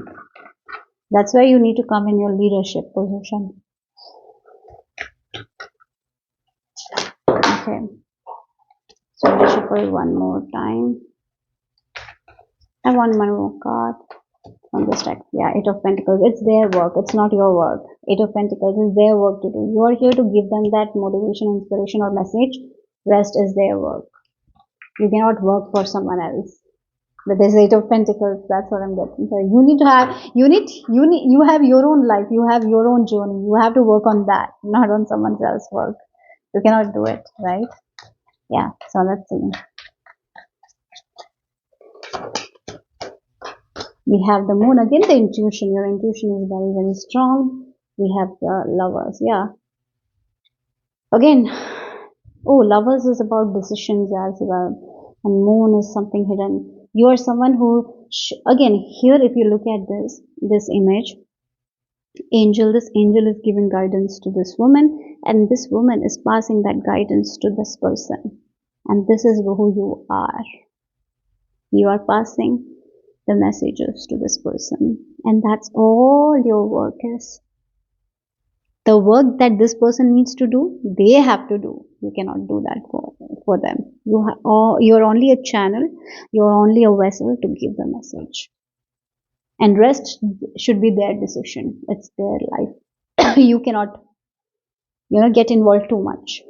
A: That's why you need to come in your leadership position. Okay. So I shuffle one more time. I want one more card from this deck. Yeah, Eight of Pentacles. It's their work. It's not your work. Eight of Pentacles is their work to do. You are here to give them that motivation, inspiration, or message. Rest is their work. You cannot work for someone else. But there's Eight of Pentacles. That's what I'm getting. So you have your own life. You have your own journey. You have to work on that, not on someone else's work. You cannot do it, right? Yeah. So let's see. We have the moon again, the intuition. Your intuition is very, very strong. We have the lovers. Yeah. Again, oh, lovers is about decisions as well. And moon is something hidden. You are someone who, again, here if you look at this image, this angel is giving guidance to this woman, and this woman is passing that guidance to this person. And this is who you are. You are passing the messages to this person, and that's all your work is. The work that this person needs to do, they have to do. You cannot do that for them. You're only a channel, you're only a vessel to give the message, and rest should be their decision. It's their life. You cannot, get involved too much.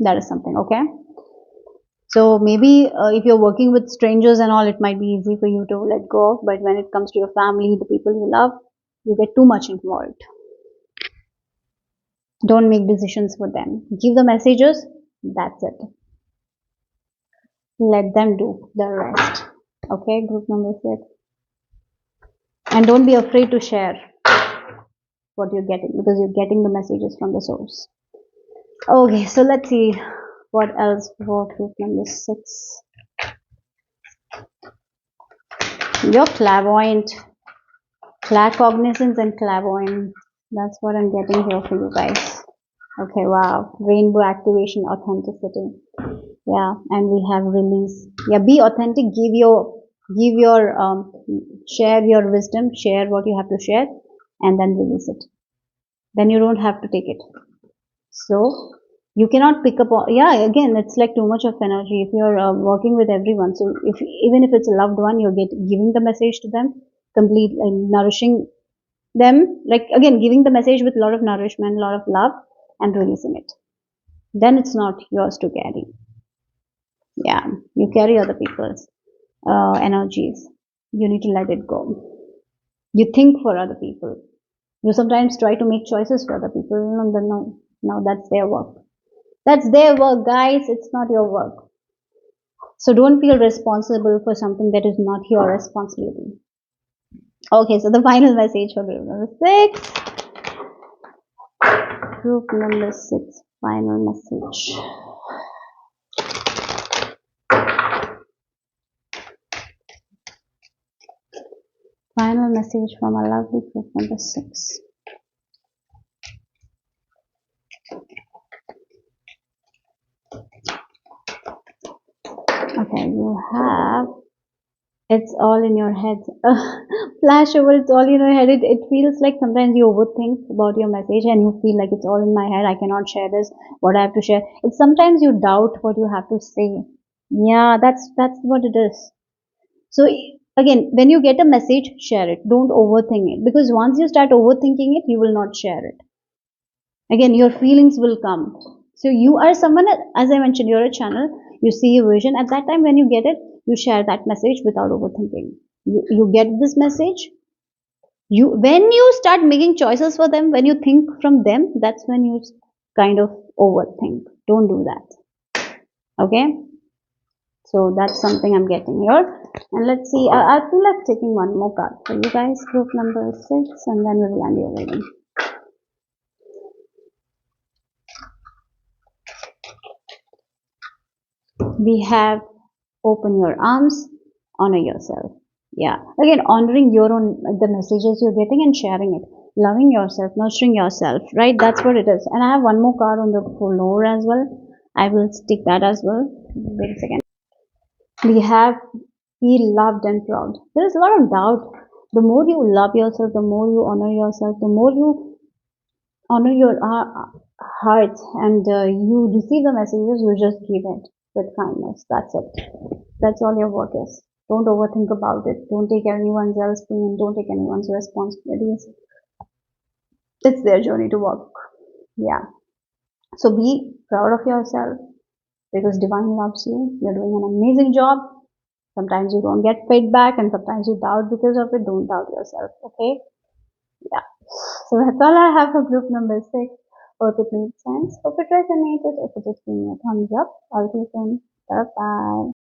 A: That is something. Okay. So maybe if you're working with strangers and all, it might be easy for you to let go of. But when it comes to your family, the people you love, you get too much involved. Don't make decisions for them. Give the messages. That's it. Let them do the rest. Okay, group number 6. And don't be afraid to share what you're getting, because you're getting the messages from the source. Okay, so let's see what else for group number 6. You're clairvoyant, claircognizance and clairvoyant. That's what I'm getting here for you guys. Okay, wow. Rainbow activation, authenticity. Yeah, and we have release. Yeah, be authentic. Share your wisdom. Share what you have to share, and then release it. Then you don't have to take it. So you cannot pick up. Yeah, again, it's like too much of energy. If you're working with everyone, so even if it's a loved one, you're giving the message to them, complete nourishing them. Like again, giving the message with a lot of nourishment, a lot of love, and releasing it. Then it's not yours to carry. Yeah, you carry other people's energies. You need to let it go. You think for other people. You sometimes try to make choices for other people. No, that's their work. That's their work, guys. It's not your work. So don't feel responsible for something that is not your responsibility. Okay, so the final message for group number 6. Group number 6, final message. Final message from our lovely group number 6. Okay, you have, it's all in your head. Flash over, it's all in your head. It feels like sometimes you overthink about your message and you feel like it's all in my head. I cannot share this, what I have to share. It's sometimes you doubt what you have to say. Yeah, that's what it is. So again, when you get a message, share it. Don't overthink it, because once you start overthinking it, you will not share it. Again, your feelings will come. So you are someone, as I mentioned, you're a channel. You see a vision. At that time, when you get it, you share that message without overthinking. You get this message. When you start making choices for them, when you think from them, that's when you kind of overthink. Don't do that. Okay. So that's something I'm getting here. And let's see. I feel like taking one more card for you guys, group number 6, and then we will end your reading. We have open your arms, honor yourself. Yeah, again, honoring your own, the messages you're getting and sharing it, loving yourself, nurturing yourself, right? That's what it is. And I have one more card on the floor as well. I will stick that as well. Wait a second. We have feel loved and proud. There is a lot of doubt. The more you love yourself, the more you honor yourself, the more you honor your heart, and you receive the messages, you just give it with kindness. That's it. That's all your work is. Don't overthink about it. Don't take anyone else's pain. Don't take anyone's responsibilities. It's their journey to walk. Yeah. So be proud of yourself, because divine loves you. You're doing an amazing job. Sometimes you don't get feedback and sometimes you doubt because of it. Don't doubt yourself. Okay. Yeah. So that's all I have for group number 6. Hope it made sense. Hope it resonated. If it just give me a thumbs up. I'll see you soon. Bye bye.